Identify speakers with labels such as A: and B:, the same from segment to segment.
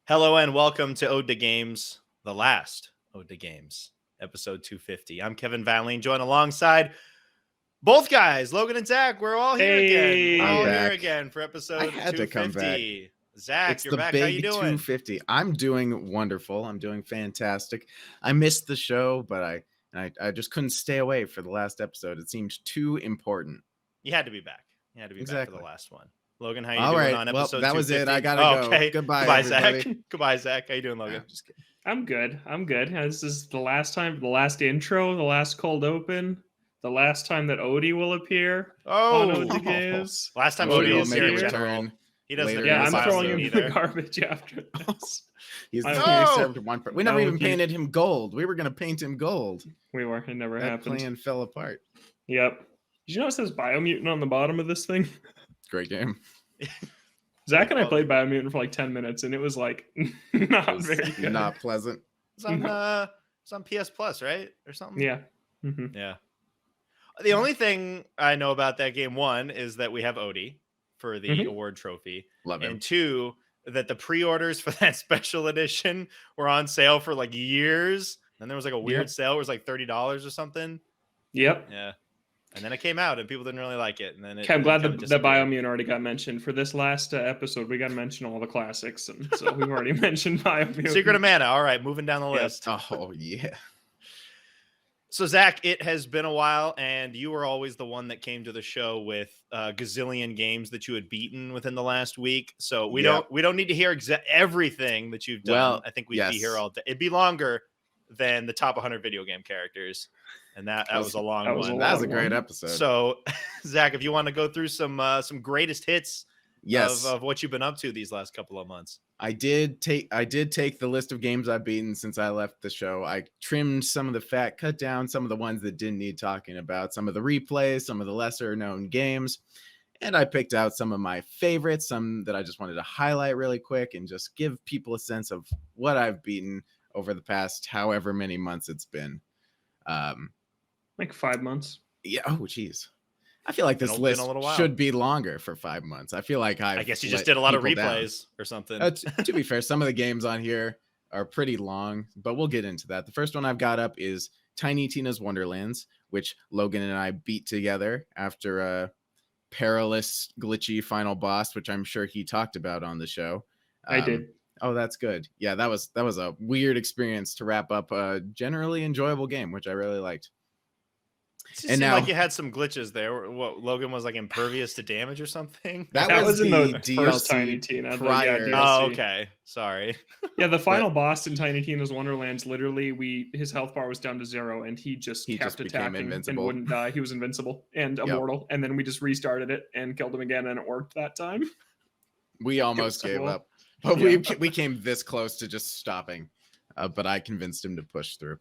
A: Hello and welcome to Ode to Games, the last Ode to Games, episode 250. I'm Kevin Van joined alongside both guys, Logan and Zach. We're all here again. We're
B: I'm
A: all
B: back.
A: here again for episode
B: I had to come back.
A: 250. Zach,
B: It's
A: you're
B: the
A: back. How you
B: big
A: doing?
B: 250. I'm doing wonderful. I'm doing fantastic. I missed the show, but I just couldn't stay away for the last episode. It seemed too important.
A: You had to be back. You had to be back
B: Exactly.
A: for the last one. Logan, how you
B: All
A: doing
B: right.
A: on
B: Well,
A: episode
B: that was
A: 250?
B: it. I gotta go.
A: Okay.
B: Goodbye, everybody.
A: Zach. Goodbye, Zach. How you doing,
B: Nah,
A: Logan?
B: I'm just kidding.
C: I'm good. This is the last time, the last intro, the last cold open, the last time that Odie will appear on Ode to Games.
A: Last time
B: Odie
A: Odie
B: will
A: was
B: make
A: here
B: a
A: in general.
B: return.
A: He doesn't
B: later
A: appear
B: in
C: Yeah,
A: this
C: I'm throwing
A: episode
C: him in the
A: either.
C: garbage after this.
B: He's
C: I-
B: only
A: No!
B: served one part. We never
C: No,
B: even
C: he-
B: painted him gold. We were gonna paint him gold.
C: We were. It never
B: That
C: happened.
B: plan fell apart.
C: Yep. Did you know it says Biomutant on the bottom of this thing?
B: Great game.
C: Zach and I played Biomutant for like 10 minutes, and it was like not
B: It was
C: very good.
B: not pleasant.
A: It's on PS Plus, right? Or something?
C: Yeah. hmm
A: Yeah. The only thing I know about that game, one, is that we have Odie for the
C: Mhm.
A: award trophy.
B: Love him.
A: And two, that the pre-orders for that special edition were on sale for like years. And there was like a weird
C: Yep.
A: sale. It was like $30 or something.
C: Yep.
A: Yeah. And then it came out and people didn't really like it. And then
C: Okay, I'm glad
A: kinda
C: that
A: disappeared.
C: Biomutant already got mentioned. For this last episode, we got to mention all the classics. And so we've already mentioned Biomutant.
A: Secret of Mana. All right, moving down the
C: Yep.
A: list.
B: Oh yeah.
A: So, Zach, it has been a while, and you were always the one that came to the show with a gazillion games that you had beaten within the last week. So we
B: Yep.
A: don't need to hear everything that you've done.
B: Well,
A: I think we'd
B: yes.
A: be here all day. It'd be longer than the top 100 video game characters, and that was a long
C: that was
A: one.
C: a
B: That was a
C: long
B: great
C: one.
B: episode.
A: So, Zach, if you want to go through some greatest hits
B: yes,
A: of what you've been up to these last couple of months.
B: I did take the list of games I've beaten since I left the show. I trimmed some of the fat, cut down some of the ones that didn't need talking about, some of the replays, some of the lesser known games, and I picked out some of my favorites, some that I just wanted to highlight really quick and just give people a sense of what I've beaten over the past however many months it's been.
C: Like 5 months.
B: Yeah. Oh, geez. I feel like this
A: Been a
B: list
A: little while.
B: should be longer for 5 months. I feel like
A: I guess you just did a lot of replays or something.
B: To be fair, some of the games on here are pretty long, but we'll get into that. The first one I've got up is Tiny Tina's Wonderlands, which Logan and I beat together after a perilous, glitchy final boss, which I'm sure he talked about on the show.
C: I did.
B: Oh, that's good. Yeah, that was a weird experience to wrap up a generally enjoyable game, which I really liked.
A: It just
B: And
A: seemed
B: now-
A: like you had some glitches there. What, Logan was like impervious to damage or something?
B: That was
C: in
B: the
C: the
B: DLC
C: first Tiny Tina.
B: prior.
C: DLC.
A: Oh, okay. Sorry.
C: Yeah, the final boss in Tiny Tina's Wonderlands, literally, his health bar was down to 0, and he just
B: He
C: kept
B: just became
C: attacking and
B: invincible.
C: wouldn't die. He was invincible and immortal, and then we just restarted it and killed him again, and it worked that time.
B: We almost gave
C: cool.
B: up, but
C: Yeah.
B: we came this close to just stopping. But I convinced him to push through.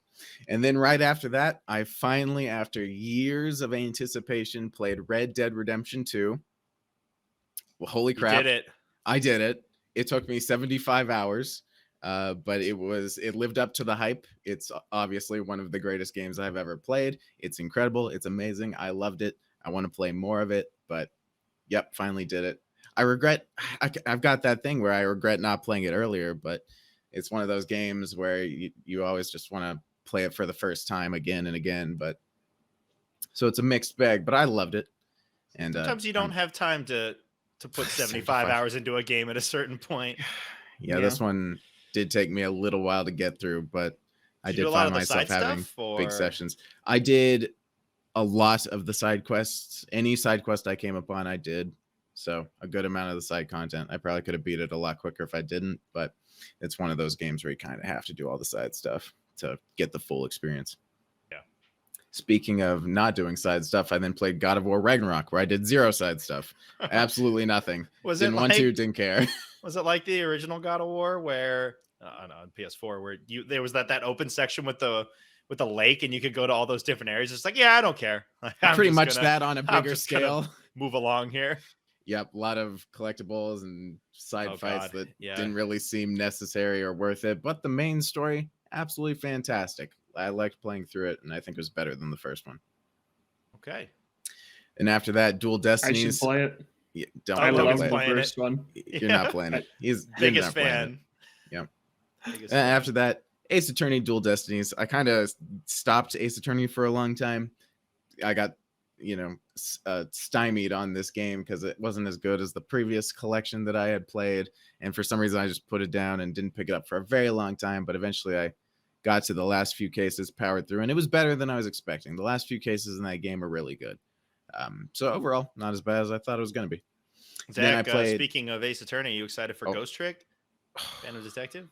B: And then right after that, I finally, after years of anticipation, played Red Dead Redemption 2. Well, holy
A: You
B: crap.
A: did it.
B: I did it. It took me 75 hours, but it lived up to the hype. It's obviously one of the greatest games I've ever played. It's incredible. It's amazing. I loved it. I want to play more of it, but yep, finally did it. I've got that thing where I regret not playing it earlier, but it's one of those games where you always just want to play it for the first time again and again. But so it's a mixed bag, but I loved it. And
A: Sometimes you don't have time to put 75 hours into a game at a certain point.
B: Yeah, this one did take me a little while to get through, but I
A: Did you
B: did
A: do a lot
B: find
A: of the
B: myself
A: side
B: having
A: stuff,
B: big
A: or-
B: sessions. I did a lot of the side quests. Any side quest I came upon, I did. So a good amount of the side content. I probably could have beat it a lot quicker if I didn't, but it's one of those games where you kind of have to do all the side stuff to get the full experience.
A: Yeah.
B: Speaking of not doing side stuff, I then played God of War Ragnarok, where I did 0 side stuff. Absolutely nothing.
A: Was it
B: Didn't want
A: like-
B: to, didn't care.
A: Was it like the original God of War where on PS4 where there was that open section with the lake and you could go to all those different areas? It's like, yeah, I don't care. I'm
B: Pretty
A: just
B: much
A: gonna
B: that on a
A: I'm
B: bigger
A: just gonna-
B: scale.
A: Move along here.
B: Yep, a lot of collectibles and side
A: Oh,
B: fights
A: God,
B: that
A: yeah.
B: didn't really seem necessary or worth it. But the main story, absolutely fantastic. I liked playing through it, and I think it was better than the first one.
A: Okay.
B: And after that, Dual
C: I should
B: Destinies.
C: play it.
B: Yeah, don't
A: I
C: I
A: love
C: love
B: play
C: the
B: it.
A: playing
C: first one.
B: You're not playing it. He's
A: Biggest
B: not playing
A: fan.
B: it. Yeah.
A: Biggest
B: After that, Ace Attorney Dual Destinies. I kind of stopped Ace Attorney for a long time. I got, stymied on this game because it wasn't as good as the previous collection that I had played. And for some reason, I just put it down and didn't pick it up for a very long time. But eventually I got to the last few cases, powered through, and it was better than I was expecting. The last few cases in that game are really good. So overall, not as bad as I thought it was going to be.
A: Zach, speaking of Ace Attorney, you excited for Ghost Trick? Phantom Detective?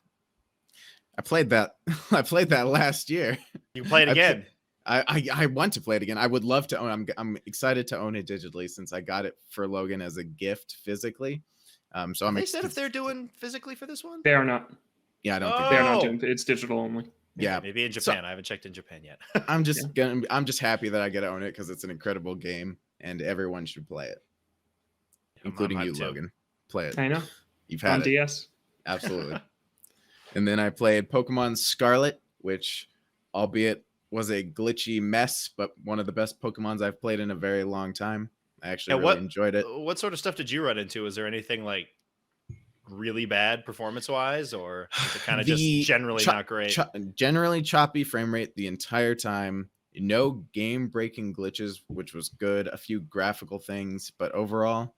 B: I played that. I played that last year.
A: You play it again?
B: I want to play it again. I would love to own. I'm excited to own it digitally since I got it for Logan as a gift physically. So
A: they said if they're doing physically for this one,
C: they are not.
B: Yeah, I don't think
C: they're not doing. It's digital only.
B: Yeah,
A: maybe in Japan. I haven't checked in Japan yet.
B: I'm just happy that I get to own it because it's an incredible game and everyone should play it, including you, Logan. Play it.
C: I know.
B: You've had
C: on
B: it.
C: DS.
B: Absolutely. And then I played Pokemon Scarlet, which, albeit was a glitchy mess, but one of the best Pokemons I've played in a very long time. I actually really enjoyed it.
A: What sort of stuff did you run into? Is there anything like really bad performance-wise, or is it kind of just generally not great?
B: Generally choppy frame rate the entire time. No game-breaking glitches, which was good. A few graphical things, but overall,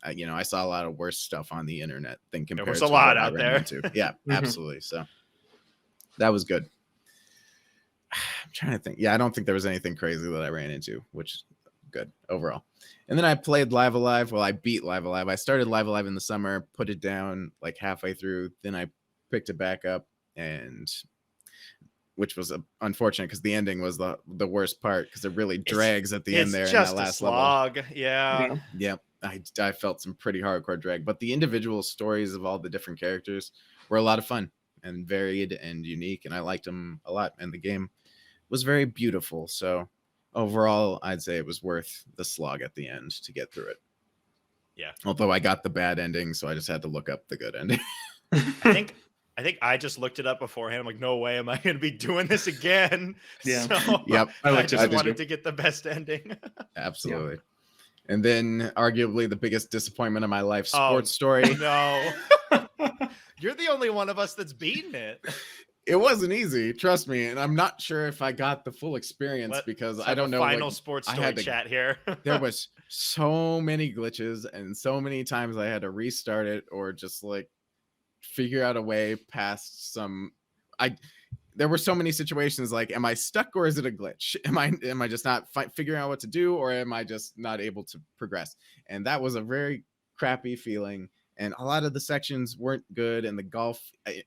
B: I saw a lot of worse stuff on the internet than compared to
A: a lot out there.
B: Yeah, absolutely. So that was good. I'm trying to think. Yeah, I don't think there was anything crazy that I ran into, which is good overall. And then I played Live Alive. Well, I beat Live Alive. I started Live Alive in the summer, put it down like halfway through. Then I picked it back up, and which was unfortunate because the ending was the worst part because it really drags at the end there in that last
A: slog.
B: level.
A: Yeah.
B: Yeah. I felt some pretty hardcore drag, but the individual stories of all the different characters were a lot of fun and varied and unique, and I liked them a lot. And the game was very beautiful. So overall, I'd say it was worth the slog at the end to get through it.
A: Yeah.
B: Although I got the bad ending, so I just had to look up the good ending.
A: I think I just looked it up beforehand. I'm like, no way am I going to be doing this again.
C: Yeah.
A: So
B: yep.
A: I just wanted to get the best ending.
B: Absolutely. Yeah. And then arguably the biggest disappointment of my life, Sports Story.
A: No. You're the only one of us that's beaten it.
B: It wasn't easy, trust me. And I'm not sure if I got the full experience because I don't know.
A: Final Sports Story chat here.
B: There was so many glitches and so many times I had to restart it or just like figure out a way past some. There were so many situations like, am I stuck or is it a glitch? Am I just not figuring out what to do, or am I just not able to progress? And that was a very crappy feeling. And a lot of the sections weren't good, and the golf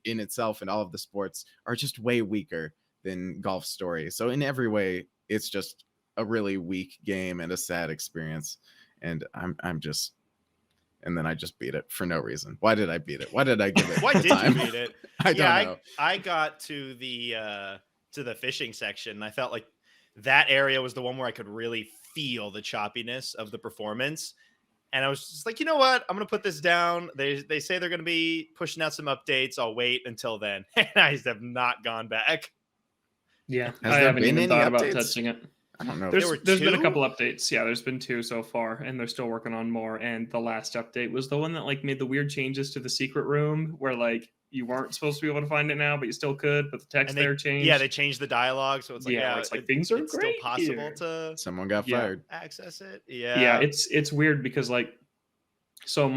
B: in itself and all of the sports are just way weaker than Golf Story. So in every way, it's just a really weak game and a sad experience. And and then I just beat it for no reason. Why did I beat it? Why did I give it?
A: Why did you beat it?
B: I don't know.
A: I got to the fishing section. I felt like that area was the one where I could really feel the choppiness of the performance. And I was just like, you know what? I'm going to put this down. They say they're going to be pushing out some updates. I'll wait until then. And I have not gone back.
C: Yeah. I haven't even thought about touching it.
B: I don't know.
C: There's been a couple updates. Yeah, there's been 2 so far, and they're still working on more. And the last update was the one that like made the weird changes to the secret room where like you weren't supposed to be able to find it now, but you still could. But the text there changed.
A: Yeah, they changed the dialogue, so it's like
C: it's like things are
A: still possible to
B: someone got fired.
A: Access it. Yeah.
C: Yeah, it's weird because like so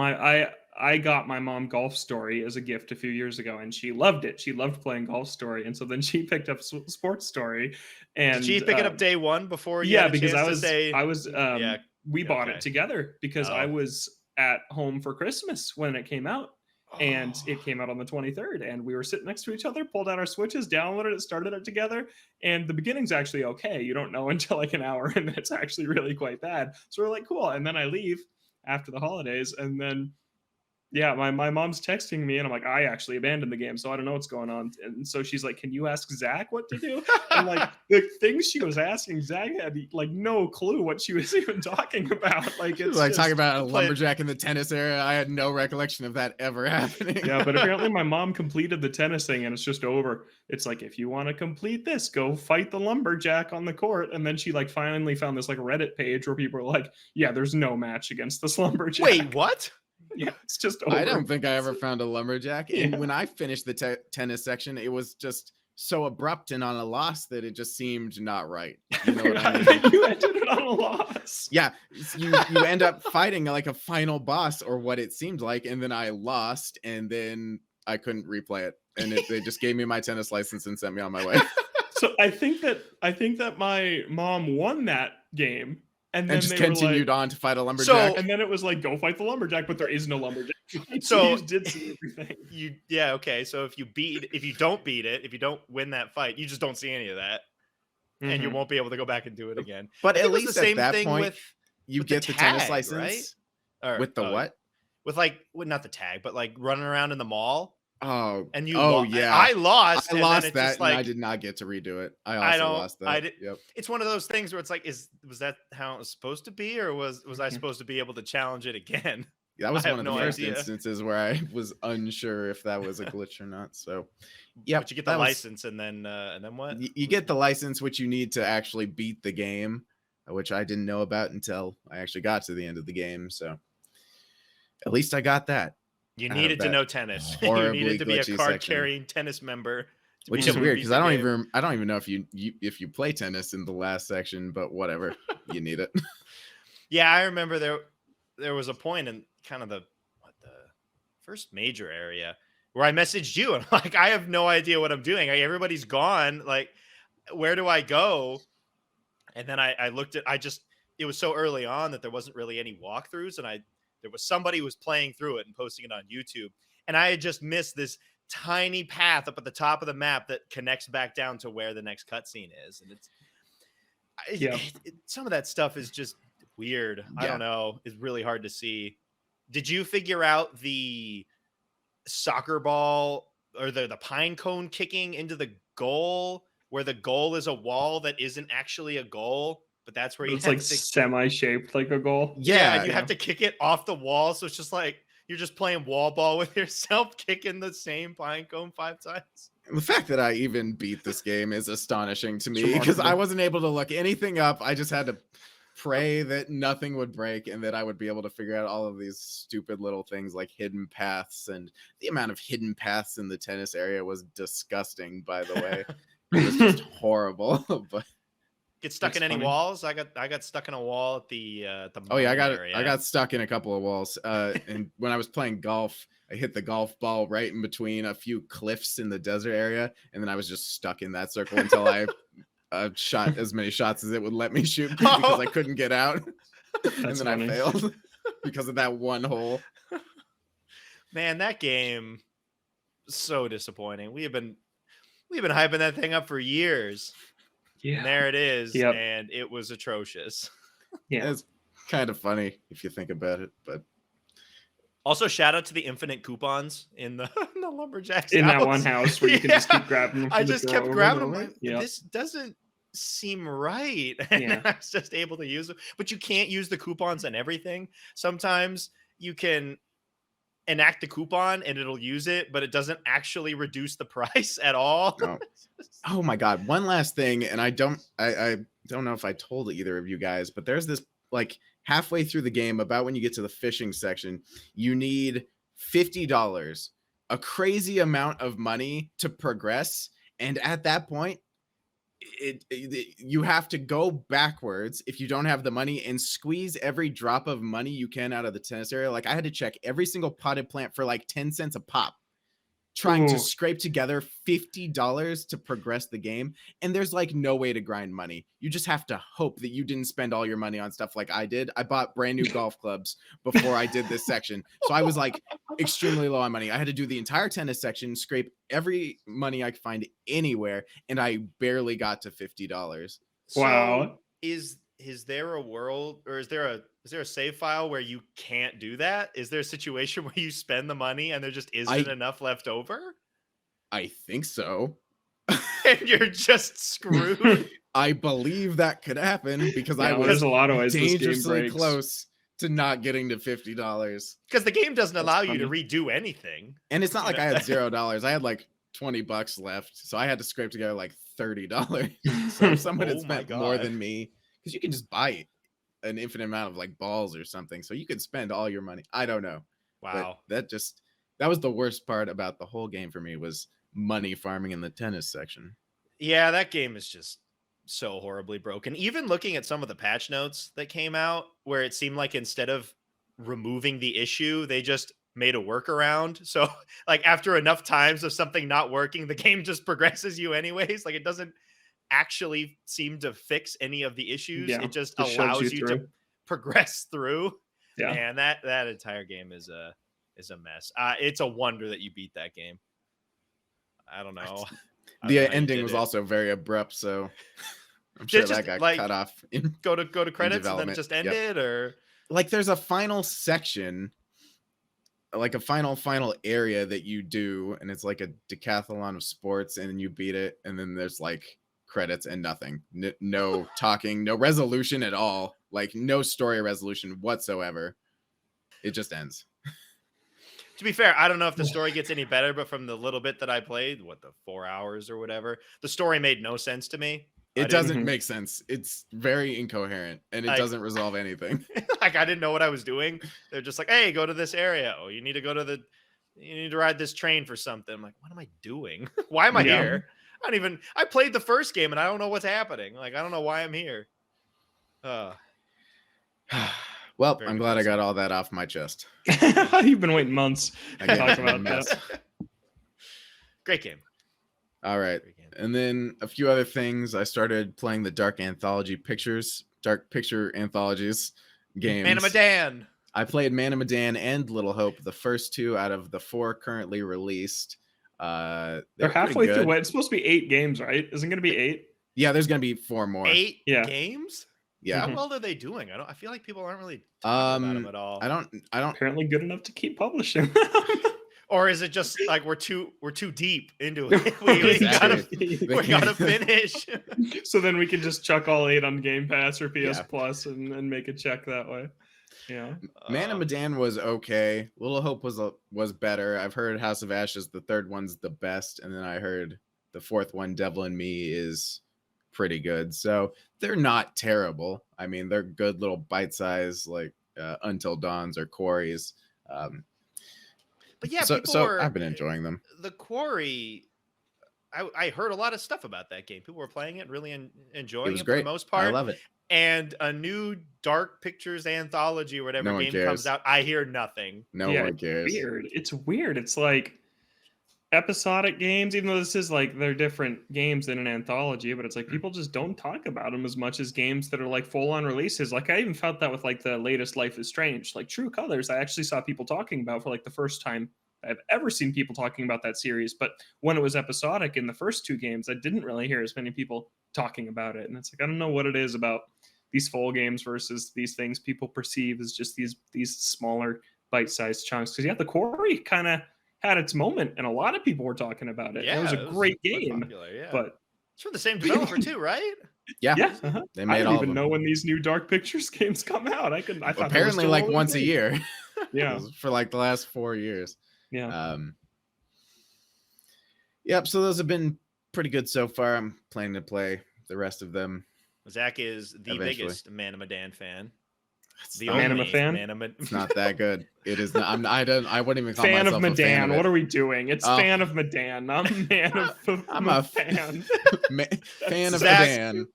C: I got my mom Golf Story as a gift a few years ago, and she loved it. She loved playing Golf Story, and so then she picked up Sports Story. And
A: did she pick it up day one before?
C: Yeah, because we bought it together because I was at home for Christmas when it came out, and it came out on the 23rd, and we were sitting next to each other, pulled out our Switches, downloaded it, started it together, and the beginning's actually okay. You don't know until like an hour, and it's actually really quite bad. So we're like, cool, and then I leave after the holidays, and then. Yeah, my mom's texting me, and I'm like, I actually abandoned the game, so I don't know what's going on. And so she's like, can you ask Zach what to do? And like the things she was asking, Zach had like no clue what she was even talking about. Like it's
B: like talking about a lumberjack in the tennis area. I had no recollection of that ever happening.
C: Yeah, but apparently my mom completed the tennis thing, and it's just over. It's like, if you want to complete this, go fight the lumberjack on the court. And then she like finally found this like Reddit page where people are like, yeah, there's no match against this lumberjack.
A: Wait, what?
C: Yeah, it's just over.
B: I don't think I ever found a lumberjack.
C: Yeah.
B: And when I finished the tennis section, it was just so abrupt and on a loss that it just seemed not right. You know what I mean?
C: You ended it on a loss.
B: Yeah, you end up fighting like a final boss, or what it seemed like, and then I lost, and then I couldn't replay it, and they just gave me my tennis license and sent me on my way.
C: So I think that my mom won that game, and then
B: just
C: they
B: continued
C: were like,
B: on to fight a lumberjack.
C: and then it was like, go fight the lumberjack, but there is no lumberjack.
A: So
C: you just did see everything.
A: Okay. So if you don't beat it, if you don't win that fight, you just don't see any of that, and you won't be able to go back and do it again.
B: But at
A: least
B: least
A: the same
B: at that
A: thing
B: point, you get the tennis
A: tag,
B: license,
A: right?
B: With the what?
A: With not the tag, but like running around in the mall.
B: Oh,
A: and you
B: yeah.
A: I lost.
B: I lost that, and I did not get to redo it. I also lost that. Yep.
A: It's one of those things where it's like, was that how it was supposed to be, or was I supposed to be able to challenge it again?
B: That was one of the first instances where I was unsure if that was a glitch or not. So, yeah.
A: But you get the license, and then what?
B: You get the license, which you need to actually beat the game, which I didn't know about until I actually got to the end of the game. So, at least I got that.
A: You needed to know tennis. You needed to be a card-carrying tennis member.
B: Which is weird, because I don't even know if you play tennis in the last section, but whatever, you need it.
A: Yeah, I remember there was a point in kind of the first major area where I messaged you, and I'm like, I have no idea what I'm doing. Everybody's gone. Like, where do I go? And then I looked at, it was so early on that there wasn't really any walkthroughs, and there was somebody who was playing through it and posting it on YouTube, and I had just missed this tiny path up at the top of the map that connects back down to where the next cutscene is, and some of that stuff is just weird. Yeah. I don't know. It's really hard to see. Did you figure out the soccer ball or the pine cone kicking into the goal, where the goal is a wall that isn't actually a goal? But that's where
C: it's like semi-shaped like a goal.
A: Yeah, and you have to kick it off the wall. So it's just like you're just playing wall ball with yourself, kicking the same pine cone 5 times.
B: The fact that I even beat this game is astonishing to me, because I wasn't able to look anything up. I just had to pray that nothing would break and that I would be able to figure out all of these stupid little things like hidden paths. And the amount of hidden paths in the tennis area was disgusting, by the way. It was just horrible. But
A: get stuck in any walls? I got stuck in a wall at the
B: area. I got stuck in a couple of walls. And when I was playing golf, I hit the golf ball right in between a few cliffs in the desert area, and then I was just stuck in that circle until I shot as many shots as it would let me shoot, because I couldn't get out. And then funny. I failed because of that one hole.
A: Man, that game, so disappointing. We've been hyping that thing up for years. Yeah. And there it is. Yep. And it was atrocious.
B: Yeah. It's kind of funny if you think about it, but
A: also shout out to the infinite coupons in the Lumberjacks
C: in
A: house.
C: That one house where you can just keep grabbing them.
A: I just kept grabbing them. Yep. This doesn't seem right. And I was just able to use them. But you can't use the coupons on everything. Sometimes you can enact the coupon and it'll use it, but it doesn't actually reduce the price at all.
B: No. Oh my god, one last thing, and I don't know if I told either of you guys, but there's this, like, halfway through the game, about when you get to the fishing section, you need $50, a crazy amount of money to progress, and at that point you have to go backwards if you don't have the money and squeeze every drop of money you can out of the tennis area. Like, I had to check every single potted plant for like 10 cents a pop, trying to scrape together $50 to progress the game. And there's like no way to grind money. You just have to hope that you didn't spend all your money on stuff like I did. I bought brand new golf clubs before I did this section. So I was like extremely low on money. I had to do the entire tennis section, scrape every money I could find anywhere, and I barely got to $50.
C: Wow.
A: So is there a world, or is there a save file where you can't do that? Is there a situation where you spend the money and there just isn't enough left over?
B: I think so.
A: And you're just screwed.
B: I believe that could happen, because I was
C: a lot of ways
B: dangerously close to not getting to $50.
A: Because the game doesn't allow you to redo anything.
B: And it's not like I had $0. I had like $20 left. So I had to scrape together like $30. So if someone had spent more than me, because you can just buy an infinite amount of like balls or something, so you could spend all your money. I don't know.
A: Wow.
B: But that was the worst part about the whole game for me, was money farming in the tennis section.
A: Yeah, that game is just so horribly broken. Even looking at some of the patch notes that came out, where it seemed like instead of removing the issue, they just made a workaround. So like after enough times of something not working, the game just progresses you anyways. Like it doesn't actually seem to fix any of the issues.
C: Yeah,
A: it just
C: shoves
A: allows you to
C: through.
A: progress through.
C: Yeah.
A: Man, that entire game is a mess. It's a wonder that you beat that game. I don't know.
B: The ending was also very abrupt, so I'm sure that got cut off.
A: Go to credits and then it just ended, or
B: like there's a final section, like a final area that you do, and it's like a decathlon of sports, and you beat it, and then there's like credits and nothing, no talking, no resolution at all, like no story resolution whatsoever. It just ends.
A: To be fair, I don't know if the story gets any better, but from the little bit that I played, the 4 hours or whatever, the story made no sense to me.
B: It doesn't make sense. It's very incoherent, and it doesn't resolve anything.
A: Like I didn't know what I was doing. They're just like, "Hey, go to this area. Oh, you need to ride this train for something." I'm like, "What am I doing? Why am I here? I played the first game and I don't know what's happening. Like I don't know why I'm here."
B: Well, I'm glad I got all that off my chest.
C: You've been waiting months to talk about that.
A: Great game.
B: All right. And then a few other things. I started playing the Dark Picture Anthologies games.
A: Man of Medan.
B: I played Man of Medan and Little Hope, the first two out of the 4 currently released.
C: They're halfway through. It's supposed to be 8 games, right? Isn't it going to be 8?
B: Yeah, there's going to be 4 more.
A: 8 games?
B: Yeah.
A: How well are they doing? I feel like people aren't really talking about them at all.
B: I don't
C: apparently good enough to keep publishing.
A: Or is it just like we're too deep into it? we gotta finish.
C: So then we can just chuck all 8 on Game Pass or PS Plus and make a check that way. Yeah.
B: Man of Medan was okay. Little Hope was better. I've heard House of Ashes, the third one's the best, and then I heard the fourth one, Devil in Me, is pretty good. So they're not terrible. I mean, they're good little bite size, like Until Dawns or Quarries.
A: But yeah,
B: so I've been enjoying them.
A: The Quarry, I heard a lot of stuff about that game. People were playing it, really enjoying it
B: great.
A: For the most part.
B: I love it.
A: And a new Dark Pictures anthology or whatever game comes out, I hear nothing.
B: No one cares.
C: It's weird. It's like episodic games, even though this is like they're different games than an anthology, but it's like people just don't talk about them as much as games that are like full-on releases. Like I even felt that with like the latest Life is Strange, like True Colors. I actually saw people talking about for like the first time I've ever seen people talking about that series. But when it was episodic in the first 2 games, I didn't really hear as many people talking about it. And it's like, I don't know what it is about these full games versus these things people perceive as just these smaller bite-sized chunks. Because the Quarry kind of had its moment, and a lot of people were talking about it.
A: Yeah,
C: it was a great game,
A: popular,
C: but
A: it's from the same developer too, right?
B: Yeah.
C: Uh-huh.
B: They made
C: I don't
B: all
C: even know when these new Dark Pictures games come out. I thought
B: apparently like once a year.
C: Yeah,
B: for like the last 4 years.
C: Yeah.
B: Yep. So those have been pretty good so far. I'm planning to play the rest of them.
A: Zach is the biggest Man of Medan fan.
C: The only fan.
B: It's not that good. It is not. I wouldn't even call
C: fan
B: myself
C: of Medan.
B: a fan of it.
C: What are we doing? It's fan of Medan, not man of.
B: I'm a
C: fan.
B: Fan of
A: Zach,
B: Medan.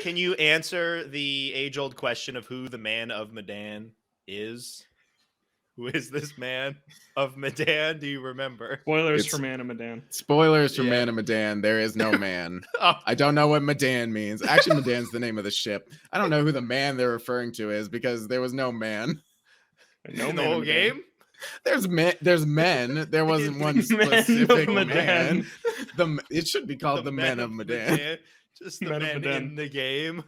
A: Can you answer the age-old question of who the Man of Medan is? Who is this Man of Medan? Do you remember?
C: Spoilers for Man of Medan.
B: Spoilers for Man of Medan. There is no man. I don't know what Medan means. Actually, Medan's the name of the ship. I don't know who the man they're referring to is because there was no man.
A: No the whole game?
B: There's men. There wasn't one specific man. It should be called the Men of Medan.
A: Just the men in the game.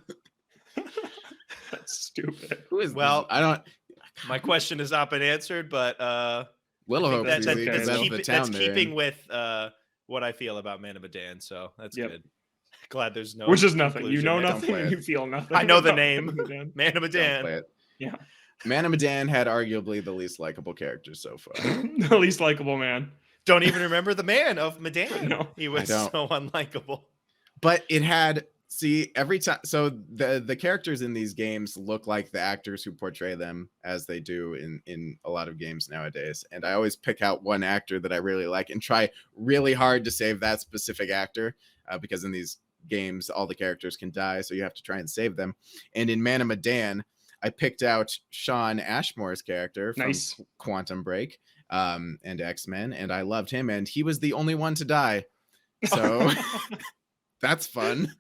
C: That's stupid.
B: Who is this? I don't.
A: My question has not been answered, but
B: Little Hope
A: that's
B: the town
A: keeping with what I feel about Man of Medan, so that's good. Glad there's no
C: which is nothing. You know nothing and you feel nothing.
A: I know the name. Man of Medan.
C: Yeah.
B: Man of Medan had arguably the least likable character so far.
C: The least likable man.
A: Don't even remember the Man of Medan.
C: No.
A: He was so unlikable.
B: But it had See, every time, so the characters in these games look like the actors who portray them, as they do in a lot of games nowadays. And I always pick out one actor that I really like and try really hard to save that specific actor, because in these games all the characters can die, so you have to try and save them. And in Man of Medan, I picked out Sean Ashmore's character from Quantum Break and X-Men, and I loved him, and he was the only one to die. So that's fun.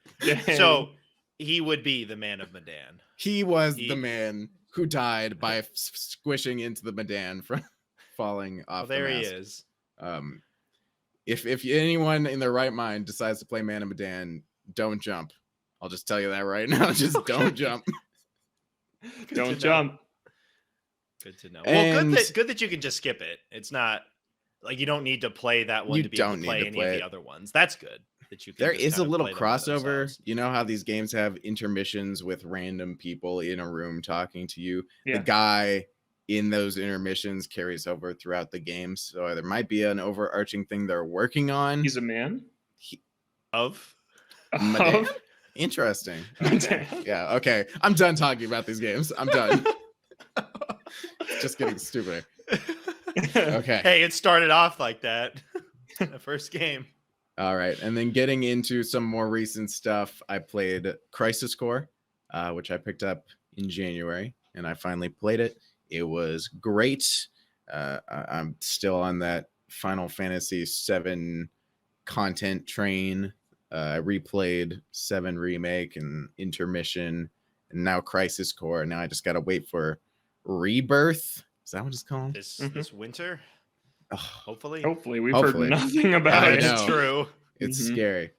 A: So he would be the Man of Medan.
B: He was the man who died by squishing into the Medan from falling off.
A: There
B: the
A: he
B: mast.
A: is.
B: If anyone in their right mind decides to play Man of Medan, don't jump. I'll just tell you that right now. Just don't jump.
C: Don't jump.
A: Good to know. Well, good that you can just skip it. It's not like you don't need to play that one to be able to play any of the other ones. That's good. That you can
B: there is a little crossover. You know how these games have intermissions with random people in a room talking to you? Yeah. The guy in those intermissions carries over throughout the games. So there might be an overarching thing they're working on.
C: He's a man?
B: Interesting. Okay. Yeah, okay. I'm done talking about these games. I'm done. Just getting stupid. Okay.
A: Hey, it started off like that. The first game.
B: All right. And then getting into some more recent stuff, I played Crisis Core, which I picked up in January, and I finally played it. It was great. I'm still on that Final Fantasy VII content train. I replayed 7 Remake and Intermission, and now Crisis Core. Now I just got to wait for Rebirth. Is that what it's called?
A: This winter? Hopefully.
C: We've heard nothing about it.
A: It's true.
B: It's scary.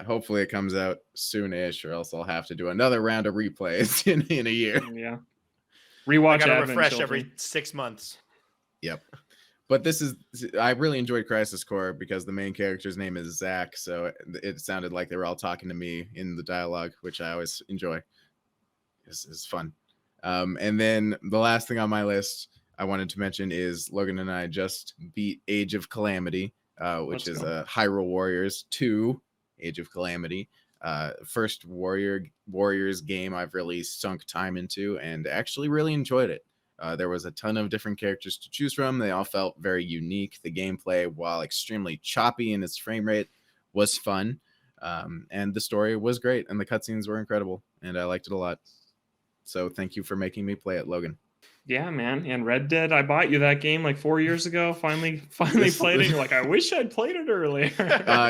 B: Hopefully it comes out soonish, or else I'll have to do another round of replays in a year.
C: Yeah. Rewatch.
A: I gotta refresh every 6 months.
B: Yep. But I really enjoyed Crisis Core because the main character's name is Zach, so it sounded like they were all talking to me in the dialogue, which I always enjoy. It's fun. And then the last thing on my list I wanted to mention is Logan and I just beat Age of Calamity, which is Hyrule Warriors 2 Age of Calamity. First Warriors game I've really sunk time into and actually really enjoyed it. There was a ton of different characters to choose from. They all felt very unique. The gameplay, while extremely choppy in its frame rate, was fun. And the story was great, and the cutscenes were incredible, and I liked it a lot. So thank you for making me play it, Logan.
C: Yeah, man. And Red Dead, I bought you that game like 4 years ago. Finally played it. You're like, I wish I'd played it earlier.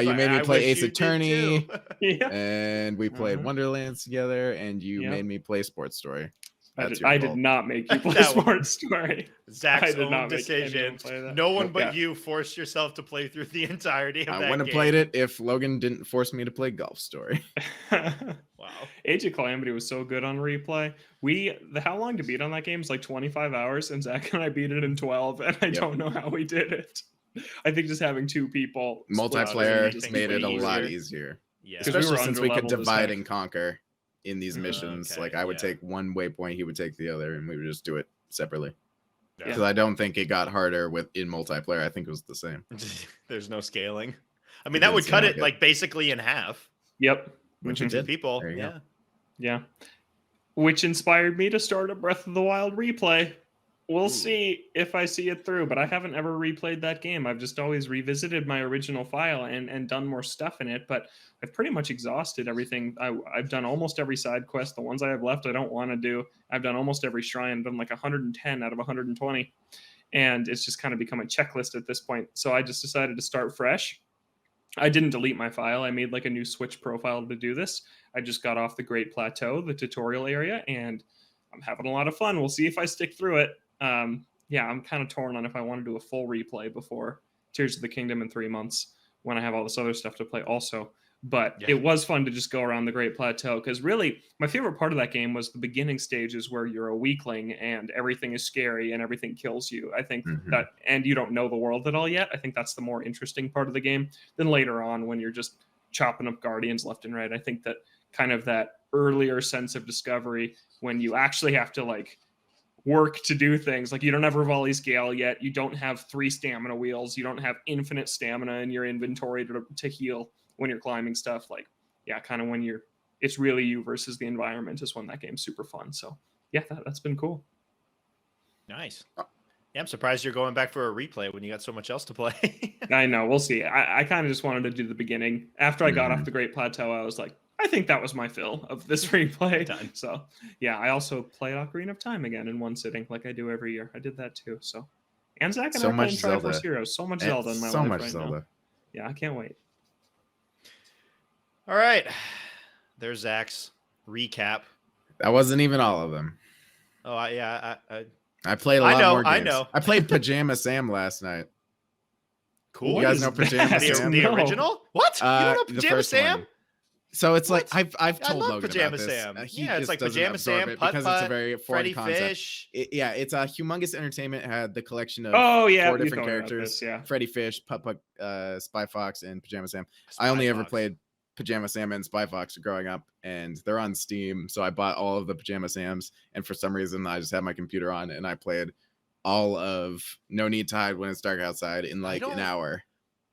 B: You made me play Ace Attorney, and we played Wonderlands together, and you made me play Sports Story.
C: I did not make you play Sports Story.
A: Zach's own decision. No one but you forced yourself to play through the entirety of that game.
B: I wouldn't have played it if Logan didn't force me to play Golf Story.
C: Wow. Age of Calamity was so good on replay. How long to beat on that game is like 25 hours, and Zach and I beat it in 12, and I don't know how we did it. I think just having 2 people
B: multiplayer just made it a lot easier.
A: Yeah,
B: especially since we could divide and conquer in these missions. Okay, like I would take one waypoint, he would take the other, and we would just do it separately. Because I don't think it got harder in multiplayer. I think it was the same.
A: There's no scaling. I mean, that would cut it like basically in half.
C: Yep.
B: Which it did.
A: People.
C: Yeah. Which inspired me to start a Breath of the Wild replay. We'll see if I see it through, but I haven't ever replayed that game. I've just always revisited my original file and done more stuff in it, but I've pretty much exhausted everything. I've done almost every side quest. The ones I have left I don't want to do. I've done almost every shrine. I've done like 110 out of 120, and it's just kind of become a checklist at this point. So I just decided to start fresh. I didn't delete my file. I made like a new Switch profile to do this. I just got off the Great Plateau, the tutorial area, and I'm having a lot of fun. We'll see if I stick through it. I'm kind of torn on if I want to do a full replay before Tears of the Kingdom in 3 months when I have all this other stuff to play also. But it was fun to just go around the Great Plateau, because really my favorite part of that game was the beginning stages where you're a weakling and everything is scary and everything kills you. I think that, and you don't know the world at all yet. I think that's the more interesting part of the game than later on when you're just chopping up guardians left and right. I think that kind of that earlier sense of discovery when you actually have to like work to do things, like you don't have Rivali's Gale yet, you don't have 3 stamina wheels, you don't have infinite stamina in your inventory to heal when you're climbing stuff, like kind of when it's really you versus the environment is when that game's super fun. So yeah, that's been cool.
A: Nice. Yeah, I'm surprised you're going back for a replay when you got so much else to play.
C: I know. We'll see. I kind of just wanted to do the beginning. After I got off the Great Plateau, I was like, I think that was my fill of this replay.
A: Done.
C: So yeah, I also played Ocarina of Time again in one sitting, like I do every year. I did that too. So, and Zach and
B: So
C: I
B: much
C: playing
B: Zelda.
C: Triforce Heroes. So much Zelda in my
B: so
C: life
B: much
C: right
B: Zelda.
C: now. Yeah, I can't wait.
A: All right. There's Zach's recap.
B: That wasn't even all of them.
A: Oh, yeah.
B: I played a lot more games.
A: I know.
B: I played Pajama Sam last night.
A: Cool.
B: You guys know Pajama Sam?
A: The original? What? You don't know
B: the
A: Pajama
B: first
A: Sam?
B: one. So it's
A: What?
B: like I've told
A: love
B: Logan
A: Pajama
B: about this.
A: Sam.
B: He
A: Yeah, it's
B: just
A: like
B: doesn't
A: Pajama
B: absorb
A: Sam,
B: it
A: Putt
B: because it's a
A: Putt,
B: very foreign
A: Freddy
B: concept.
A: Fish.
B: Yeah, it's a Humongous Entertainment had the collection of
C: Oh yeah,
B: 4
C: you
B: different
C: told me about
B: characters.
C: this, yeah.
B: Freddy Fish, Putt Putt, Spy Fox, and Pajama Sam.
A: Spy
B: I only ever
A: Fox.
B: played Pajama Sam and Spy Fox growing up, and they're on Steam. So I bought all of the Pajama Sams, and for some reason I just had my computer on and I played all of No Need to Hide When It's Dark Outside in like an hour.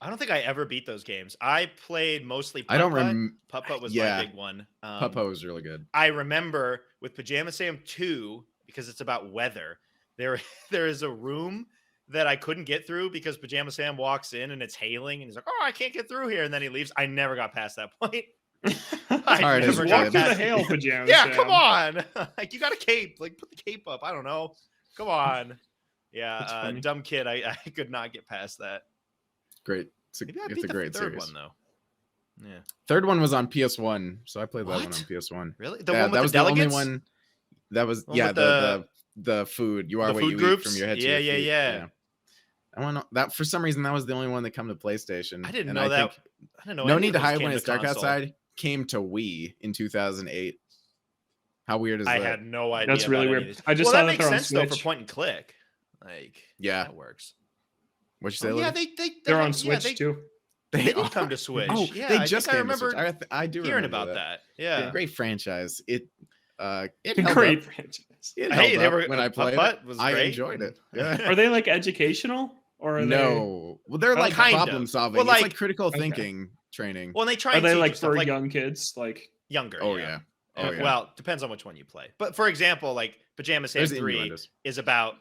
A: I don't think I ever beat those games. I played mostly Putt
B: I don't
A: Putt.
B: remember.
A: Putt Putt was
B: Yeah.
A: my big one.
B: Putt Putt was really good.
A: I remember with Pajama Sam 2, because it's about weather, there is a room that I couldn't get through because Pajama Sam walks in and it's hailing and he's like, oh, I can't get through here. And then he leaves. I never got past that point.
B: Hard as
C: Just
B: it
C: walk
B: is.
C: through the hail, Pajamas.
A: Yeah,
C: Sam.
A: come on. Like, you got a cape. Like, put the cape up. I don't know. Come on.
C: That's
A: Yeah,
C: funny.
A: dumb kid. I could not get past that.
B: Great.
A: Maybe I
B: It's
A: beat
B: a
A: the
B: great
A: third
B: series.
A: one, though. Yeah.
B: Third one was on PS1, so I played that one
A: What?
B: on PS1.
A: Really? The
B: Yeah,
A: one with
B: that
A: the
B: was
A: delegates?
B: the only one. That was
A: One
B: yeah,
A: with
B: the food. You are
A: the
B: what
A: food
B: you
A: groups?
B: eat from your head to
A: Yeah,
B: your feet.
A: yeah.
B: I want that for some reason that was the only one that come to PlayStation.
A: I didn't
B: and
A: know that.
B: think
A: I didn't know.
B: No
A: any
B: Need
A: of
B: to
A: those
B: Hide
A: came
B: When It's Dark
A: console.
B: Outside came to Wii in 2008. How weird is
A: I
B: that?
A: had no idea.
C: That's really
A: about any
C: weird.
A: of these.
C: I just
A: well,
C: saw
A: that
C: that
A: makes
C: they're on
A: sense though for
C: Switch.
A: point and click. Like,
B: Yeah.
A: that works.
B: What'd you say?
A: Oh, yeah,
B: Logan?
C: They're on
A: yeah,
C: Switch too.
A: They did come to Switch.
B: Oh,
A: Yeah,
B: they
A: I
B: just
A: think I
B: came to Switch.
A: remember
B: I do
A: hearing
B: remember
A: about that. Yeah.
B: Great franchise. It held
C: Great
B: up.
C: franchise.
B: It
A: Hey,
B: held
A: they
B: up
A: were
B: when I played
A: Putt
B: it.
A: was
B: I
A: great.
B: enjoyed it. Yeah.
C: Are they like educational or are
B: No. Well, they're like
A: kind of.
B: problem solving.
A: Well,
B: it's like
A: like-
B: critical
C: Okay.
B: thinking training.
A: Well, and they try
C: they? Are
A: and
C: they
A: teach
C: like
A: you stuff
C: for
A: like
C: young kids? Like
A: younger.
B: Oh yeah. Oh yeah.
A: Well, depends on which one you play. But for example, like Pajama Sam
B: There's
A: 3
B: innuendos.
A: is about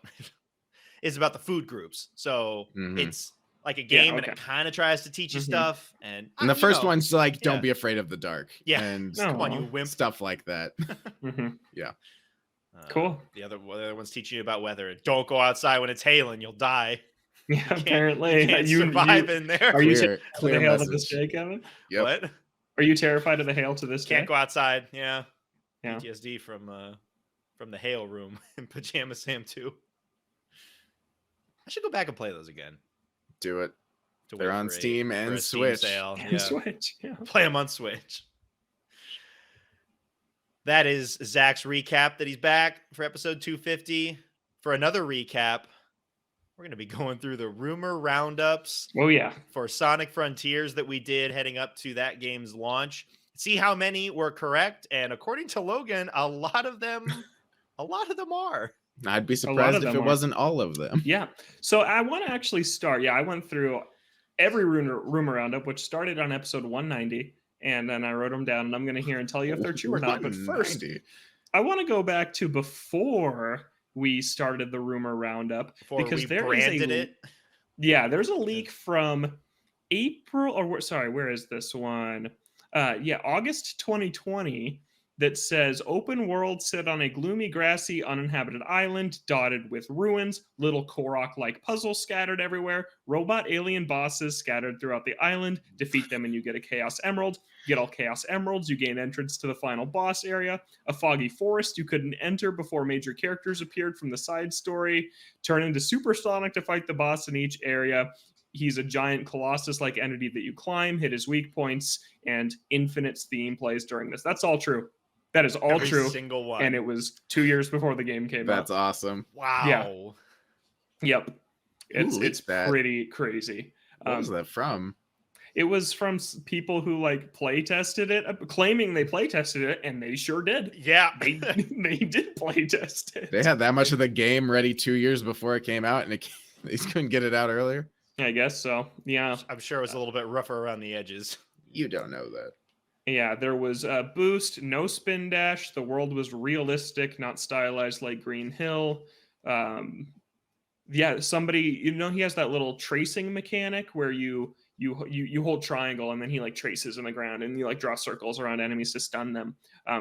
A: the food groups. So
B: Mhm.
A: it's like a game and
C: okay.
A: it kind of tries to teach you
C: Mhm.
A: stuff. And
B: And the
A: you
B: first
A: know,
B: one's like, don't
A: yeah.
B: be afraid of the dark.
A: Yeah.
B: And
C: No.
A: come on, you wimp.
B: stuff like that.
C: mhm.
A: Uh,
C: Cool.
A: The other one's teaching you about weather. Don't go outside when it's hailing. You'll die.
C: Yeah,
A: You
C: apparently
A: can't
C: you
A: survive in there.
C: Are you
B: Clear-
C: terrified
B: clear
C: of the hail to this
B: message.
C: day, Kevin?
B: Yep.
A: What?
C: Are you terrified of the hail to this
A: Can't
C: day?
A: go outside. Yeah.
C: Yeah.
A: PTSD from the hail room in Pajama Sam 2. I should go back and play those again.
B: Do it.
A: To
B: They're
A: wait
B: on
A: for
B: Steam
A: for
B: and
A: a Steam
B: Switch.
A: sale.
C: And
A: Yeah.
C: Switch. Yeah.
A: Play them on Switch. That is Zach's recap that he's back for episode 250. For another recap, we're going to be going through the rumor roundups
C: Oh yeah.
A: for Sonic Frontiers that we did heading up to that game's launch. See how many were correct. And according to Logan, a lot of them are.
B: I'd be
C: of
B: surprised if
C: them
B: it
C: are.
B: wasn't all of them.
C: Yeah. So I want to actually start. Yeah, I went through every rumor roundup, which started on episode 190, and then I wrote them down, and I'm going to hear and tell you if they're true or not. But first,
B: 190.
C: I want to go back to before we started the rumor roundup
A: Before
C: because
A: we
C: there is
A: branded it.
C: Yeah, there's a leak from April, or sorry, where is this one? August 2020 that says open world set on a gloomy, grassy, uninhabited island dotted with ruins, little Korok-like puzzles scattered everywhere, robot alien bosses scattered throughout the island. Defeat them and you get a Chaos Emerald. Get all Chaos Emeralds, you gain entrance to the final boss area. A foggy forest you couldn't enter before major characters appeared from the side story. Turn into Super Sonic to fight the boss in each area. He's a giant Colossus-like entity that you climb, hit his weak points, and Infinite's theme plays during this. That's all true. That is all
A: Every
C: true.
A: single one.
C: And it was 2 years before the game came
B: That's
C: out.
B: awesome.
A: wow.
C: Yep. It's
B: leaked that?
C: pretty crazy.
B: What was that from?
C: It was from people who like play tested it, claiming they play tested it, and they sure did.
A: Yeah.
C: They did play test it.
B: They had that much of the game ready 2 years before it came out, and they just couldn't get it out earlier.
C: I guess so. Yeah.
A: I'm sure it was a little bit rougher around the edges.
B: You don't know that.
C: Yeah, there was a boost, no spin dash. The world was realistic, not stylized like Green Hill. Yeah, somebody, he has that little tracing mechanic where you hold triangle and then he like traces in the ground and you like draw circles around enemies to stun them.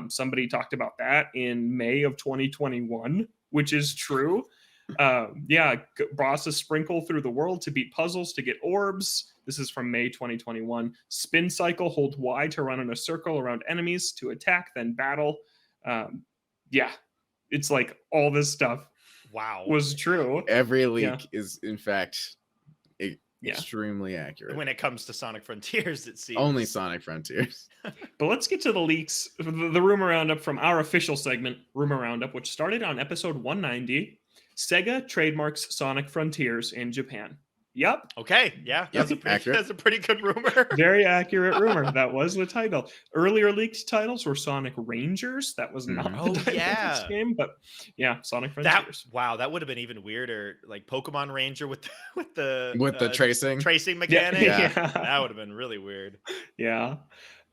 C: Somebody talked about that in May of 2021, which is true. Yeah, bosses sprinkle through the world to beat puzzles to get orbs. This is from May 2021. Spin cycle, hold Y to run in a circle around enemies to attack, then battle. Yeah, it's like all this stuff.
A: Wow,
C: was true.
B: Every leak is in fact extremely accurate
A: when it comes to Sonic Frontiers. It seems
B: only Sonic Frontiers.
C: But let's get to the leaks. The rumor roundup from our official segment, Rumor Roundup, which started on episode 190. Sega trademarks Sonic Frontiers in Japan. Yep.
A: Okay. Yeah. That's a pretty good rumor.
C: Very accurate rumor. That was the title. Earlier leaked titles were Sonic Rangers. That was not the title of this game, but yeah, Sonic Frontiers.
A: That would have been even weirder. Like Pokemon Ranger with the tracing mechanic.
C: Yeah.
A: That would have been really weird.
C: Yeah.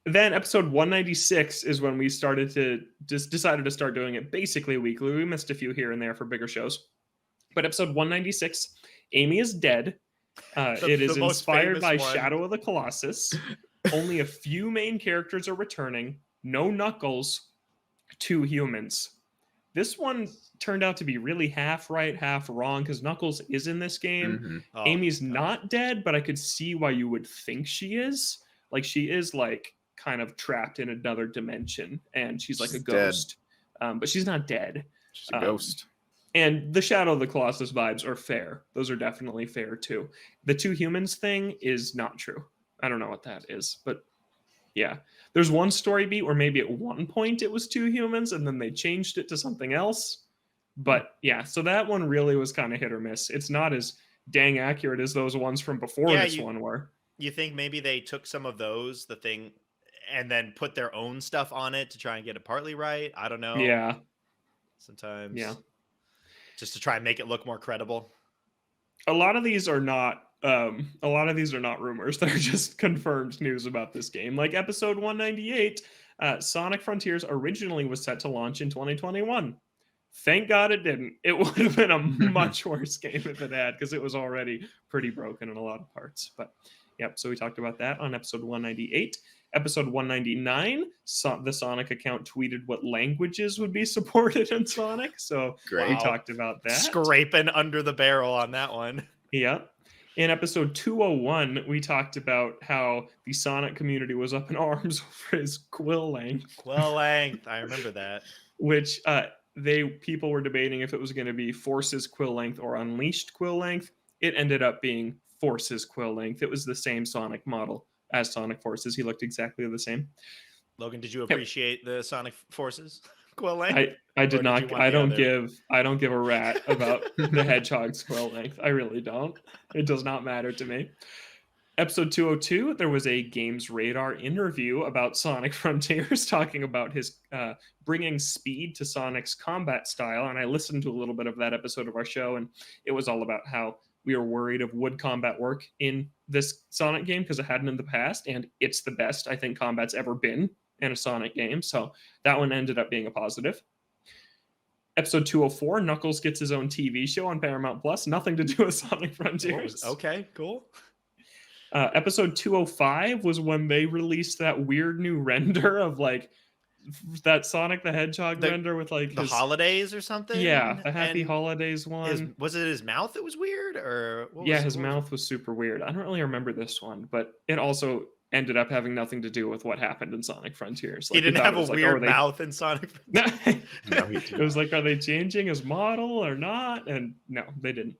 C: Then episode 196 is when we decided to start doing it basically weekly. We missed a few here and there for bigger shows. But episode 196, Amy is dead. It is inspired by Shadow of the Colossus. Only a few main characters are returning. No Knuckles, 2 humans. This one turned out to be really half right, half wrong, because Knuckles is in this game.
B: Mm-hmm.
A: Oh,
C: Amy's not dead, but I could see why you would think she is. Like, she is, like, kind of trapped in another dimension, and she's like a ghost. But she's not dead.
B: She's a ghost.
C: And the Shadow of the Colossus vibes are fair. Those are definitely fair, too. The 2 humans thing is not true. I don't know what that is, but yeah. There's one story beat where maybe at one point it was 2 humans, and then they changed it to something else. But yeah, so that one really was kind of hit or miss. It's not as dang accurate as those ones from before this one were.
A: You think maybe they took some of those, the thing, and then put their own stuff on it to try and get it partly right? I don't know.
C: Yeah.
A: Sometimes.
C: Yeah.
A: Just to try and make it look more credible.
C: A lot of these are not rumors. They're just confirmed news about this game. Like episode 198, Sonic Frontiers originally was set to launch in 2021. Thank God it didn't. It would have been a much worse game if it had, because it was already pretty broken in a lot of parts. But yep, so we talked about that on episode 198. Episode 199, the Sonic account tweeted what languages would be supported in Sonic. So we talked about that.
A: Scraping under the barrel on that one.
C: Yeah. In episode 201, we talked about how the Sonic community was up in arms over his quill length.
A: Quill length. I remember that.
C: Which people were debating if it was going to be Force's quill length or Unleashed quill length. It ended up being Force's quill length. It was the same Sonic model as Sonic Forces. He looked exactly the same.
A: Logan, did you appreciate the Sonic Forces quill length?
C: I did not. I don't give a rat about the Hedgehog's quill length. I really don't. It does not matter to me. Episode 202, there was a Games Radar interview about Sonic Frontiers, talking about his bringing speed to Sonic's combat style. And I listened to a little bit of that episode of our show, and it was all about how we were worried of would combat work in this Sonic game because it hadn't in the past, and it's the best I think combat's ever been in a Sonic game. So that one ended up being a positive. Episode 204, Knuckles gets his own TV show on Paramount Plus. Nothing to do with Sonic Frontiers.
A: Okay, cool.
C: Episode 205 was when they released that weird new render of like that Sonic the Hedgehog render with like
A: the holidays or something.
C: Yeah, the Happy Holidays one.
A: Was it his mouth that was weird, or
C: his mouth was super weird. I don't really remember this one, but it also ended up having nothing to do with what happened in Sonic Frontiers. Like,
A: he didn't have a weird mouth in Sonic Frontiers.
C: No, it was like, are they changing his model or not? And no, they didn't.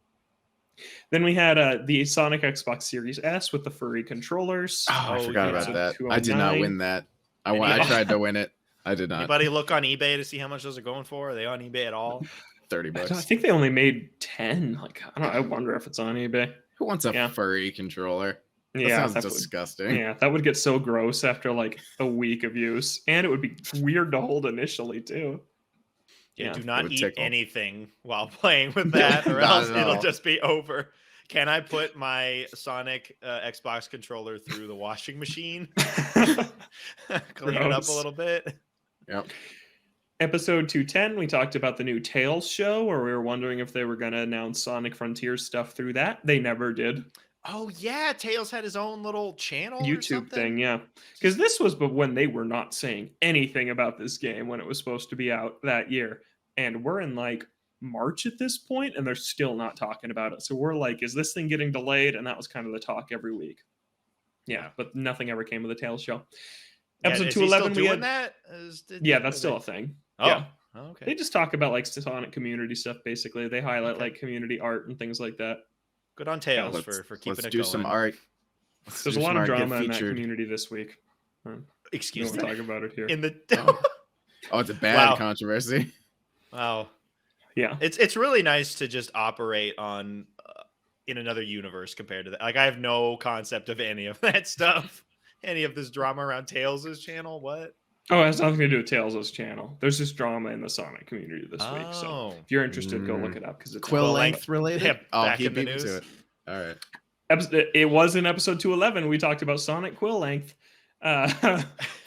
C: Then we had the Sonic Xbox Series S with the furry controllers.
B: Oh, I forgot about that. I did not win that. I tried to win it. I did not.
A: Anybody look on eBay to see how much those are going for? Are they on eBay at all?
B: $30.
C: I think they only made 10. Like, I wonder if it's on eBay.
B: Who wants a furry controller? That sounds disgusting.
C: Yeah, that would get so gross after like a week of use, and it would be weird to hold initially too.
A: Yeah, do not eat anything while playing with that, or else it'll just be over. Can I put my Sonic Xbox controller through the washing machine? Clean it up a little bit.
B: Yep.
C: Episode 210, we talked about the new Tails show, where we were wondering if they were going to announce Sonic Frontiers stuff through that. They never did.
A: Oh, yeah. Tails had his own little channel
C: YouTube thing, yeah. Because this was when they were not saying anything about this game when it was supposed to be out that year. And we're in like March at this point, and they're still not talking about it. So we're like, is this thing getting delayed? And that was kind of the talk every week. Yeah, but nothing ever came of the Tails show. Episode 211, we had
A: that.
C: Yeah, that's still a thing.
A: Oh,
C: yeah.
A: Okay.
C: They just talk about like Sonic community stuff. Basically, they highlight like community art and things like that.
A: Good on Tails for keeping it going.
B: Let's do some art.
C: There's a lot of drama in that community this week.
A: Excuse me.
C: We'll talk about it here.
A: In the
B: oh, it's a bad controversy.
A: Wow.
C: Yeah.
A: It's really nice to just operate on in another universe compared to that. Like I have no concept of any of that stuff. Any of this drama around Tails' channel? What?
C: Oh, it has nothing to do with Tails' channel. There's just drama in the Sonic community this week. So if you're interested, go look it up because it's
B: quill length related.
A: Yeah,
B: back in the news. To it. All right.
C: It was in episode 211. We talked about Sonic quill length for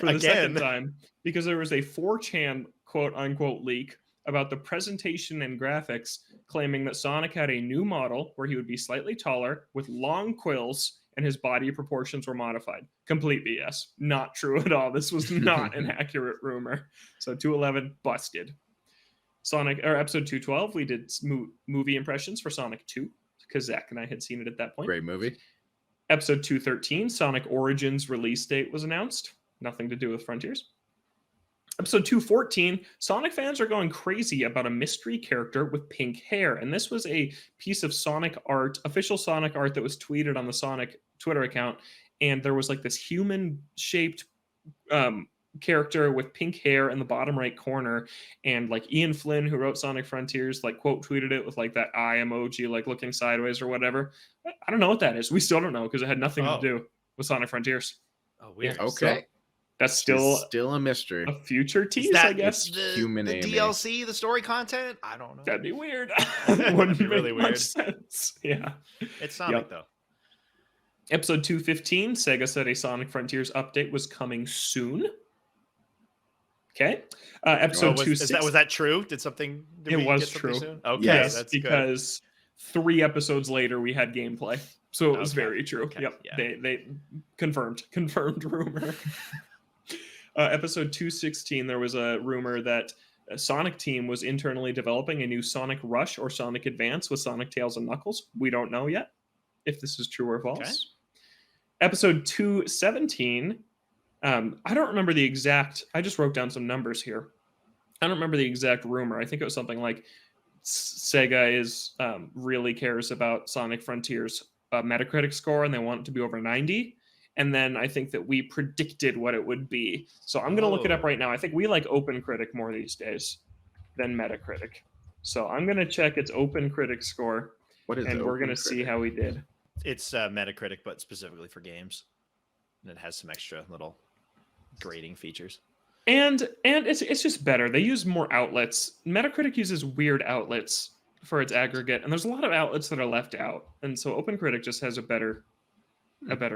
C: the second time because there was a 4chan quote unquote leak about the presentation and graphics, claiming that Sonic had a new model where he would be slightly taller with long quills and his body proportions were modified. Complete BS. Not true at all. This was not an accurate rumor. So 211 busted. Episode 212, we did movie impressions for Sonic 2 because Zach and I had seen it at that point.
B: Great movie.
C: Episode 213, Sonic Origins release date was announced. Nothing to do with Frontiers. Episode 214, Sonic fans are going crazy about a mystery character with pink hair. And this was a piece of Sonic art, official Sonic art that was tweeted on the Sonic Twitter account. And there was like this human-shaped character with pink hair in the bottom right corner. And like Ian Flynn, who wrote Sonic Frontiers, like quote tweeted it with like that eye emoji, like looking sideways or whatever. I don't know what that is. We still don't know because it had nothing to do with Sonic Frontiers.
A: Oh, weird.
B: Yeah, okay.
C: So, that's still
B: a mystery.
C: A future tease, I guess.
A: The DLC, the story content? I don't know.
C: That'd be weird.
A: Wouldn't be really weird.
C: Much sense. Yeah.
A: It's Sonic, though.
C: Episode 215, Sega said a Sonic Frontiers update was coming soon. Okay. Episode 216.
A: Was that true? Did
C: it was true.
A: Soon? Okay,
C: yes,
A: that's
C: because 3 episodes later we had gameplay. So it was very true.
A: Okay.
C: Yep.
A: Yeah.
C: They confirmed rumor. Episode 216, there was a rumor that a Sonic team was internally developing a new Sonic Rush or Sonic Advance with Sonic, Tails, and Knuckles. We don't know yet if this is true or false. Okay. Episode 217, I don't remember the exact, I just wrote down some numbers here. I don't remember the exact rumor. I think it was something like Sega really cares about Sonic Frontiers Metacritic score and they want it to be over 90. And then I think that we predicted what it would be. So I'm going to look it up right now. I think we like OpenCritic more these days than Metacritic. So I'm going to check its OpenCritic score.
B: What is
C: and we're going to see how we did.
A: It's Metacritic, but specifically for games. And it has some extra little grading features.
C: And it's just better. They use more outlets. Metacritic uses weird outlets for its aggregate. And there's a lot of outlets that are left out. And so OpenCritic just has a better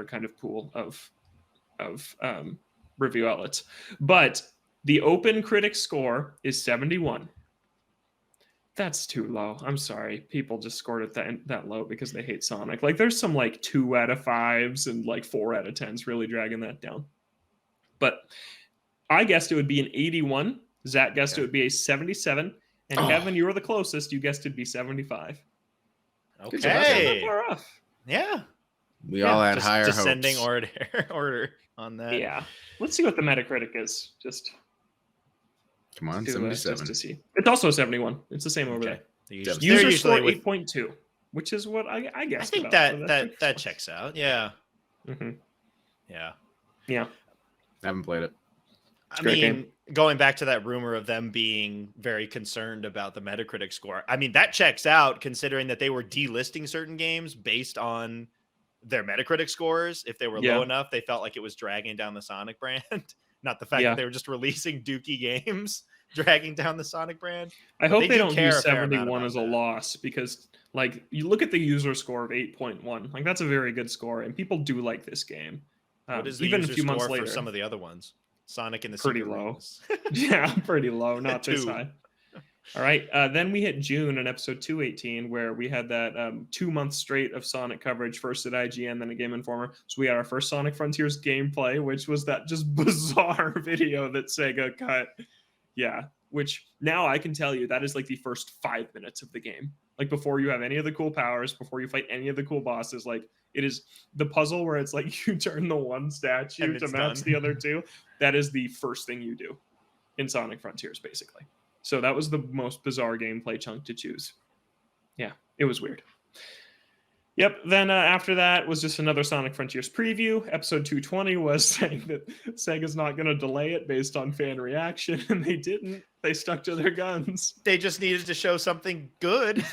C: kind of pool of review outlets. But the OpenCritic score is 71. That's too low. I'm sorry. People just scored it that low because they hate Sonic. Like there's some like 2 out of 5s and like 4 out of 10s really dragging that down. But I guessed it would be an 81. Zach guessed it would be a 77. And Kevin, you were the closest. You guessed it'd be 75.
A: Okay.
C: So that's not that far off.
A: Yeah.
B: We all had higher
A: descending
B: hopes.
A: order on that.
C: Yeah. Let's see what the Metacritic is. Just
B: come on, 77.
C: Just to see. It's also 71. It's the same over there.
A: User
C: score 8.2, which is what I guess.
A: I think that checks out. Yeah.
C: Mm-hmm.
A: Yeah.
C: Yeah.
B: I haven't played it.
A: I mean, going back to that rumor of them being very concerned about the Metacritic score, I mean, that checks out considering that they were delisting certain games based on their Metacritic scores. If they were low enough, they felt like it was dragging down the Sonic brand. Not the fact that they were just releasing dookie games dragging down the Sonic brand.
C: I hope they don't
A: care
C: use
A: a fair amount
C: 71
A: about
C: as a
A: that.
C: loss, because like you look at the user score of 8.1, like that's a very good score, and people do like this game.
A: What is the
C: even a
A: user
C: few months
A: score
C: later,
A: for some of the other ones? Sonic in the
C: pretty
A: Secret
C: low.
A: Rings.
C: Yeah, pretty low, not this
A: 2.
C: high. All right, then we hit June in episode 218, where we had that 2 months straight of Sonic coverage, first at IGN, then at Game Informer. So we had our first Sonic Frontiers gameplay, which was that just bizarre video that Sega cut. Yeah, which now I can tell you that is like the first 5 minutes of the game. Like before you have any of the cool powers, before you fight any of the cool bosses, like it is the puzzle where it's like you turn the one statue to match the other two. That is the first thing you do in Sonic Frontiers, basically. So that was the most bizarre gameplay chunk to choose. Yeah, it was weird. Yep, then after that was just another Sonic Frontiers preview. Episode 220 was saying that Sega's not going to delay it based on fan reaction, and they didn't. They stuck to their guns.
A: They just needed to show something good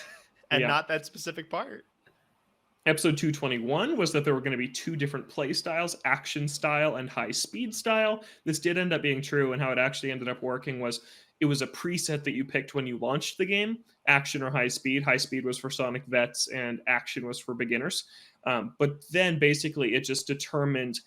A: and not that specific part.
C: Episode 221 was that there were going to be 2 different play styles, action style and high speed style. This did end up being true, and how it actually ended up working was it was a preset that you picked when you launched the game, action or high speed. High speed was for Sonic vets and action was for beginners. But then basically it just determined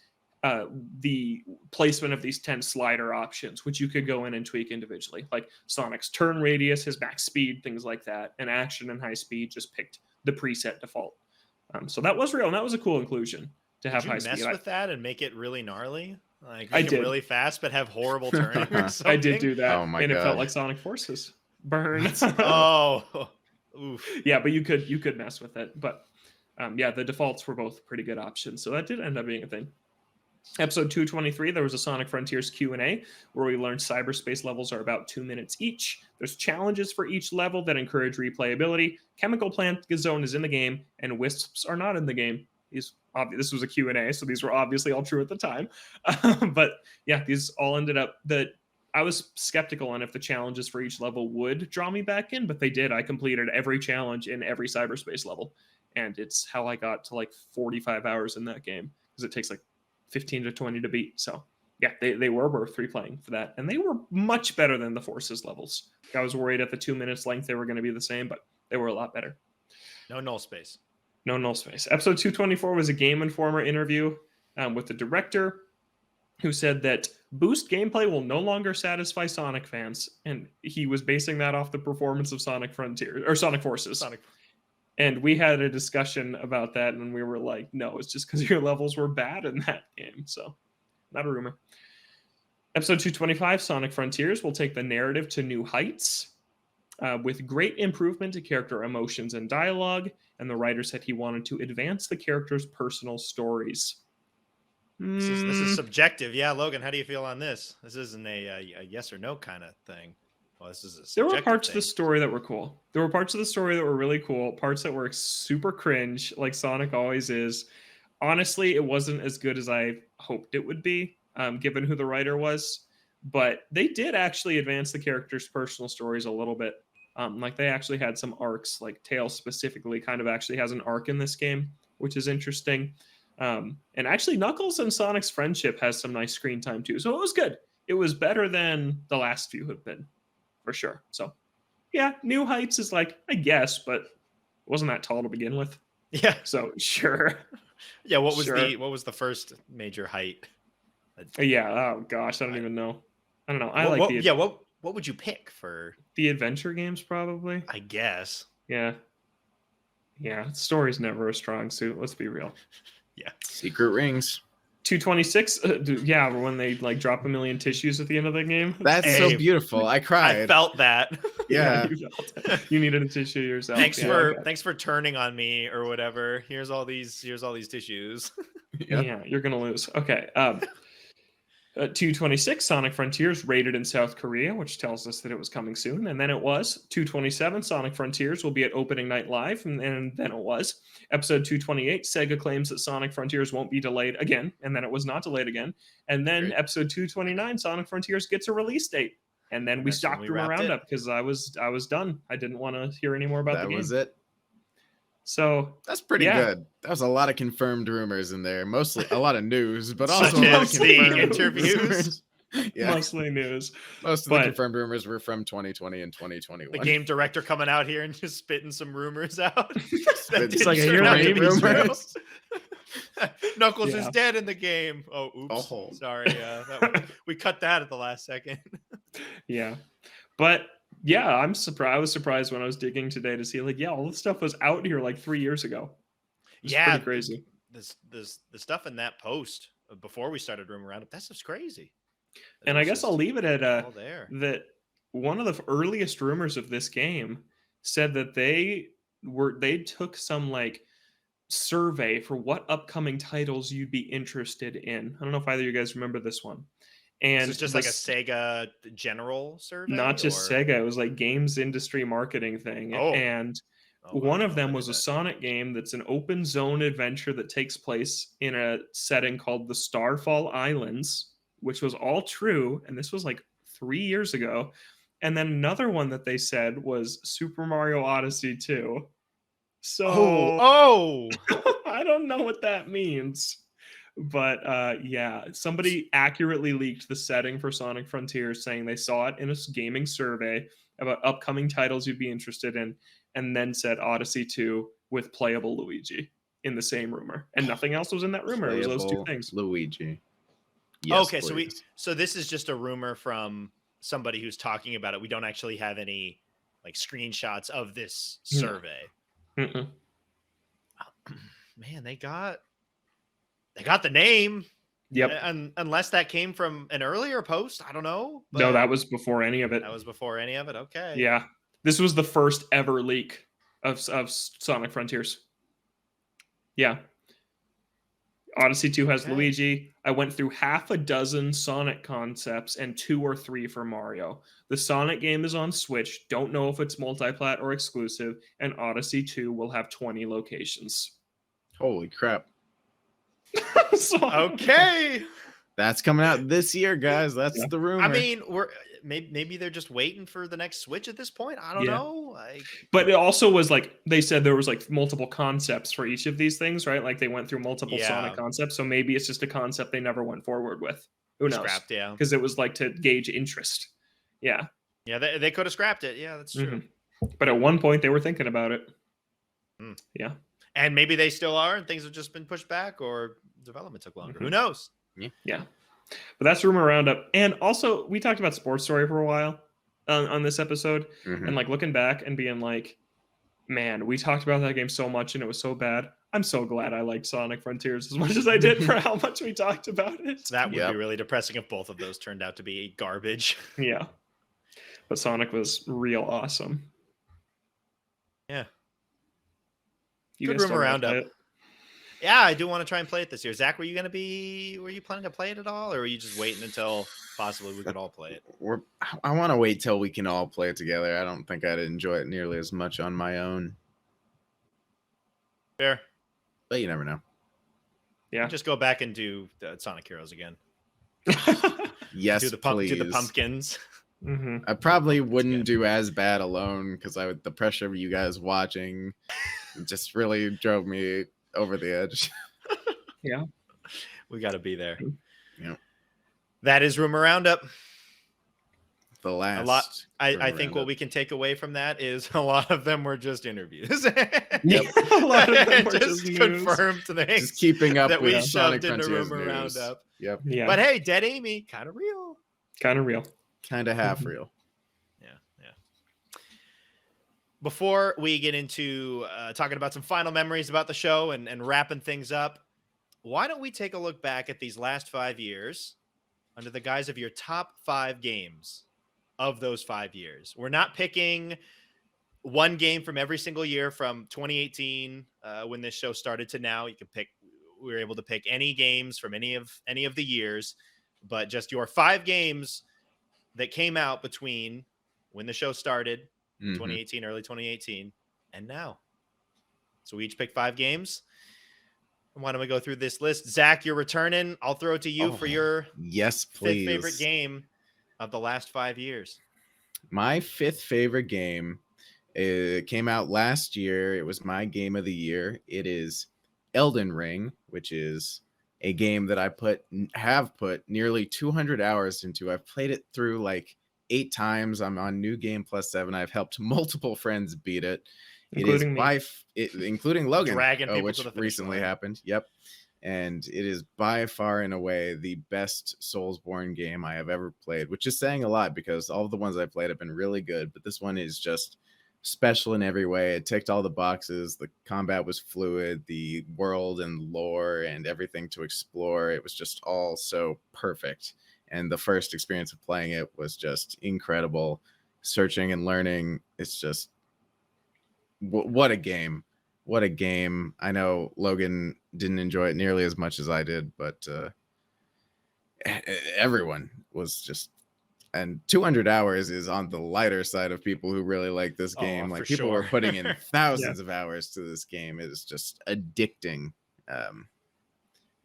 C: the placement of these 10 slider options, which you could go in and tweak individually, like Sonic's turn radius, his max speed, things like that. And action and high speed just picked the preset default. So that was real, and that was a cool inclusion to have high speed.
A: Did you mess with that and make it really gnarly? Like
C: I
A: make
C: did
A: it really fast, but have horrible turning or something?
C: I did do that,
B: Oh my
C: and
B: God.
C: it felt like Sonic Forces. Burn.
A: Oh, oof.
C: Yeah, but you could mess with it. But yeah, the defaults were both pretty good options, so that did end up being a thing. Episode 223, there was a Sonic Frontiers Q&A where we learned cyberspace levels are about 2 minutes each. There's challenges for each level that encourage replayability. Chemical Plant Zone is in the game, and Wisps are not in the game. This was a Q&A, so these were obviously all true at the time. But yeah, these all ended up that I was skeptical on if the challenges for each level would draw me back in, but they did. I completed every challenge in every cyberspace level, and it's how I got to like 45 hours in that game, because it takes like 15 to 20 to beat. So yeah, they were worth replaying for that, and they were much better than the Forces levels. I was worried at the 2 minutes length they were going to be the same, but they were a lot better.
A: No null space.
C: No null space. Episode 224 was a Game Informer interview with the director, who said that boost gameplay will no longer satisfy Sonic fans, and he was basing that off the performance of Sonic Frontiers or Sonic Forces. And we had a discussion about that, and we were like, no, it's just because your levels were bad in that game. So, not a rumor. Episode 225, Sonic Frontiers, will take the narrative to new heights with great improvement to character emotions and dialogue. And the writer said he wanted to advance the characters' personal stories.
A: This is subjective. Yeah, Logan, how do you feel on this? This isn't a yes or no kind of thing. Well, this is a
C: there were parts
A: thing.
C: of the story that were cool. There were parts of the story that were really cool, parts that were super cringe, like Sonic always is. Honestly, it wasn't as good as I hoped it would be, given who the writer was. But they did actually advance the characters' personal stories a little bit. Like they actually had some arcs, like Tails specifically kind of actually has an arc in this game, which is interesting. And actually Knuckles and Sonic's friendship has some nice screen time too. So it was good. It was better than the last few have been, for sure. So yeah, New Heights is like, I guess, but it wasn't that tall to begin with.
A: Yeah.
C: So sure.
A: Yeah, what was the first major height?
C: Yeah, oh gosh, I don't even know. I don't know.
A: What would you pick for
C: the adventure games? Probably,
A: I guess.
C: Yeah, story's never a strong suit, let's be real.
A: Yeah,
B: Secret Rings.
C: 226, yeah, when they like drop a million tissues at the end of the game.
B: That's so beautiful. I cried.
A: I felt that.
B: Yeah.
C: You needed a tissue yourself.
A: Thanks for turning on me or whatever. Here's all these tissues.
C: Yep. Yeah, you're gonna lose. Okay. 226, Sonic Frontiers rated in South Korea, which tells us that it was coming soon. And then it was. 227, Sonic Frontiers will be at opening night live. And then it was. Episode 228, Sega claims that Sonic Frontiers won't be delayed again. And then it was not delayed again. And then episode 229, Sonic Frontiers gets a release date. And then we stopped Rumor Roundup because I was done. I didn't want to hear any more about the game. That was
B: it.
C: So
B: that's pretty good. That was a lot of confirmed rumors in there. Mostly a lot of news, but also a lot of
A: confirmed interviews.
C: Mostly news.
B: Most of the confirmed rumors were from 2020 and 2021.
A: The game director coming out here and just spitting some rumors out.
B: It's
C: like, you're right,
B: rumors.
A: Knuckles is dead in the game. Oh, oops.
B: Oh.
A: Sorry. We cut that at the last second.
C: Yeah. But yeah, I was surprised when I was digging today to see like, all this stuff was out here like 3 years ago. It's pretty crazy.
A: The stuff in that post before we started Rumor Roundup, that stuff's crazy.
C: And I guess I'll leave it at that one of the earliest rumors of this game said that they took some like survey for what upcoming titles you'd be interested in. I don't know if either of you guys remember this one. And
A: it's just like a Sega general survey?
C: Not just Sega. It was like games industry marketing thing. And one of them was a Sonic game that's an open zone adventure that takes place in a setting called the Starfall Islands, which was all true. And this was like 3 years ago. And then another one that they said was Super Mario Odyssey 2. So I don't know what that means. But somebody accurately leaked the setting for Sonic Frontiers, saying they saw it in a gaming survey about upcoming titles you'd be interested in, and then said Odyssey 2 with playable Luigi in the same rumor. And nothing else was in that rumor. It was those two things.
B: Luigi.
A: Yes, okay, please. So this is just a rumor from somebody who's talking about it. We don't actually have any like screenshots of this survey.
C: Mm-mm.
A: Man, they got the name.
C: Yep.
A: And unless that came from an earlier post, I don't know.
C: No, that was before any of it.
A: That was before any of it. Okay.
C: Yeah. This was the first ever leak of Sonic Frontiers. Yeah. Odyssey 2 has Luigi. I went through half a dozen Sonic concepts and 2 or 3 for Mario. The Sonic game is on Switch. Don't know if it's multi-plat or exclusive. And Odyssey 2 will have 20 locations.
B: Holy crap.
A: Okay.
B: That's coming out this year, guys. That's the rumor.
A: I mean, maybe they're just waiting for the next Switch at this point. I don't know.
C: But it also was like they said there was like multiple concepts for each of these things, right? Like they went through multiple Sonic concepts. So maybe it's just a concept they never went forward with. Who knows?
A: Scrapped,
C: because it was like to gauge interest. Yeah.
A: Yeah, they could have scrapped it. Yeah, that's true.
C: Mm-hmm. But at one point they were thinking about it. Yeah.
A: And maybe they still are, and things have just been pushed back, or development took longer. Who knows?
C: Yeah. But that's Rumor Roundup. And also, we talked about Sports Story for a while on this episode. And like looking back and being like, man, we talked about that game so much and it was so bad. I'm so glad I liked Sonic Frontiers as much as I did for how much we talked about it.
A: That would be really depressing if both of those turned out to be garbage.
C: Yeah. But Sonic was real awesome.
A: Yeah.
C: Good
A: Rumor Roundup. Yeah, I do want to try and play it this year. Zach, were you planning to play it at all, or were you just waiting until possibly we could all play it?
B: I want to wait till we can all play it together. I don't think I'd enjoy it nearly as much on my own.
A: Fair.
B: But you never know.
C: Yeah.
A: Just go back and do Sonic Heroes again.
B: Yes,
A: do the pumpkins.
B: I probably wouldn't do as bad alone because the pressure of you guys watching just really drove me over the edge.
C: Yeah.
A: We got to be there.
B: Yeah.
A: That is Rumor Roundup.
B: The last.
A: A lot. I think what we can take away from that is a lot of them were just interviews.
C: A lot of them were just
A: confirmed things.
B: Just keeping up
A: that
B: with
A: we
B: Sonic
A: shoved into
B: Frontiers
A: Rumor
B: news.
A: Roundup.
B: Yep.
C: Yeah.
A: But hey, Dead Amy, kind of real.
C: Kind of real.
B: Kind of half real.
A: Yeah. Before we get into talking about some final memories about the show and wrapping things up, why don't we take a look back at these last 5 years under the guise of your top 5 games of those 5 years? We're not picking one game from every single year from 2018 when this show started to now. You can pick. We were able to pick any games from any of the years, but just your 5 games that came out between when the show started, 2018, early 2018, and now. So we each pick 5 games. Why don't we go through this list? Zach, you're returning. I'll throw it to you for your
B: please.
A: 5th favorite game of the last 5 years.
B: My 5th favorite game came out last year. It was my game of the year. It is Elden Ring, which is a game that I have put nearly 200 hours into. I've played it through like 8 times. I'm on New Game Plus 7. I've helped multiple friends beat it.
C: Including me.
B: Including Logan,
A: dragging people
B: which
A: to the finish
B: recently
A: line.
B: happened. Yep. And it is by far and away the best Soulsborne game I have ever played, which is saying a lot because all of the ones I played have been really good, but this one is just special in every way. It ticked all the boxes. The combat was fluid, the world and lore and everything to explore. It was just all so perfect. And the first experience of playing it was just incredible. Searching and learning. It's just what a game. What a game. I know Logan didn't enjoy it nearly as much as I did, but everyone was just, and 200 hours is on the lighter side of people who really like this game. Like people were putting in thousands of hours to this game. It is just addicting.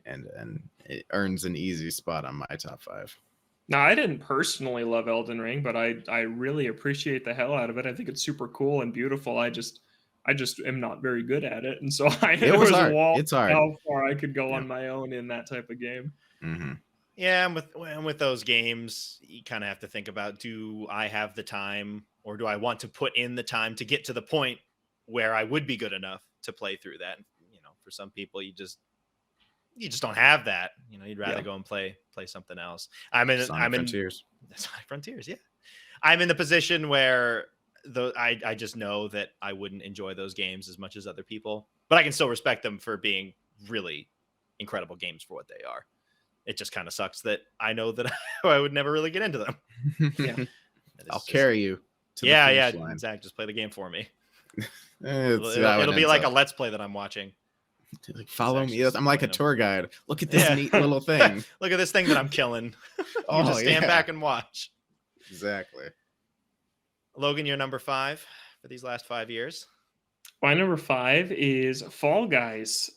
B: And it earns an easy spot on my top 5.
C: Now, I didn't personally love Elden Ring, but I really appreciate the hell out of it. I think it's super cool and beautiful. I just am not very good at it, and so there was a wall.
B: It's hard.
C: How far I could go on my own in that type of game.
B: Mm-hmm.
A: Yeah, and with those games, you kind of have to think about: do I have the time, or do I want to put in the time to get to the point where I would be good enough to play through that? For some people, you just don't have that. You'd rather go and play something else. Sonic
B: Frontiers.
A: Sonic Frontiers, yeah. I'm in the position where I just know that I wouldn't enjoy those games as much as other people, but I can still respect them for being really incredible games for what they are. It just kind of sucks that I know that I would never really get into them.
C: Yeah,
B: I'll carry you to the finish line.
A: Zach, just play the game for me.
B: It'll
A: be like a Let's Play that I'm watching.
B: Like, follow me. I'm like a tour guide. Look at this neat little thing.
A: Look at this thing that I'm killing. You just stand back and watch.
B: Exactly.
A: Logan, you're number 5 for these last 5 years.
C: My number 5 is Fall Guys.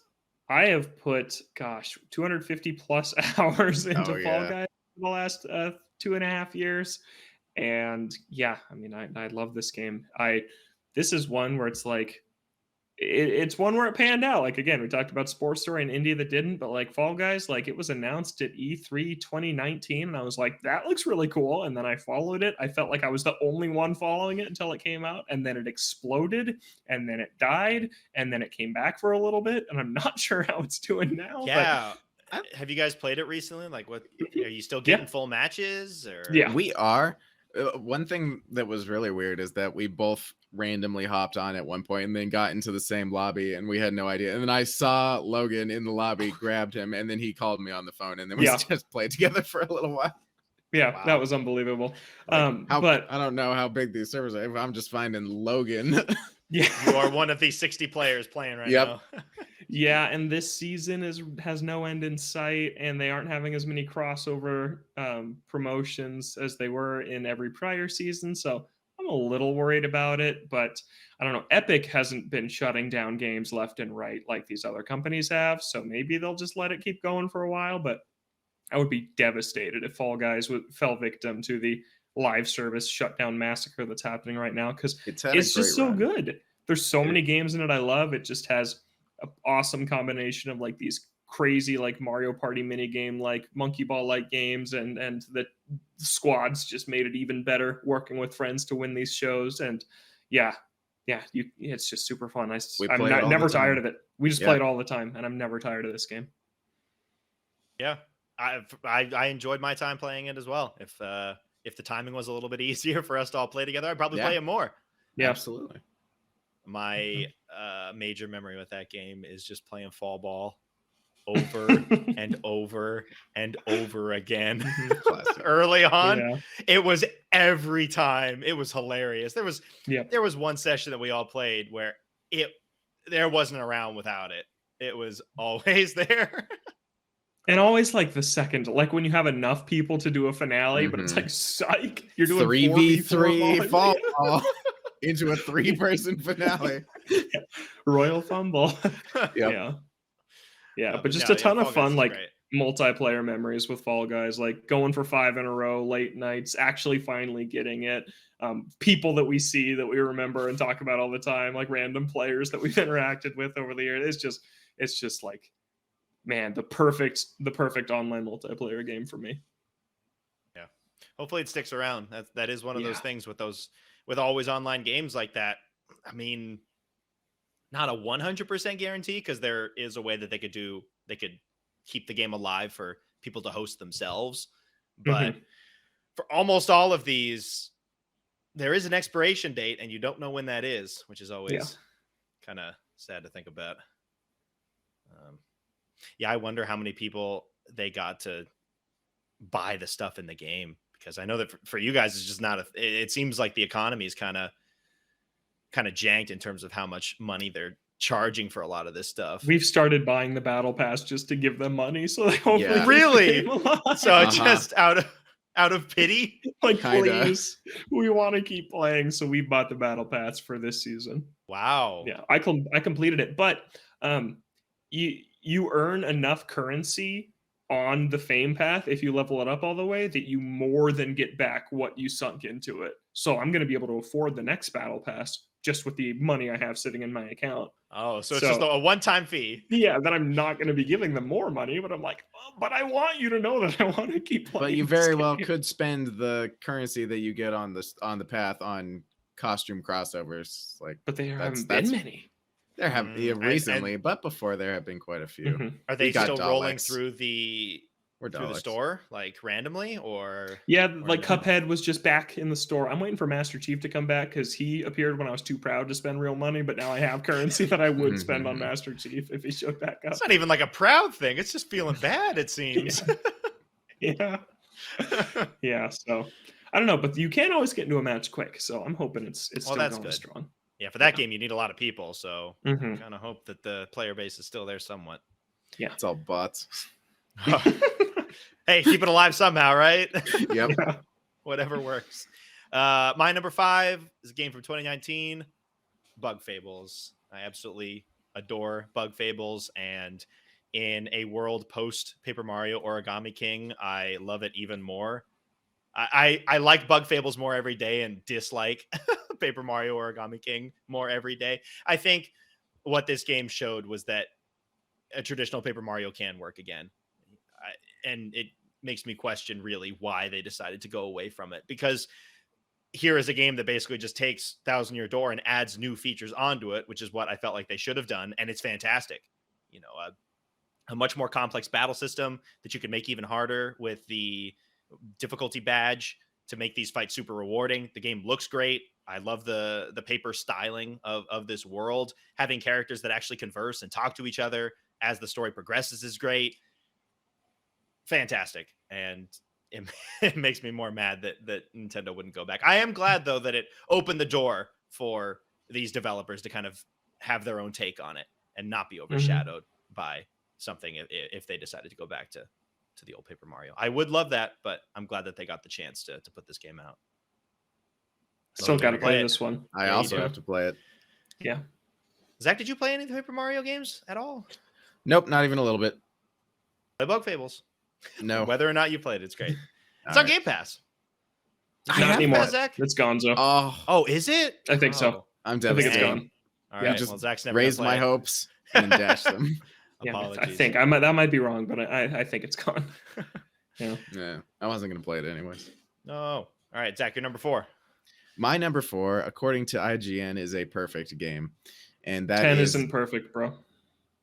C: I have put 250 plus hours into Fall Guys for the last 2.5 years, and I love this game. This is one where it's like it's one where it panned out. Like, again, we talked about Sports Story and India that didn't, but like Fall Guys, like it was announced at E3 2019, and I was like, that looks really cool. And then I followed it. I felt like I was the only one following it until it came out, and then it exploded, and then it died, and then it came back for a little bit, and I'm not sure how it's doing now.
A: Yeah. But have you guys played it recently? Like, what are you still getting full matches? Or
B: we are. One thing that was really weird is that we both randomly hopped on at one point and then got into the same lobby, and we had no idea. And then I saw Logan in the lobby, grabbed him, and then he called me on the phone, and then we just played together for a little while.
C: Yeah, That was unbelievable.
B: But I don't know how big these servers are. I'm just finding Logan.
A: You are one of these 60 players playing right now.
C: Yeah, and this season has no end in sight, and they aren't having as many crossover promotions as they were in every prior season. So I'm a little worried about it, but I don't know. Epic hasn't been shutting down games left and right like these other companies have, so maybe they'll just let it keep going for a while. But I would be devastated if Fall Guys fell victim to the live service shutdown massacre that's happening right now, because it's just so good. There's so many games in it I love. It just has an awesome combination of like these crazy like Mario Party mini game, like Monkey Ball like games, and the squads just made it even better working with friends to win these shows. And it's just super fun. I'm never tired of it. We just play it all the time, and I'm never tired of this game.
A: Yeah, I enjoyed my time playing it as well. If the timing was a little bit easier for us to all play together, I'd probably play it more.
B: Yeah, absolutely.
A: My major memory with that game is just playing Fall Ball over and over and over again. Early on, it was every time. It was hilarious. There was one session that we all played where there wasn't a round without it. It was always there.
C: And always like the second, like when you have enough people to do a finale, but it's like, psych, you're doing
B: 3v3 Fall Ball into a 3-person finale.
C: Royal Fumble. Yeah, but just a ton of fun, like multiplayer memories with Fall Guys, like going for 5 in a row, late nights, actually finally getting it. People that we see that we remember and talk about all the time, like random players that we've interacted with over the years. It's just like man, the perfect online multiplayer game for me.
A: Yeah, hopefully it sticks around. That is one of those things with always online games like that. I mean, not a 100% guarantee, because there is a way that they could keep the game alive for people to host themselves, but for almost all of these, there is an expiration date, and you don't know when that is, which is always kind of sad to think about. I wonder how many people they got to buy the stuff in the game, because I know that for you guys, it's just not it seems like the economy is kind of janked in terms of how much money they're charging for a lot of this stuff.
C: We've started buying the battle pass just to give them money, so they hopefully
A: really. So just out of pity,
C: like, please, we want to keep playing, so we bought the battle pass for this season.
A: Wow.
C: Yeah, I completed it, but you earn enough currency on the fame path if you level it up all the way that you more than get back what you sunk into it. So I'm going to be able to afford the next battle pass just with the money I have sitting in my account.
A: Oh, so it's just a one-time fee.
C: Yeah, then I'm not going to be giving them more money, but I'm like, but I want you to know that I want to keep playing.
B: But you very well could spend the currency that you get on the path on costume crossovers.
C: But there haven't been many.
B: There have recently, but before there have been quite a few.
A: Are they still rolling through the store, like, randomly, or?
C: Yeah, like Cuphead was just back in the store. I'm waiting for Master Chief to come back, because he appeared when I was too proud to spend real money, but now I have currency that I would spend on Master Chief if he showed back up.
A: It's not even like a proud thing. It's just feeling bad, it seems.
C: Yeah. Yeah, so I don't know, but you can't always get into a match quick, so I'm hoping it's still going strong.
A: Yeah, for that game, you need a lot of people, so kind of hope that the player base is still there somewhat.
C: Yeah.
B: It's all bots.
A: Hey, keep it alive somehow, right?
B: Yep.
C: Yeah.
A: Whatever works. My number 5 is a game from 2019, Bug Fables. I absolutely adore Bug Fables, and in a world post Paper Mario Origami King, I love it even more. I like Bug Fables more every day and dislike Paper Mario Origami King more every day. I think what this game showed was that a traditional Paper Mario can work again. And it makes me question really why they decided to go away from it, because here is a game that basically just takes Thousand Year Door and adds new features onto it, which is what I felt like they should have done. And it's fantastic. You know, a much more complex battle system that you can make even harder with the difficulty badge to make these fights super rewarding. The game looks great. I love the paper styling of this world. Having characters that actually converse and talk to each other as the story progresses is great. Fantastic. And it makes me more mad that Nintendo wouldn't go back. I am glad, though, that it opened the door for these developers to kind of have their own take on it and not be overshadowed by something if they decided to go back to the old Paper Mario. I would love that, but I'm glad that they got the chance to put this game out.
C: Still got to play this one.
B: I also have to play it.
C: Yeah.
A: Zach, did you play any of the Paper Mario games at all?
B: Nope, not even a little bit.
A: Play Bug Fables.
B: No.
A: Whether or not you played it, it's great. It's on Game Pass.
C: Not anymore. Zach? It's gonzo.
A: Oh, is it?
C: I think so.
B: I'm devastated.
C: I think it's gone.
A: All right.
B: Just
A: well, Zach's never
B: raised my hopes and dashed them.
A: Apologies.
C: I think that might be wrong, but I think it's gone.
B: Yeah, I wasn't going to play it anyways.
A: No. All right, Zach, you're number 4.
B: My number 4, according to IGN, is a perfect game, and that
C: 10 isn't perfect, bro.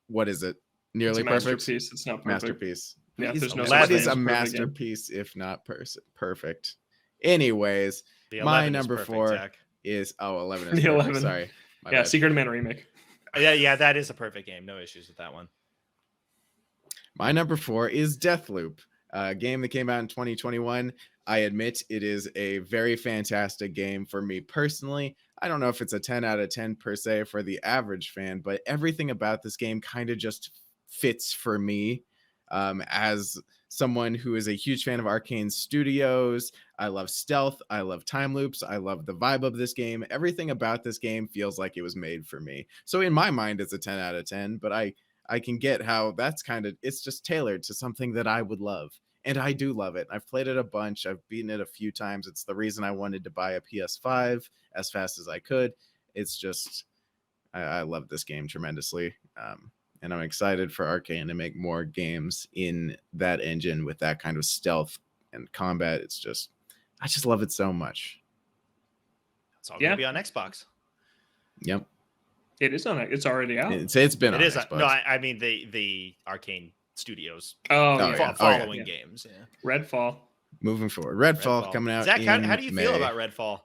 B: What is it? Nearly
C: it's a
B: perfect.
C: Masterpiece. It's not perfect.
B: Masterpiece.
C: Yeah, there's no.
B: What is a masterpiece if not perfect? Anyways, my number 4
A: Zach.
B: is 11 is
C: the
B: perfect.
C: 11.
B: Sorry.
C: Yeah, Secret of Mana remake.
A: Yeah, that is a perfect game. No issues with that one.
B: My number 4 is Deathloop, a game that came out in 2021. I admit it is a very fantastic game for me personally. I don't know if it's a 10 out of 10 per se for the average fan, but everything about this game kind of just fits for me. As someone who is a huge fan of Arcane Studios, I love stealth, I love time loops, I love the vibe of this game. Everything about this game feels like it was made for me. So in my mind, it's a 10 out of 10, but I can get how that's it's just tailored to something that I would love. And I do love it. I've played it a bunch. I've beaten it a few times. It's the reason I wanted to buy a PS5 as fast as I could. It's just, I love this game tremendously. and I'm excited for Arcane to make more games in that engine with that kind of stealth and combat. It's just, I just love it so much.
A: It's all gonna be on Xbox.
B: Yep.
C: It is on it. It's already out.
B: It's been on Xbox.
A: No, I mean the Arcane Studios.
C: Following
A: games. Yeah.
C: Redfall.
B: Moving forward. Redfall coming out.
A: Zach, how do you feel about Redfall?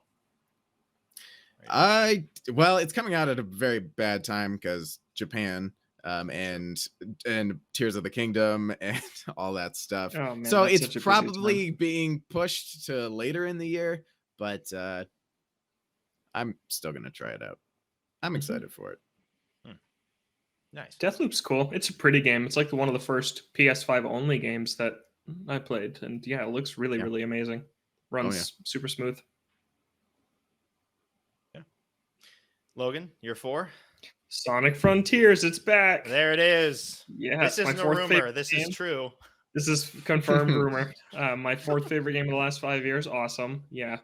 B: Well, it's coming out at a very bad time because Japan and Tears of the Kingdom and all that stuff.
C: Oh, man,
B: so it's probably being pushed to later in the year, but I'm still gonna try it out. I'm excited for it.
A: Nice.
C: Deathloop's cool. It's a pretty game. It's like one of the first PS5 only games that I played, and yeah, it looks really, really amazing. Runs super smooth.
A: Yeah. Logan, you're 4.
C: Sonic Frontiers, it's back.
A: There it is.
C: Yeah,
A: this isn't a rumor. This is true.
C: This is confirmed rumor. My 4th favorite game of the last 5 years. Awesome. Yeah.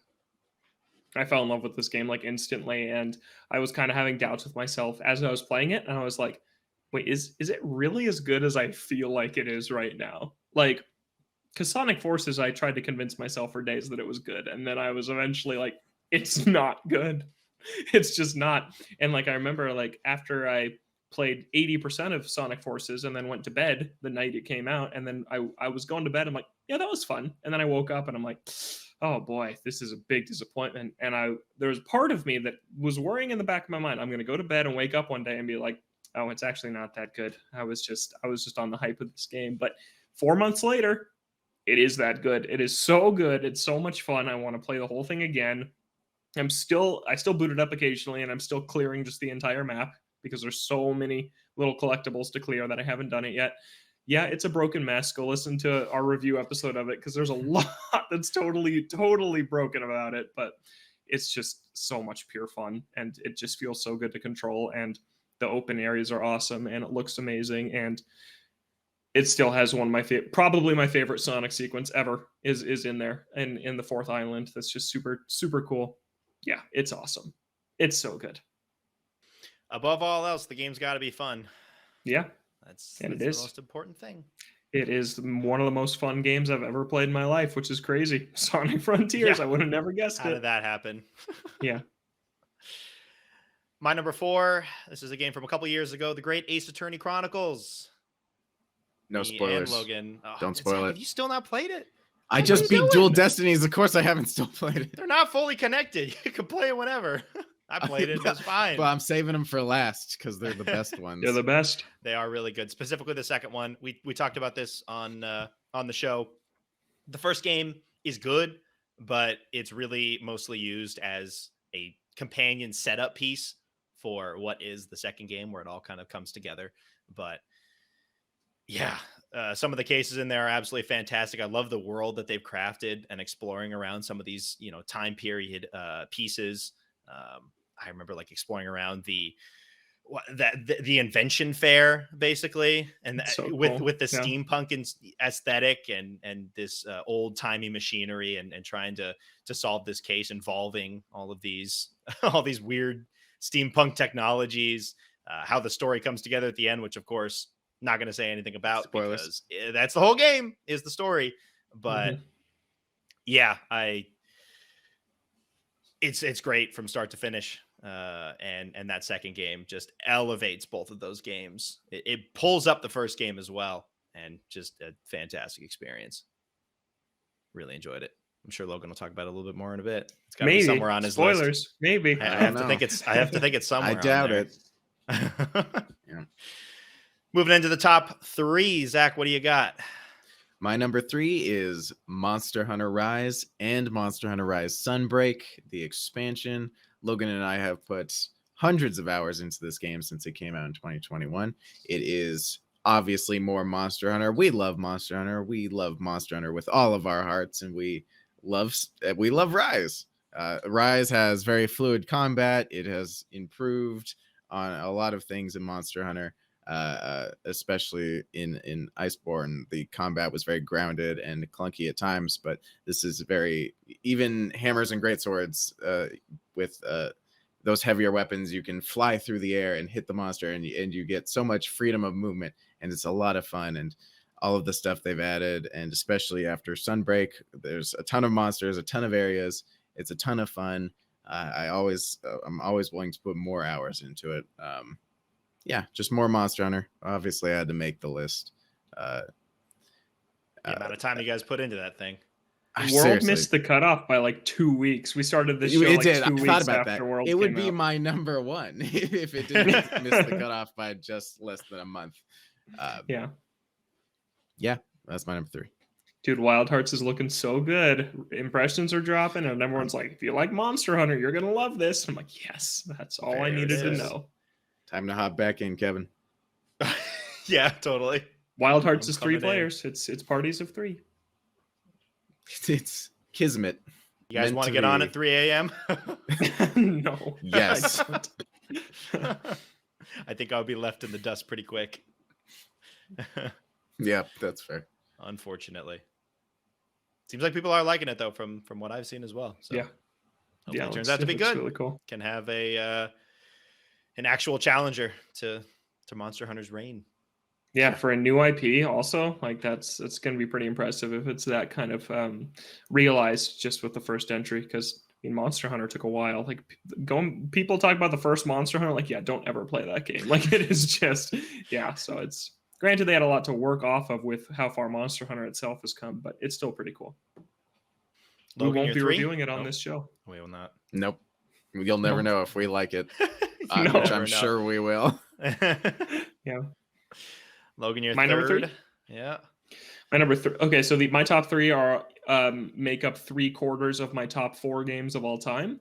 C: I fell in love with this game like instantly, and I was kind of having doubts with myself as I was playing it, and I was like, wait, is it really as good as I feel like it is right now? Like, because Sonic Forces, I tried to convince myself for days that it was good, and then I was eventually like, it's not good. It's just not. And like, I remember like after I played 80% of Sonic Forces and then went to bed the night it came out, and then I was going to bed, I'm like, yeah, that was fun. And then I woke up and I'm like, oh boy, this is a big disappointment. And there was part of me that was worrying in the back of my mind, I'm going to go to bed and wake up one day and be like, oh, it's actually not that good. I was just on the hype of this game. But 4 months later, it is that good. It is so good. It's so much fun. I want to play the whole thing again. I still boot it up occasionally, and I'm still clearing just the entire map because there's so many little collectibles to clear that I haven't done it yet. Yeah, it's a broken mess. Go listen to our review episode of it because there's a lot that's totally broken about it, but it's just so much pure fun, and it just feels so good to control, and the open areas are awesome, and it looks amazing, and it still has one of my probably my favorite Sonic sequence ever is in there, and in the 4th island. That's just super, super cool. Yeah, it's awesome. It's so good.
A: Above all else, the game's got to be fun.
C: Yeah.
A: That's the most important thing.
C: It is one of the most fun games I've ever played in my life, which is crazy. Sonic Frontiers. I would have never guessed it.
A: How did that happen?
C: Yeah.
A: My number 4, this is a game from a couple years ago, The Great Ace Attorney Chronicles.
B: No spoilers.
A: And Logan.
B: Don't spoil it.
A: Have you still not played it?
B: I just beat Dual Destinies. Of course, I haven't still played it.
A: They're not fully connected. You can play it whenever. I played it. It was fine.
B: But I'm saving them for last because they're the best ones.
C: They're the best.
A: They are really good. Specifically, the second one. We talked about this on the show. The first game is good, but it's really mostly used as a companion setup piece for what is the second game, where it all kind of comes together. But yeah, some of the cases in there are absolutely fantastic. I love the world that they've crafted and exploring around some of these, time period pieces. I remember like exploring around the invention fair, basically, and
C: so cool.
A: with the steampunk aesthetic and this old timey machinery and trying to solve this case involving all these weird steampunk technologies. How the story comes together at the end, which of course not going to say anything about. Spoilers. Because that's the whole game is the story. But yeah, it's great from start to finish. And that second game just elevates both of those games. It pulls up the first game as well, and just a fantastic experience. Really enjoyed it. I'm sure Logan will talk about it a little bit more in a bit. It's got to be somewhere on his list.
C: Maybe.
A: I have to think it's somewhere.
B: I doubt it.
A: Yeah. Moving into the top 3, Zach, what do you got?
B: My number 3 is Monster Hunter Rise and Monster Hunter Rise Sunbreak, the expansion. Logan and I have put hundreds of hours into this game since it came out in 2021. It is obviously more Monster Hunter. We love Monster Hunter. We love Monster Hunter with all of our hearts, and we love Rise. Rise has very fluid combat. It has improved on a lot of things in Monster Hunter. Especially in Iceborne, the combat was very grounded and clunky at times, but this is very even hammers and greatswords with those heavier weapons, you can fly through the air and hit the monster, and you get so much freedom of movement, and it's a lot of fun. And all of the stuff they've added, and especially after Sunbreak, there's a ton of monsters, a ton of areas. It's a ton of fun. I'm always willing to put more hours into it. Yeah, just more Monster Hunter. Obviously, I had to make the list.
A: The amount of time you guys put into that thing.
C: World missed the cutoff by like 2 weeks. We started this show like 2 weeks after World.
B: It would be my number one if it didn't miss the cutoff by just less than a month. Yeah, that's my number 3.
C: Dude, Wild Hearts is looking so good. Impressions are dropping, and everyone's like, if you like Monster Hunter, you're going to love this. I'm like, yes, that's all I needed to know.
B: Time to hop back in, Kevin.
A: Yeah, totally.
C: Wild Hearts is 3 players. It's parties of 3.
B: It's Kismet.
A: You guys want to get on at 3 a.m.?
C: No.
B: Yes.
A: I think I'll be left in the dust pretty quick.
B: Yeah, that's fair.
A: Unfortunately. Seems like people are liking it, though, from what I've seen as well. So
C: yeah.
A: Hopefully it turns out to be good.
C: Really cool.
A: Can have an actual challenger to Monster Hunter's reign.
C: Yeah, for a new IP also, like that's going to be pretty impressive if it's that kind of realized just with the first entry, because Monster Hunter took a while. Like people talk about the first Monster Hunter, like, yeah, don't ever play that game. Like it is just, yeah. So it's granted they had a lot to work off of with how far Monster Hunter itself has come, but it's still pretty cool.
A: Logan,
C: we won't be
A: 3?
C: reviewing it on this show.
A: We will not.
B: Nope. You'll never know if we like it,
C: No.
B: which I'm sure we will.
C: Yeah.
A: Logan, your
C: my
A: third.
C: Number 3?
A: Yeah.
C: My number 3. Okay, so my top 3 are make up 3/4 of my top 4 games of all time.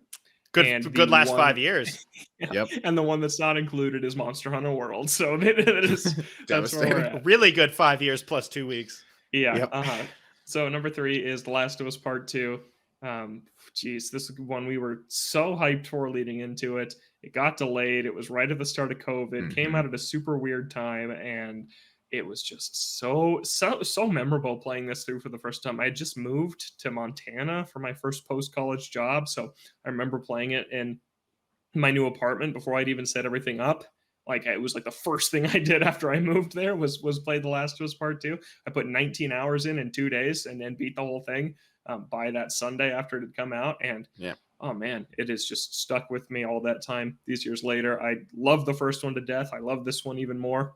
A: Good last 5 years.
B: Yep.
C: And the one that's not included is Monster Hunter World. So that's where we're at.
A: Really good 5 years plus 2 weeks.
C: Yeah.
B: Yep.
C: So number 3 is The Last of Us Part 2. This is one we were so hyped for leading into it. It got delayed. It was right at the start of COVID. Came out at a super weird time, and it was just so memorable playing this through for the first time. I had just moved to Montana for my first post-college job, so I remember playing it in my new apartment before I'd even set everything up. Like it was like the first thing I did after I moved there was play The Last of Us Part 2. I put 19 hours in 2 days and then beat the whole thing by that Sunday after it had come out. And oh man, it has just stuck with me all that time. These years later, I love the first one to death. I love this one even more.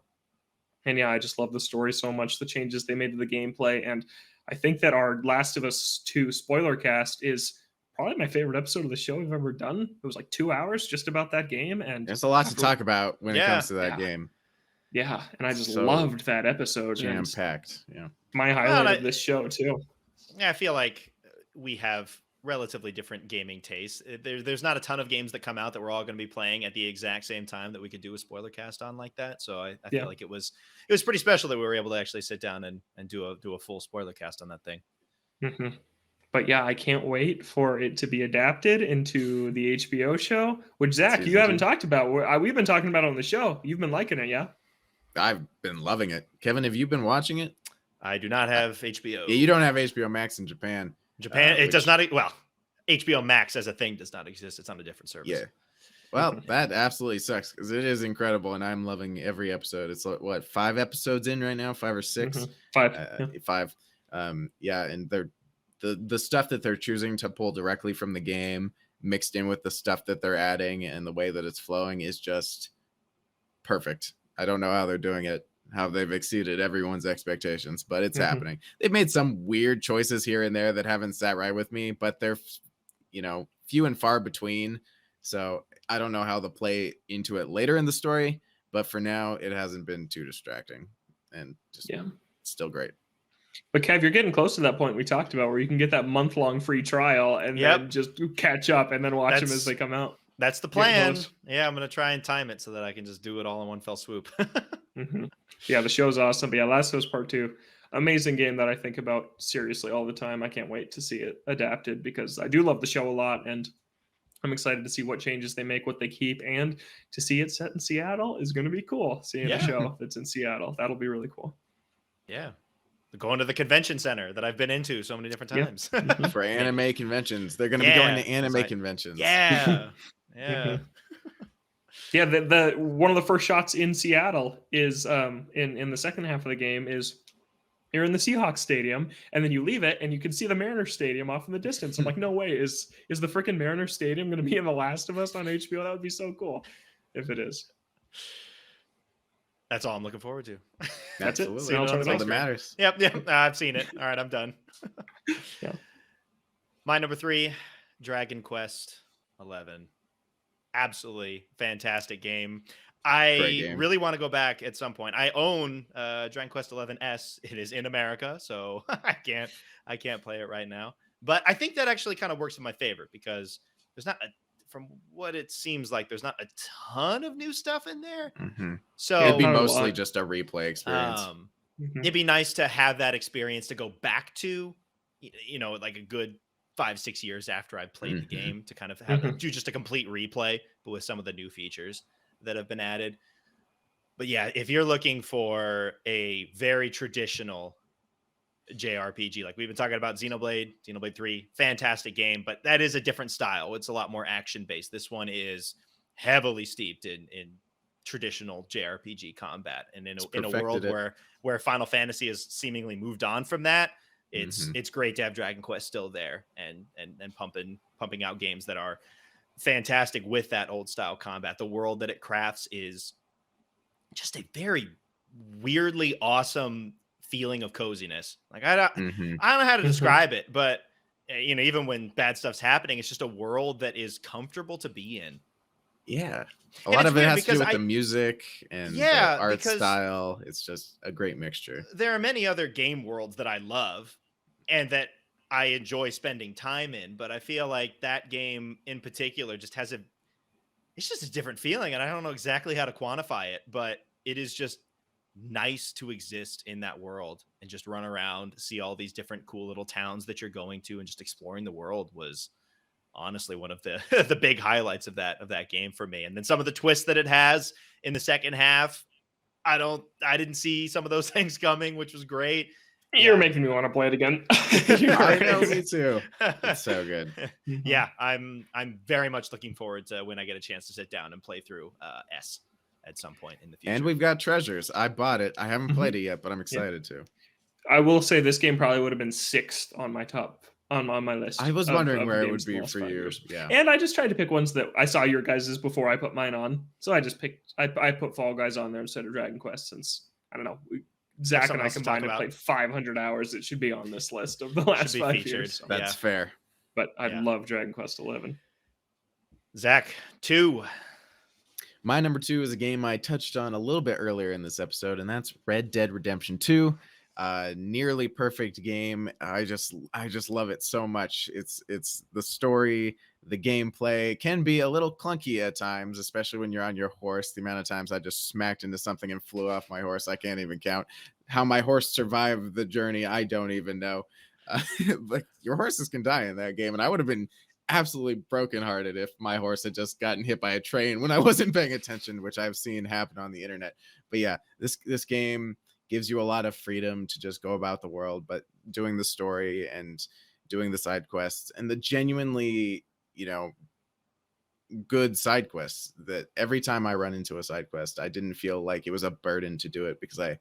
C: And yeah, I just love the story so much, the changes they made to the gameplay. And I think that our Last of Us 2 spoiler cast is probably my favorite episode of the show we've ever done. It was like 2 hours just about that game. And
B: there's a lot to talk about when it comes to that game.
C: Yeah, and I just loved that episode.
B: Jam-packed. Yeah.
C: My highlight of this show, too.
A: Yeah, I feel like we have relatively different gaming tastes. There's not a ton of games that come out that we're all going to be playing at the exact same time that we could do a spoiler cast on like that. So I feel like it was pretty special that we were able to actually sit down and do a full spoiler cast on that thing.
C: Mm-hmm. But yeah, I can't wait for it to be adapted into the HBO show, which Zach, you haven't talked about. We've been talking about it on the show. You've been liking it, yeah?
B: I've been loving it. Kevin, have you been watching it?
A: I do not have HBO.
B: Yeah, you don't have HBO Max in Japan.
A: It does not. Well, HBO Max as a thing does not exist. It's on a different service.
B: Yeah. Well, that absolutely sucks because it is incredible, and I'm loving every episode. It's like, what, 5 episodes in right now? 5 or 6?
C: Mm-hmm.
B: 5. Yeah, and they're the stuff that they're choosing to pull directly from the game mixed in with the stuff that they're adding and the way that it's flowing is just perfect. I don't know how they're doing it, how they've exceeded everyone's expectations, but it's happening. They've made some weird choices here and there that haven't sat right with me, but they're, few and far between. So I don't know how they'll play into it later in the story, but for now it hasn't been too distracting and just still great.
C: But Kev, you're getting close to that point we talked about where you can get that month-long free trial and then just catch up and then watch them as they come out.
A: That's the plan. Yeah, I'm going to try and time it so that I can just do it all in one fell swoop.
C: Yeah, the show's awesome. But yeah, Last of Us Part 2, amazing game that I think about seriously all the time. I can't wait to see it adapted because I do love the show a lot and I'm excited to see what changes they make, what they keep, and to see it set in Seattle is going to be cool. Seeing a show that's in Seattle, that'll be really cool.
A: Yeah. Going to the convention center that I've been into so many different times.
B: For anime conventions. They're going to be going to anime conventions.
A: Yeah. Yeah.
C: Yeah, the one of the first shots in Seattle is in the second half of the game is you're in the Seahawks stadium, and then you leave it, and you can see the Mariners stadium off in the distance. I'm like, no way, is the freaking Mariners stadium going to be in The Last of Us on HBO? That would be so cool if it is.
A: That's all I'm looking forward to.
C: That's it.
B: Absolutely. That's all that matters.
A: Yep. I've seen it. All right, I'm done.
C: Yeah.
A: My number 3, Dragon Quest 11. Absolutely fantastic game. I really want to go back at some point. I own Dragon Quest 11S. It is in America, so I can't play it right now. But I think that actually kind of works in my favor because there's not from what it seems like, there's not a ton of new stuff in there.
B: Mm-hmm.
A: So
B: it'd be mostly just a replay experience.
A: It'd be nice to have that experience to go back to, like a good 5-6 years after I played the game to kind of have do just a complete replay, but with some of the new features that have been added. But yeah, if you're looking for a very traditional JRPG, like we've been talking about Xenoblade 3, fantastic game, but that is a different style. It's a lot more action based. This one is heavily steeped in traditional JRPG combat, and in a world where Final Fantasy has seemingly moved on from that. It's great to have Dragon Quest still there and pumping out games that are fantastic with that old style combat. The world that it crafts is just a very weirdly awesome feeling of coziness. Like I don't know how to describe it, but even when bad stuff's happening, it's just a world that is comfortable to be in.
B: Yeah. A lot of it has to do with the music and the art style. It's just a great mixture.
A: There are many other game worlds that I love and that I enjoy spending time in, but I feel like that game in particular just has it's just a different feeling, and I don't know exactly how to quantify it, but it is just nice to exist in that world and just run around, see all these different cool little towns that you're going to, and just exploring the world was honestly one of the the big highlights of that game for me. And then some of the twists that it has in the second half, I didn't see some of those things coming, which was great.
C: You're making me want to play it again.
B: I know, me too. It's so good.
A: Yeah, I'm very much looking forward to when I get a chance to sit down and play through S at some point in the future.
B: And we've got Treasures. I bought it. I haven't played it yet, but I'm excited to.
C: I will say this game probably would have been 6th on my on my list.
B: I was wondering where it would be for you. Yeah.
C: And I just tried to pick ones that I saw your guys's before I put mine on. So I just I put Fall Guys on there instead of Dragon Quest, since I don't know. Zach and I combined and played 500 hours. It should be on this list of the last 5 years.
B: So. That's fair.
C: But I love Dragon Quest 11.
A: Zach, 2.
B: My number 2 is a game I touched on a little bit earlier in this episode, and that's Red Dead Redemption 2. Nearly perfect game. I just love it so much. It's the story, the gameplay can be a little clunky at times, especially when you're on your horse. The amount of times I just smacked into something and flew off my horse, I can't even count. How my horse survived the journey, I don't even know. Like, your horses can die in that game, and I would have been absolutely brokenhearted if my horse had just gotten hit by a train when I wasn't paying attention, which I've seen happen on the internet. But yeah, this game gives you a lot of freedom to just go about the world, but doing the story and doing the side quests and the genuinely, good side quests, that every time I run into a side quest, I didn't feel like it was a burden to do it, because I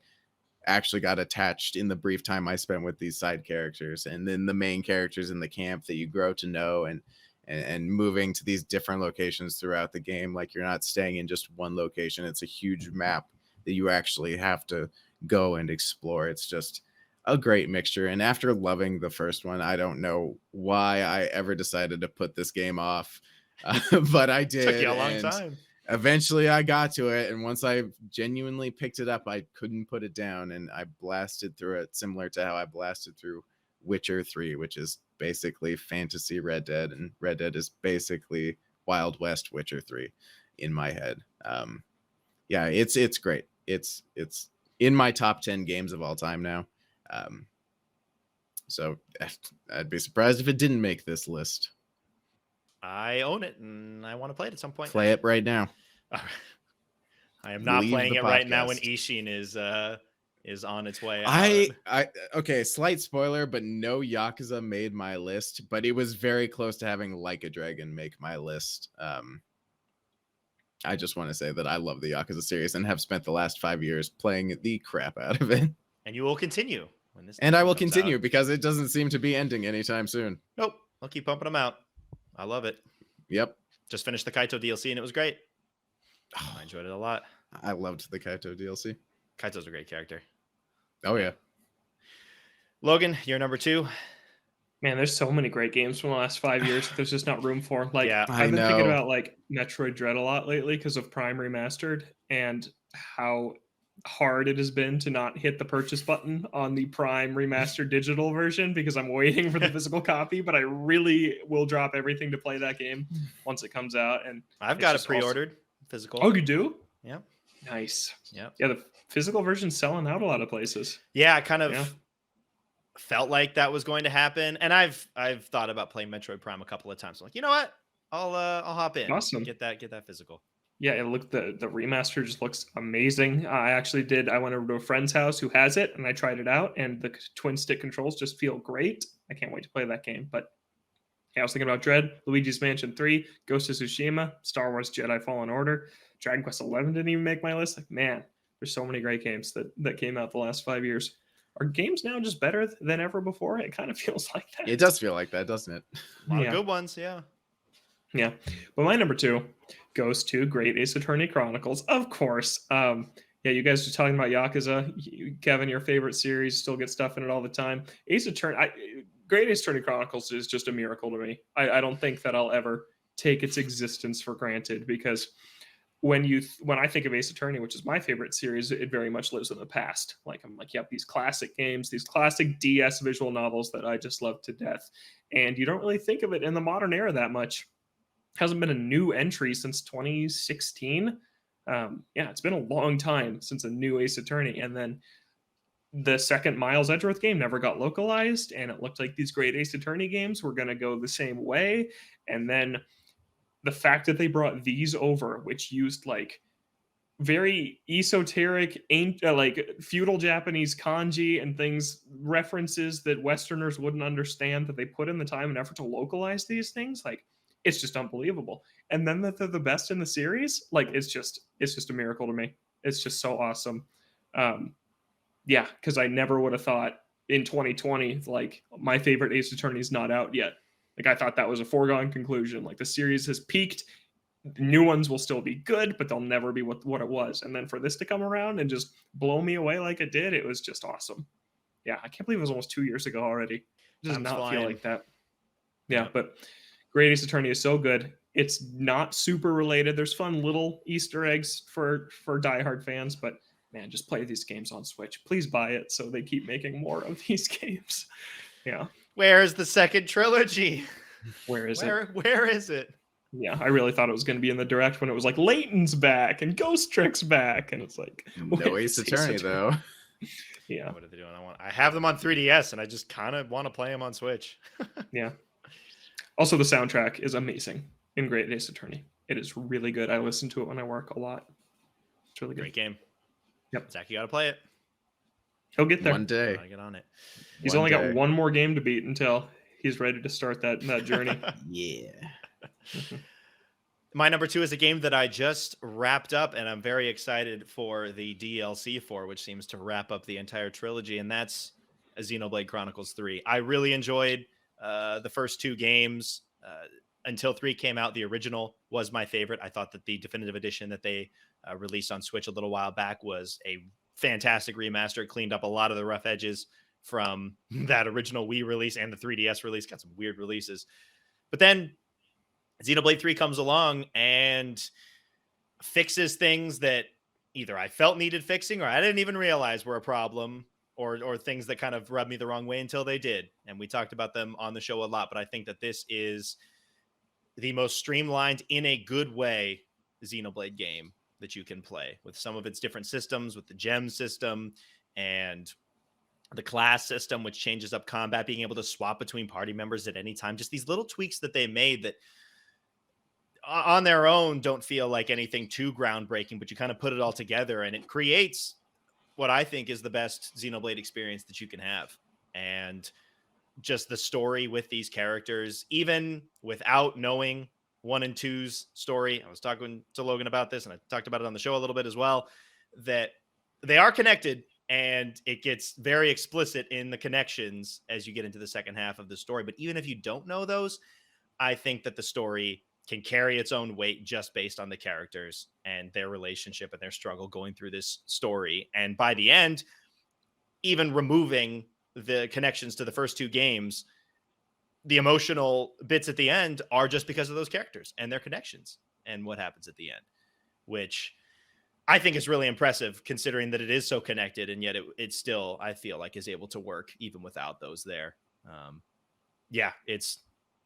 B: actually got attached in the brief time I spent with these side characters, and then the main characters in the camp that you grow to know, and moving to these different locations throughout the game. Like, you're not staying in just one location. It's a huge map that you actually have to go and explore. It's just a great mixture. And after loving the first one, I don't know why I ever decided to put this game off, but I did.
A: Took you a long time.
B: Eventually I got to it, and once I genuinely picked it up, I couldn't put it down, and I blasted through it, similar to how I blasted through Witcher 3, which is basically fantasy Red Dead, and Red Dead is basically Wild West Witcher 3 in my head. Yeah, it's great. It's in my top 10 games of all time now. So I'd be surprised if it didn't make this list.
A: I own it, and I want to play it at some point.
B: Play it right now.
A: I am not playing it right now when Ishin is on its way out.
B: Okay, slight spoiler, but no Yakuza made my list, but it was very close to having Like a Dragon make my list. I just want to say that I love the Yakuza series and have spent the last 5 years playing the crap out of it.
A: And you will continue when this.
B: And I will
A: comes
B: continue
A: out.
B: because it doesn't seem to be ending anytime soon.
A: Nope. I'll keep pumping them out. I love it.
B: Yep.
A: Just finished the Kaito DLC and it was great. I enjoyed it a lot.
B: I loved the Kaito DLC.
A: Kaito's a great character.
B: Oh, yeah.
A: Logan, you're number 2.
C: Man, there's so many great games from the last 5 years that there's just not room for. Like,
A: Yeah,
C: I've been thinking about like Metroid Dread a lot lately because of Prime Remastered and how hard it has been to not hit the purchase button on the Prime Remastered digital version because I'm waiting for the physical copy, but I really will drop everything to play that game once it comes out. And
A: I've got it pre-ordered physical.
C: Oh, you do?
A: Yeah.
C: Nice.
A: Yeah.
C: Yeah, the physical version's selling out a lot of places.
A: Yeah, I kind of felt like that was going to happen, and I've thought about playing Metroid Prime a couple of times. I'm like, you know what? I'll hop in.
C: Awesome.
A: Get that physical.
C: Yeah, it looked the remaster just looks amazing. I went over to a friend's house who has it, and I tried it out, and the twin stick controls just feel great. I can't wait to play that game. But yeah, I was thinking about Dread, Luigi's Mansion 3, Ghost of Tsushima, Star Wars Jedi Fallen Order, Dragon Quest 11 didn't even make my list. Like, man, there's so many great games that came out the last 5 years. Are games now just better than ever before? It kind of feels like that.
B: It does feel like that, doesn't it?
A: A lot of good ones, yeah.
C: Yeah. But my number 2 goes to Great Ace Attorney Chronicles, of course. Yeah, you guys are talking about Yakuza. Kevin, your favorite series, still get stuff in it all the time. Great Ace Attorney Chronicles is just a miracle to me. I don't think that I'll ever take its existence for granted because when I think of Ace Attorney, which is my favorite series, it very much lives in the past. Like, I'm like, yep, these classic games, these classic DS visual novels that I just love to death. And you don't really think of it in the modern era that much. Hasn't been a new entry since 2016. Yeah, it's been a long time since a new Ace Attorney. And then the second Miles Edgeworth game never got localized, and it looked like these great Ace Attorney games were going to go the same way. And then the fact that they brought these over, which used like very esoteric, like feudal Japanese kanji and things, references that Westerners wouldn't understand, that they put in the time and effort to localize these things, like, it's just unbelievable. And then that they're the best in the series, like, it's just a miracle to me. It's just so awesome. Yeah, because I never would have thought in 2020, like, my favorite Ace Attorney is not out yet. Like, I thought that was a foregone conclusion. Like, the series has peaked. The new ones will still be good, but they'll never be what it was. And then for this to come around and just blow me away like it did, it was just awesome. Yeah, I can't believe it was almost 2 years ago already. It does not feel like that. Yeah, but Great Ace Attorney is so good. It's not super related. There's fun little Easter eggs for diehard fans, but man, just play these games on Switch. Please buy it so they keep making more of these games. Yeah.
A: Where's the second trilogy?
C: Where is it?
A: Where is it?
C: Yeah, I really thought it was going to be in the direct when it was like Layton's back and Ghost Trick's back, and it's like
B: no Ace Attorney though.
C: Yeah.
A: What are they doing? I have them on 3DS, and I just kind of want to play them on Switch.
C: Yeah. Also, the soundtrack is amazing in Great Ace Attorney. It is really good. I listen to it when I work a lot. It's really good.
A: Great game.
C: Yep.
A: Zach, you got to play it.
C: He'll get there.
B: One day.
A: Get on it.
C: He's only got one more game to beat until he's ready to start that journey.
B: Yeah.
A: My number 2 is a game that I just wrapped up, and I'm very excited for the DLC for, which seems to wrap up the entire trilogy, and that's Xenoblade Chronicles 3. I really enjoyed the first 2 games. Until 3 came out, the original was my favorite. I thought that the definitive edition that they released on Switch a little while back was a fantastic remaster. It cleaned up a lot of the rough edges from that original Wii release and the 3DS release. Got some weird releases. But then Xenoblade 3 comes along and fixes things that either I felt needed fixing or I didn't even realize were a problem, or things that kind of rubbed me the wrong way until they did. And we talked about them on the show a lot, but I think that this is the most streamlined, in a good way, Xenoblade game that you can play, with some of its different systems, with the gem system and the class system, which changes up combat, being able to swap between party members at any time. Just these little tweaks that they made that on their own don't feel like anything too groundbreaking, but you kind of put it all together and it creates what I think is the best Xenoblade experience that you can have. And just the story with these characters, even without knowing 1 and 2's story. I was talking to Logan about this, and I talked about it on the show a little bit as well, that they are connected, and it gets very explicit in the connections as you get into the second half of the story. But even if you don't know those, I think that the story can carry its own weight just based on the characters and their relationship and their struggle going through this story. And by the end, even removing the connections to the first 2 games, the emotional bits at the end are just because of those characters and their connections and what happens at the end, which I think is really impressive considering that it is so connected, and yet it still, I feel like, is able to work even without those there. Yeah, it's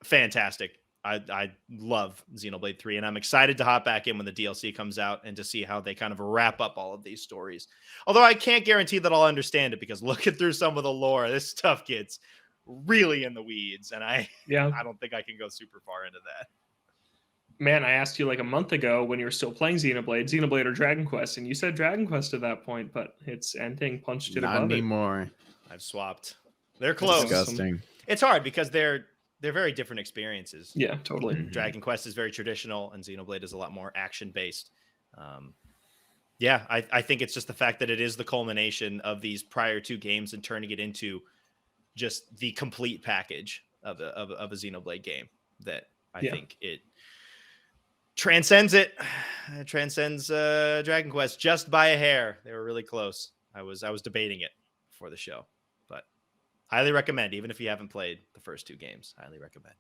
A: fantastic. I love Xenoblade 3, and I'm excited to hop back in when the DLC comes out and to see how they kind of wrap up all of these stories. Although I can't guarantee that I'll understand it, because looking through some of the lore, this stuff gets really in the weeds, and I don't think I can go super far into that.
C: Man, I asked you like a month ago when you were still playing Xenoblade or Dragon Quest, and you said Dragon Quest at that point, but it's Ending punched it above
B: anymore.
A: I've swapped. They're close.
B: Disgusting.
A: It's hard because they're very different experiences.
C: Yeah, totally.
A: Dragon Quest is very traditional, and Xenoblade is a lot more action-based. Yeah, I think it's just the fact that it is the culmination of these prior 2 games and turning it into just the complete package of a Xenoblade game that I think it transcends it. It transcends Dragon Quest just by a hair. They were really close. I was debating it before the show, but highly recommend, even if you haven't played the first 2 games. Highly recommend.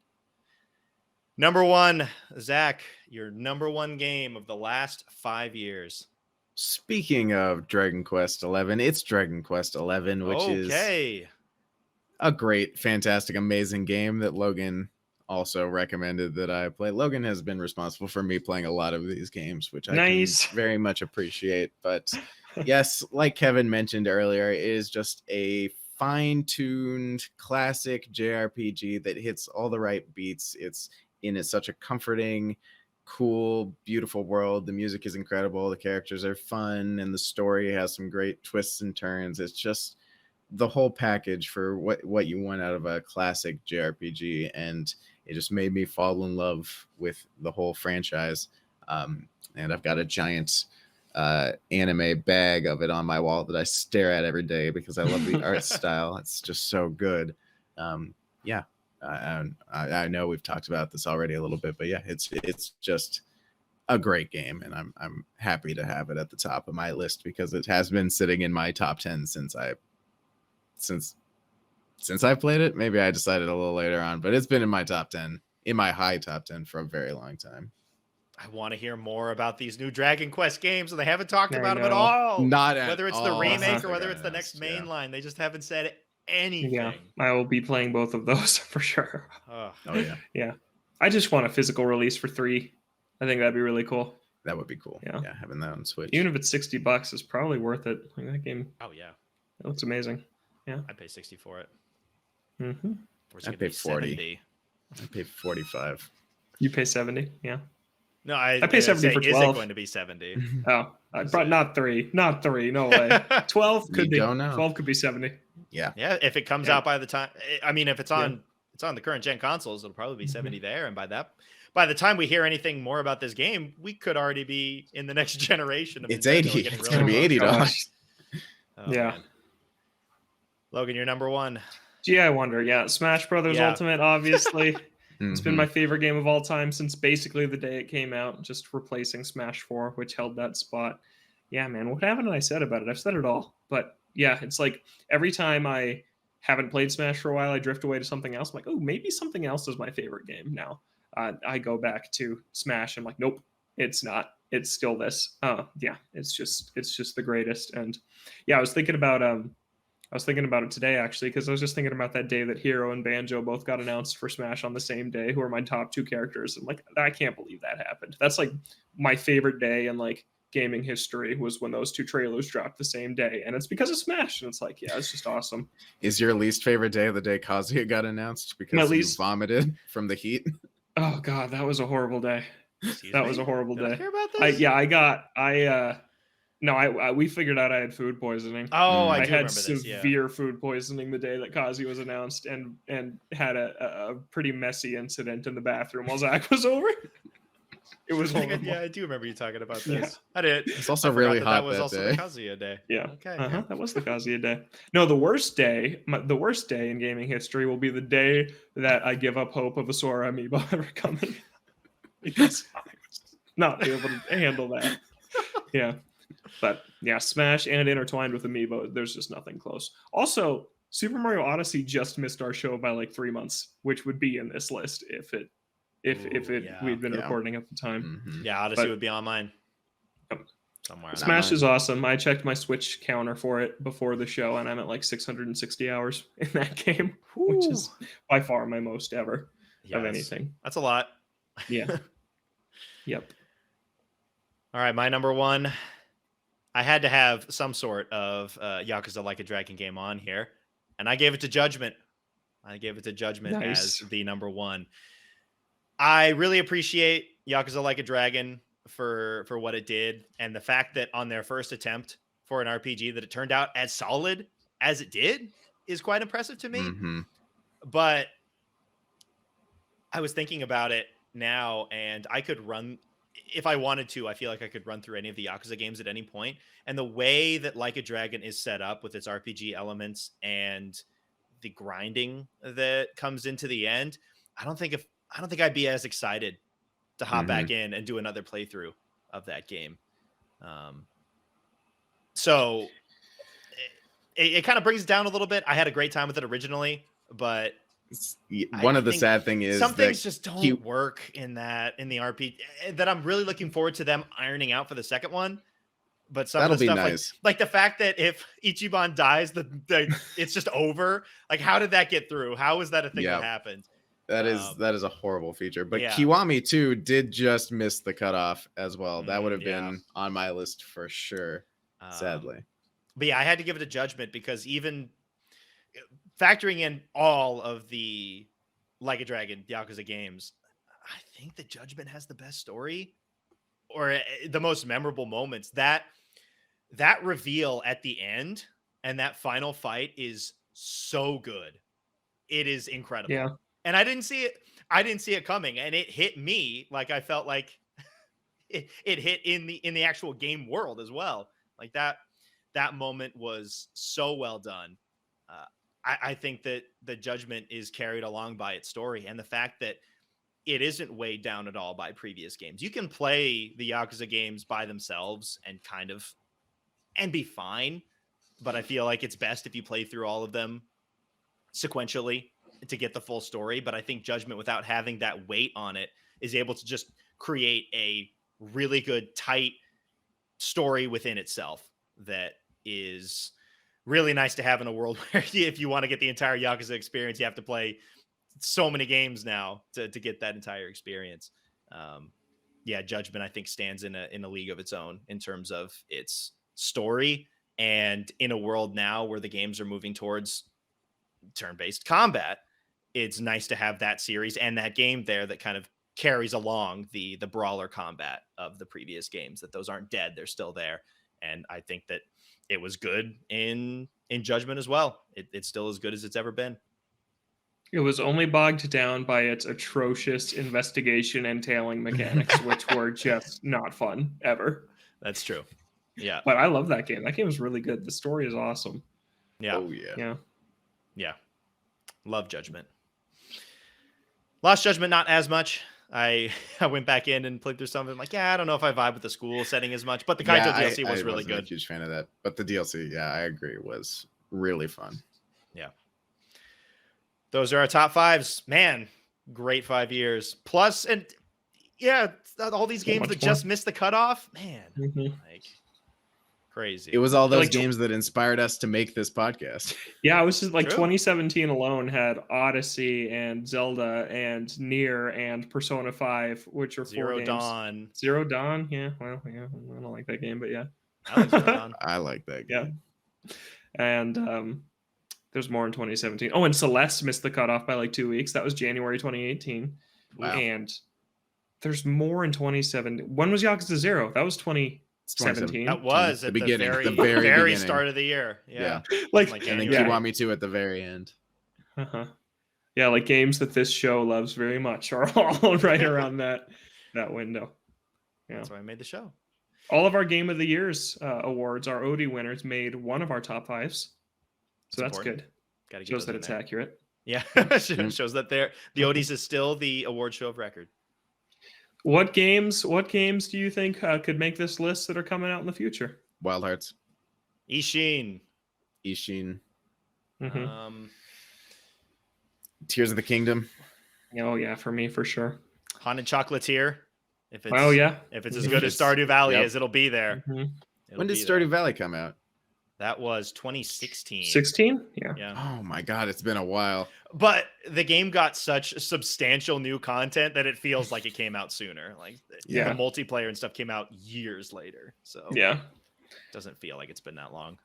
A: Number 1, Zach, your number 1 game of the last 5 years.
B: Speaking of Dragon Quest 11, it's Dragon Quest 11, which is a great, fantastic, amazing game that Logan also recommended that I play. Logan has been responsible for me playing a lot of these games, which I can very much appreciate. But yes, like Kevin mentioned earlier, it is just a fine-tuned classic JRPG that hits all the right beats. It's such a comforting, cool, beautiful world. The music is incredible. The characters are fun, and the story has some great twists and turns. It's just the whole package for what you want out of a classic JRPG, and it just made me fall in love with the whole franchise. And I've got a giant anime bag of it on my wall that I stare at every day because I love the art style. It's just so good. I know we've talked about this already a little bit, but yeah, it's just a great game, and I'm happy to have it at the top of my list because it has been sitting in my top 10 since I played it. Maybe I decided a little later on, but it's been in my top 10, in my high top 10 for a very long time.
A: I want to hear more about these new Dragon Quest games, and they haven't talked about them at all. Whether it's the remake or whether it's the next main line, they just haven't said anything.
C: Yeah, I will be playing both of those for sure.
A: Oh
B: yeah.
C: Yeah. I just want a physical release for 3. I think that'd be really cool.
B: That would be cool. Yeah, having that on Switch.
C: Even if it's $60, it's probably worth it. Like that game.
A: Oh yeah.
C: It looks amazing. Yeah.
A: I'd pay 60 for it.
C: Mm-hmm.
B: I'd pay 40. I'd pay 45.
C: You pay 70? Yeah.
A: No, I
C: pay 70 for 12.
A: Is it going to be 70?
C: Oh, not 3. Not 3. No way. 12 could be. 12 could be 70.
B: Yeah.
A: Yeah. If it comes out by the time, I mean, if it's on the current gen consoles, it'll probably be 70 there. And by the time we hear anything more about this game, we could already be in the next generation.
B: It's 80. It's going to be $80.
C: Oh, yeah.
A: Man. Logan, you're number 1.
C: Gee, I wonder. Yeah. Smash Brothers Ultimate, obviously. It's been my favorite game of all time since basically the day it came out, just replacing Smash 4, which held that spot. Yeah, man, what haven't I said about it? I've said it all. But yeah, it's like every time I haven't played Smash for a while, I drift away to something else. I'm like, oh, maybe something else is my favorite game now. I go back to Smash. I'm like, nope, it's not. It's still this. Yeah, it's just the greatest. And yeah, I was thinking about it today, actually, because I was just thinking about that day that Hero and Banjo both got announced for Smash on the same day, who are my top 2 characters. I'm like, I can't believe that happened. That's like my favorite day in like gaming history was when those 2 trailers dropped the same day. And it's because of Smash. And it's like, yeah, it's just awesome.
B: Is your least favorite day the day Kazuya got announced because you vomited from the heat?
C: Oh, God, that was a horrible day. Was a horrible day.
A: Hear about this?
C: We figured out I had food poisoning.
A: Oh, I
C: had severe food poisoning the day that Kazi was announced, and had a pretty messy incident in the bathroom while Zach was over. It was horrible.
A: Yeah, I do remember you talking about this. I did.
B: It's also really hot
A: that was also
B: day.
A: the Kazuya day.
C: Yeah.
A: Okay.
C: That was the Kazuya day. No, the worst day in gaming history will be the day that I give up hope of a Sora amiibo ever coming. Because I was not be able to handle that. Yeah. But yeah, Smash and intertwined with amiibo, there's just nothing close. Also, Super Mario Odyssey just missed our show by like 3 months, which would be in this list if we'd been recording at the time.
B: Mm-hmm.
A: Yeah, Odyssey would be on mine. Somewhere.
C: Smash is awesome. I checked my Switch counter for it before the show, and I'm at like 660 hours in that game, which is by far my most ever of anything.
A: That's a lot.
C: Yeah. Yep.
A: All right, my number one. I had to have some sort of Yakuza Like a Dragon game on here, and I gave it to Judgment. As the number one. I really appreciate Yakuza Like a Dragon for what it did, and the fact that on their first attempt for an RPG that it turned out as solid as it did is quite impressive to me.
B: Mm-hmm.
A: But I was thinking about it now, and I could run, if I wanted to, I feel like I could run through any of the Yakuza games at any point. And the way that Like a Dragon is set up with its RPG elements and the grinding that comes into the end, I don't think I'd be as excited to hop back in and do another playthrough of that game. So it kind of brings it down a little bit. I had a great time with it originally, but
B: one of the sad thing is
A: some things just don't work in the RPG that I'm really looking forward to them ironing out for the second one. But some of the stuff, nice. like the fact that if Ichiban dies, it's just over. Like, how did that get through? How is that a thing that happened?
B: That is a horrible feature. But Kiwami too did just miss the cutoff as well. That would have been on my list for sure. Sadly.
A: But yeah, I had to give it a Judgment because even factoring in all of the Like a Dragon Yakuza games, I think the Judgment has the best story or the most memorable moments. That reveal at the end and that final fight is so good. It is incredible.
C: Yeah.
A: And I didn't see it coming, and it hit me like I felt like it hit in the actual game world as well. Like that moment was so well done. I think that the Judgment is carried along by its story and the fact that it isn't weighed down at all by previous games. You can play the Yakuza games by themselves and be fine, but I feel like it's best if you play through all of them sequentially to get the full story. But I think Judgment, without having that weight on it, is able to just create a really good, tight story within itself that is really nice to have in a world where if you want to get the entire Yakuza experience, you have to play so many games now to get that entire experience. Judgment, I think, stands in a league of its own in terms of its story, and in a world now where the games are moving towards turn-based combat, it's nice to have that series and that game there that kind of carries along the brawler combat of the previous games, that those aren't dead, they're still there. And I think that it was good in Judgment as well. It's still as good as it's ever been.
C: It was only bogged down by its atrocious investigation and tailing mechanics, which were just not fun ever.
A: That's true. Yeah.
C: But I love that game. That game is really good. The story is awesome.
A: Yeah.
B: Oh, yeah.
A: Yeah. Love Judgment. Lost Judgment, not as much. I went back in and played through some of it. Like, I don't know if I vibe with the school setting as much, but the Kaito DLC was really good.
B: I'm a huge fan of that. But the DLC, I agree, was really fun.
A: Yeah. Those are our top fives. Man, great 5 years. Plus, and all these games that just missed the cutoff. Man, like crazy.
B: It was all those games that inspired us to make this podcast.
C: Yeah, it was just like 2017 alone had Odyssey and Zelda and Nier and Persona 5, which are 4 games.
A: Dawn.
C: Zero Dawn, yeah. Well, yeah, I don't like that game, but yeah.
A: I like Zero Dawn.
B: I like that game.
C: Yeah. And there's more in 2017. Oh, and Celeste missed the cutoff by like 2 weeks. That was January 2018. Wow. And there's more in 2017. When was Yakuza 0? That was 2017.
A: That was at the beginning, the very beginning. Start of the year. Yeah.
B: Like and then Kiwami 2 at the very end.
C: Yeah, like games that this show loves very much are all right around that window.
A: That's why I made the show.
C: All of our Game of the Year's awards, our Odie winners, made one of our top 5s. So that's good.
A: Gotta get
C: shows that it's accurate.
A: Yeah, shows that the Odies is still the award show of record.
C: What games do you think could make this list that are coming out in the future?
B: Wild Hearts.
A: Ishin.
B: Tears of the Kingdom.
C: Oh yeah, for me for sure.
A: Haunted Chocolatier. If it's if it's as good as Stardew Valley is, it'll be there.
B: When did Stardew Valley come out?
A: That was 2016.
C: 16? Yeah.
B: Oh my god, it's been a while.
A: But the game got such substantial new content that it feels like it came out sooner. Like the multiplayer and stuff came out years later. So
C: it
A: doesn't feel like it's been that long.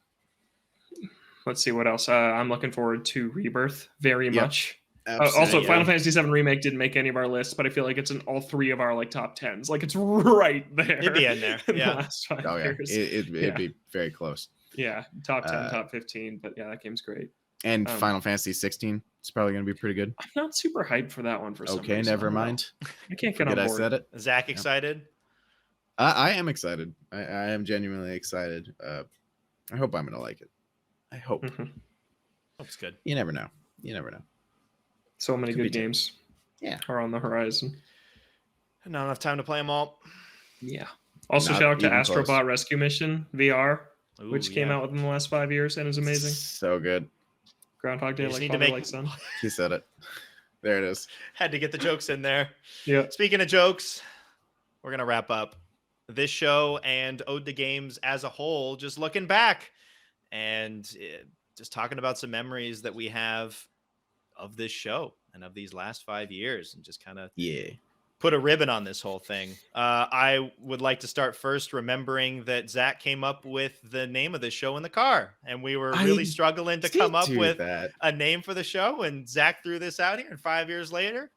C: Let's see what else. I'm looking forward to Rebirth very much. Also, Final Fantasy VII Remake didn't make any of our lists, but I feel like it's in all 3 of our top 10s. Like it's right there.
A: It'd be in there.
C: The last 5 years.
B: It'd be very close.
C: Yeah, top 10, top 15. But yeah, that game's great.
B: And Final Fantasy 16. It's probably going to be pretty good.
C: I'm not super hyped for that one for some reason.
B: Okay, never mind.
C: I can't get on board.
B: I said it.
A: Zach excited?
B: I am excited. I am genuinely excited. I hope I'm going to like it. I hope.
A: Hope's good.
B: You never know.
C: So many good games are on the horizon.
A: Not enough time to play them all.
C: Yeah. Also, shout out to Astrobot Rescue Mission VR, which came out within the last 5 years and is amazing.
B: So good.
C: Groundhog Day, like father, like son.
B: He said it. There it is.
A: Had to get the jokes in there.
C: Yeah.
A: Speaking of jokes, we're going to wrap up this show and Ode to Games as a whole, just looking back and just talking about some memories that we have of this show and of these last 5 years, and just kind of put a ribbon on this whole thing. I would like to start first remembering that Zach came up with the name of this show in the car, and we were really struggling to come up with a name for the show, and Zach threw this out here, and 5 years later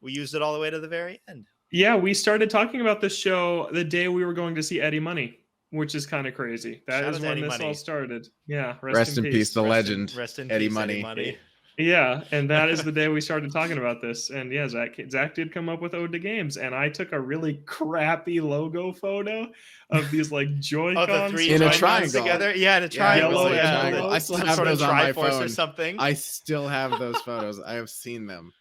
A: we used it all the way to the very end.
C: Yeah, we started talking about this show the day we were going to see Eddie Money, which is kind of crazy. That is when this all started. Yeah,
B: rest in peace, the legend.
A: Rest in
B: Eddie
A: peace,
B: Money.
A: Eddie Money.
C: Yeah, and that is the day we started talking about this. And yeah, Zach did come up with Ode to Games, and I took a really crappy logo photo of these like Joy-Cons.
A: Oh, the 3
B: in a triangle
A: together. Yeah, in a triangle.
B: I still have those on my phone.
A: Or something.
B: I still have those photos. I have seen them.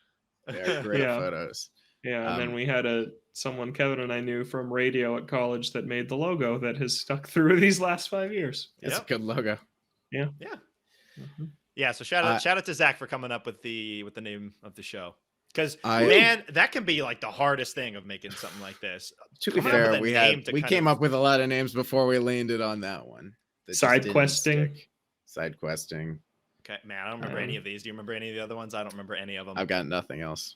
B: They're great photos.
C: Yeah, and then we had someone Kevin and I knew from radio at college that made the logo that has stuck through these last 5 years.
B: It's a good logo.
C: Yeah.
A: Yeah, so shout out to Zach for coming up with the name of the show, because man, that can be like the hardest thing of making something like this.
B: To be fair, we came up with a lot of names before we landed on that one.
C: Side questing.
A: Okay, man, I don't remember any of these. Do you remember any of the other ones? I don't remember any of them.
B: I've got nothing else.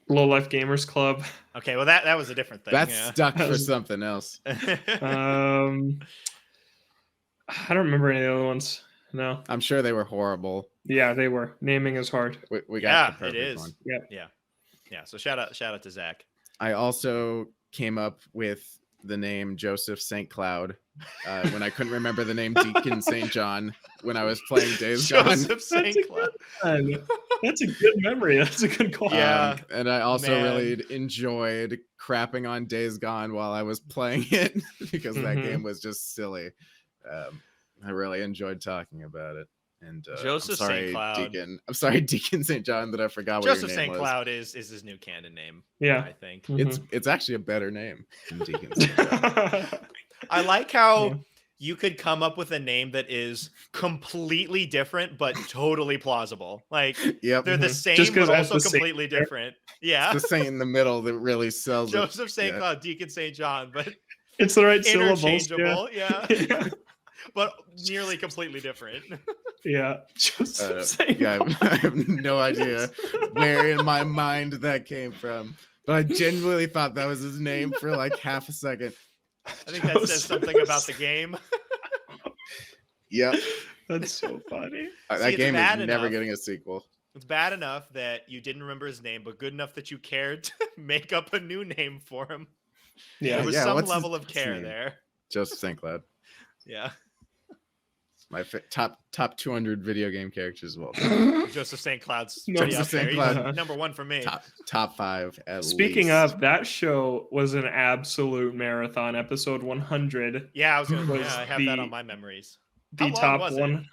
C: Low Life Gamers Club.
A: Okay, well that was a different thing.
B: That's stuck for something else.
C: I don't remember any of the other ones. No,
B: I'm sure they were horrible.
C: Yeah, they were. Naming is hard.
B: We got the perfect
A: it is.
B: one.
A: Yeah. So shout out to Zach.
B: I also came up with the name Joseph St. Cloud when I couldn't remember the name Deacon St. John when I was playing Days Gone.
A: Joseph St. Cloud.
C: That's a good memory. That's a good call.
B: Yeah, and I also really enjoyed crapping on Days Gone while I was playing it because that game was just silly. I really enjoyed talking about it. And
A: Joseph St. Cloud.
B: Deacon. I'm sorry, Deacon St. John, that I forgot what
A: Joseph
B: your name
A: St.
B: was.
A: Cloud is his new canon name.
C: Yeah,
A: I think
B: it's actually a better name than Deacon St. John.
A: I like how you could come up with a name that is completely different but totally plausible. Like they're the same but also completely different. Yeah,
B: it's the same in the middle that really sells
A: Joseph St. Cloud, Deacon St. John, but
C: it's the right
A: interchangeable.
C: syllables.
A: Yeah. But nearly completely different.
C: Yeah.
B: I have no idea where in my mind that came from. But I genuinely thought that was his name for like half a second.
A: I think that says something about the game.
B: Yep.
C: That's so funny.
B: That game is never getting a sequel.
A: It's bad enough that you didn't remember his name, but good enough that you cared to make up a new name for him.
C: Yeah.
A: There was some level of care there.
B: Joseph St. Cloud.
A: Yeah.
B: My top 200 video game characters of all
A: Joseph St. Cloud's
B: Joseph St. Cloud.
A: Number one for me.
B: Top 5 at
C: Speaking
B: least.
C: of, that show was an absolute marathon. Episode 100.
A: Yeah, I have that on my memories.
C: The top one.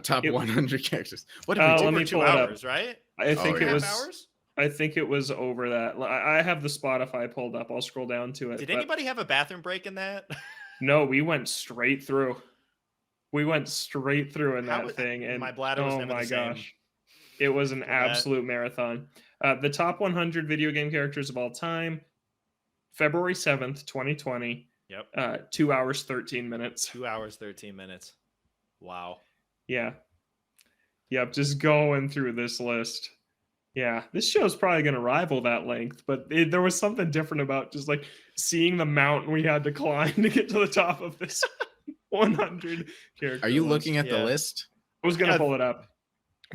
B: Top 100 characters. What did we do?
A: Let me 2 hours, right?
C: I think it was
A: hours?
C: I think it was over that. I have the Spotify pulled up. I'll scroll down to it.
A: Did anybody have a bathroom break in that?
C: No, we went straight through. In that thing, and
A: my bladder was never the same.
C: Gosh, it was an absolute marathon. The top 100 video game characters of all time, February 7th, 2020.
A: Yep.
C: 2 hours 13 minutes.
A: 2 hours 13 minutes. Wow.
C: Yeah. Yep. Just going through this list. Yeah, this show's probably going to rival that length, but there was something different about just like seeing the mountain we had to climb to get to the top of this 100 characters.
B: Are you looking at the list?
C: I was going to pull it up.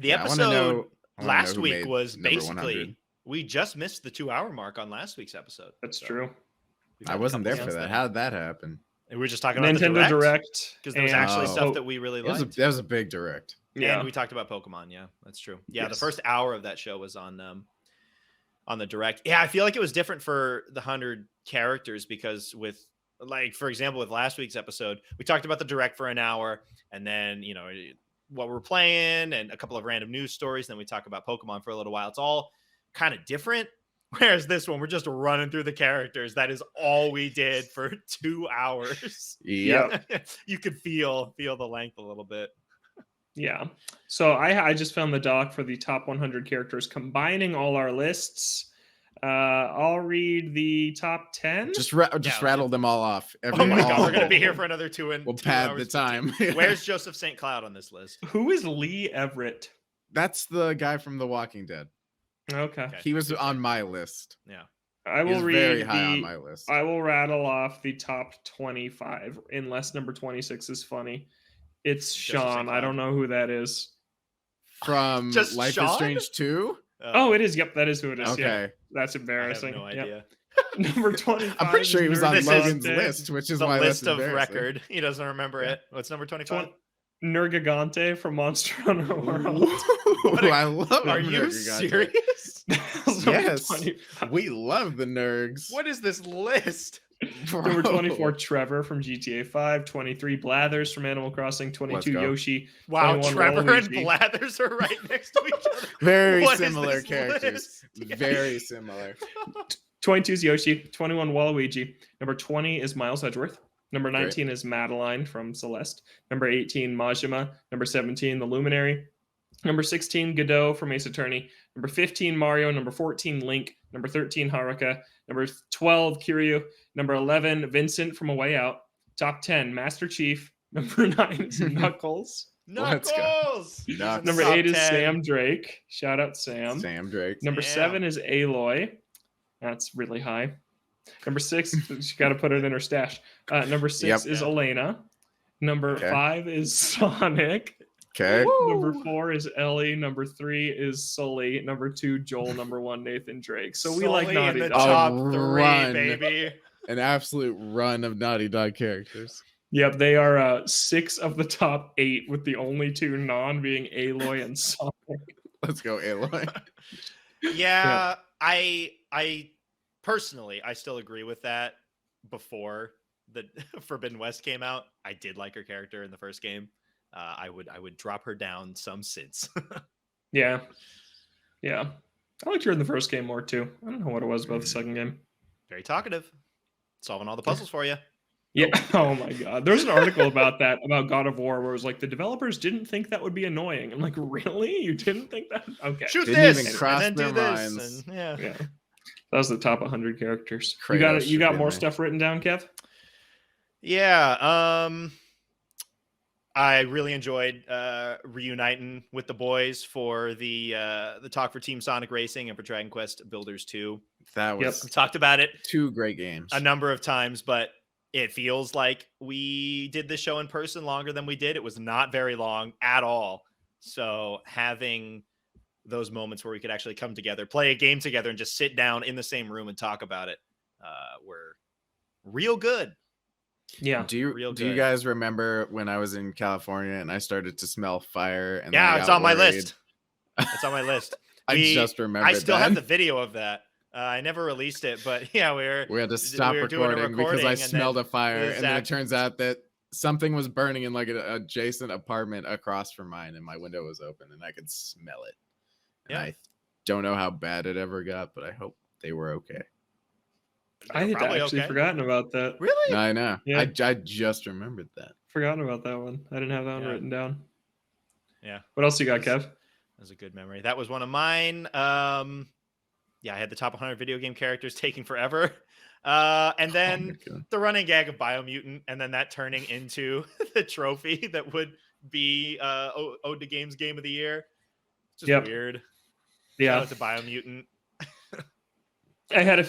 A: The episode last week was basically, we just missed the 2 hour mark on last week's episode.
C: That's true.
B: I wasn't there for that. How did that happen?
A: And we were just talking about
C: Nintendo Direct.
A: Because there was actually stuff that we really liked.
B: That was a big Direct.
A: Yeah, and we talked about Pokemon. Yeah, that's true. Yeah, yes. The first hour of that show was on the Direct. Yeah, I feel like it was different for the 100 characters because with, like, for example, with last week's episode, we talked about the Direct for an hour, and then, you know, what we're playing and a couple of random news stories. And then we talk about Pokemon for a little while. It's all kind of different. Whereas this one, we're just running through the characters. That is all we did for 2 hours.
B: Yeah,
A: you could feel the length a little bit.
C: Yeah. So I just found the doc for the top 100 characters, combining all our lists. I'll read the top 10.
B: Just rattle them all off.
A: Oh my God, we're going to be here for another 2 and
B: we'll
A: 2
B: pad
A: hours
B: the time.
A: Where's Joseph St. Cloud on this list?
C: Who is Lee Everett?
B: That's the guy from The Walking Dead.
C: Okay.
B: He was on my list.
A: Yeah.
C: I will read
B: very high on my list.
C: I will rattle off the top 25, unless number 26 is funny. It's Sean. I don't know who that is.
B: From
A: Just
B: Life
A: Sean?
B: is Strange 2?
C: Oh, it is. Yep, that is who it is.
B: Okay.
C: Yeah. That's embarrassing.
A: I have no idea.
C: Number 25.
B: I'm pretty sure he was on
A: This is
B: Logan's list, which is
A: the
B: why
A: list
B: that's
A: of record. He doesn't remember it. What's number 25?
C: Nergigante from Monster Hunter World.
B: I love
A: Are you serious?
B: Yes. 25. We love the Nergs.
A: What is this list?
C: Number 24, Trevor from GTA 5. 23, Blathers from Animal Crossing. 22, Yoshi.
A: Wow, Trevor and Blathers are right next to each other.
B: Very similar characters. Very similar.
C: 22 is Yoshi. 21, Waluigi. Number 20 is Miles Edgeworth. Number 19 is Madeline from Celeste. Number 18, Majima. Number 17, The Luminary. Number 16, Godot from Ace Attorney. Number 15, Mario. Number 14, Link. Number 13, Haruka. Number 12, Kiryu. Number 11, Vincent from A Way Out. Top 10, Master Chief. Number 9 is Knuckles.
A: Knuckles!
C: Number 8 is Sam Drake. Shout out Sam.
B: Sam Drake.
C: Number 7 is Aloy. That's really high. Number 6, she got to put it in her stash. Number 6 is Elena. Number 5 is Sonic.
B: Okay.
C: Number 4 is Ellie. Number 3 is Sully. Number 2, Joel. Number 1, Nathan Drake. So we like Naughty Dog.
A: Top 3, baby.
B: An absolute run of Naughty Dog characters.
C: Yep, they are 6 of the top 8, with the only 2 non being Aloy and Sonic.
B: Let's go, Aloy.
A: Yeah, I personally, I still agree with that. Before the Forbidden West came out, I did like her character in the first game. I would drop her down some since.
C: Yeah. I liked her in the first game more too. I don't know what it was about the second game.
A: Very talkative, solving all the puzzles for you.
C: Yeah. Oh my God. There's an article about that, about God of War, where it was like the developers didn't think that would be annoying. I'm like, really? You didn't think that? Okay.
A: Shoot
B: didn't
A: this,
B: even cross
A: and then do
B: their
A: this.
B: minds.
A: And, yeah.
C: That was the top 100 characters.
B: Kratos
C: You got more stuff written down, Kev?
A: Yeah. I really enjoyed reuniting with the boys for the talk for Team Sonic Racing and for Dragon Quest Builders 2.
B: That was
A: We talked about it
B: 2 great games.
A: a number of times, but it feels like we did the show in person longer than we did. It was not very long at all. So having those moments where we could actually come together, play a game together, and just sit down in the same room and talk about it were real good.
C: Yeah.
B: Do you guys remember when I was in California and I started to smell fire? And
A: yeah, it's on my list. It's on my list.
B: I just remembered.
A: I still have the video of that. I never released it, but yeah,
B: we had to stop recording because I smelled a fire, and then it turns out that something was burning in like an adjacent apartment across from mine, and my window was open, and I could smell it. And I don't know how bad it ever got, but I hope they were okay.
C: I had actually forgotten about that.
A: Really?
B: No, I know.
C: Yeah.
B: I just remembered that.
C: Forgotten about that one. I didn't have that one written down.
A: Yeah.
C: What else you got, Kev?
A: That was a good memory. That was one of mine. Yeah, I had the top 100 video game characters taking forever. And then the running gag of Biomutant, and then that turning into the trophy that would be Ode to Games Game of the Year. Just weird.
C: Yeah.
A: Shout out to Biomutant.
C: I had a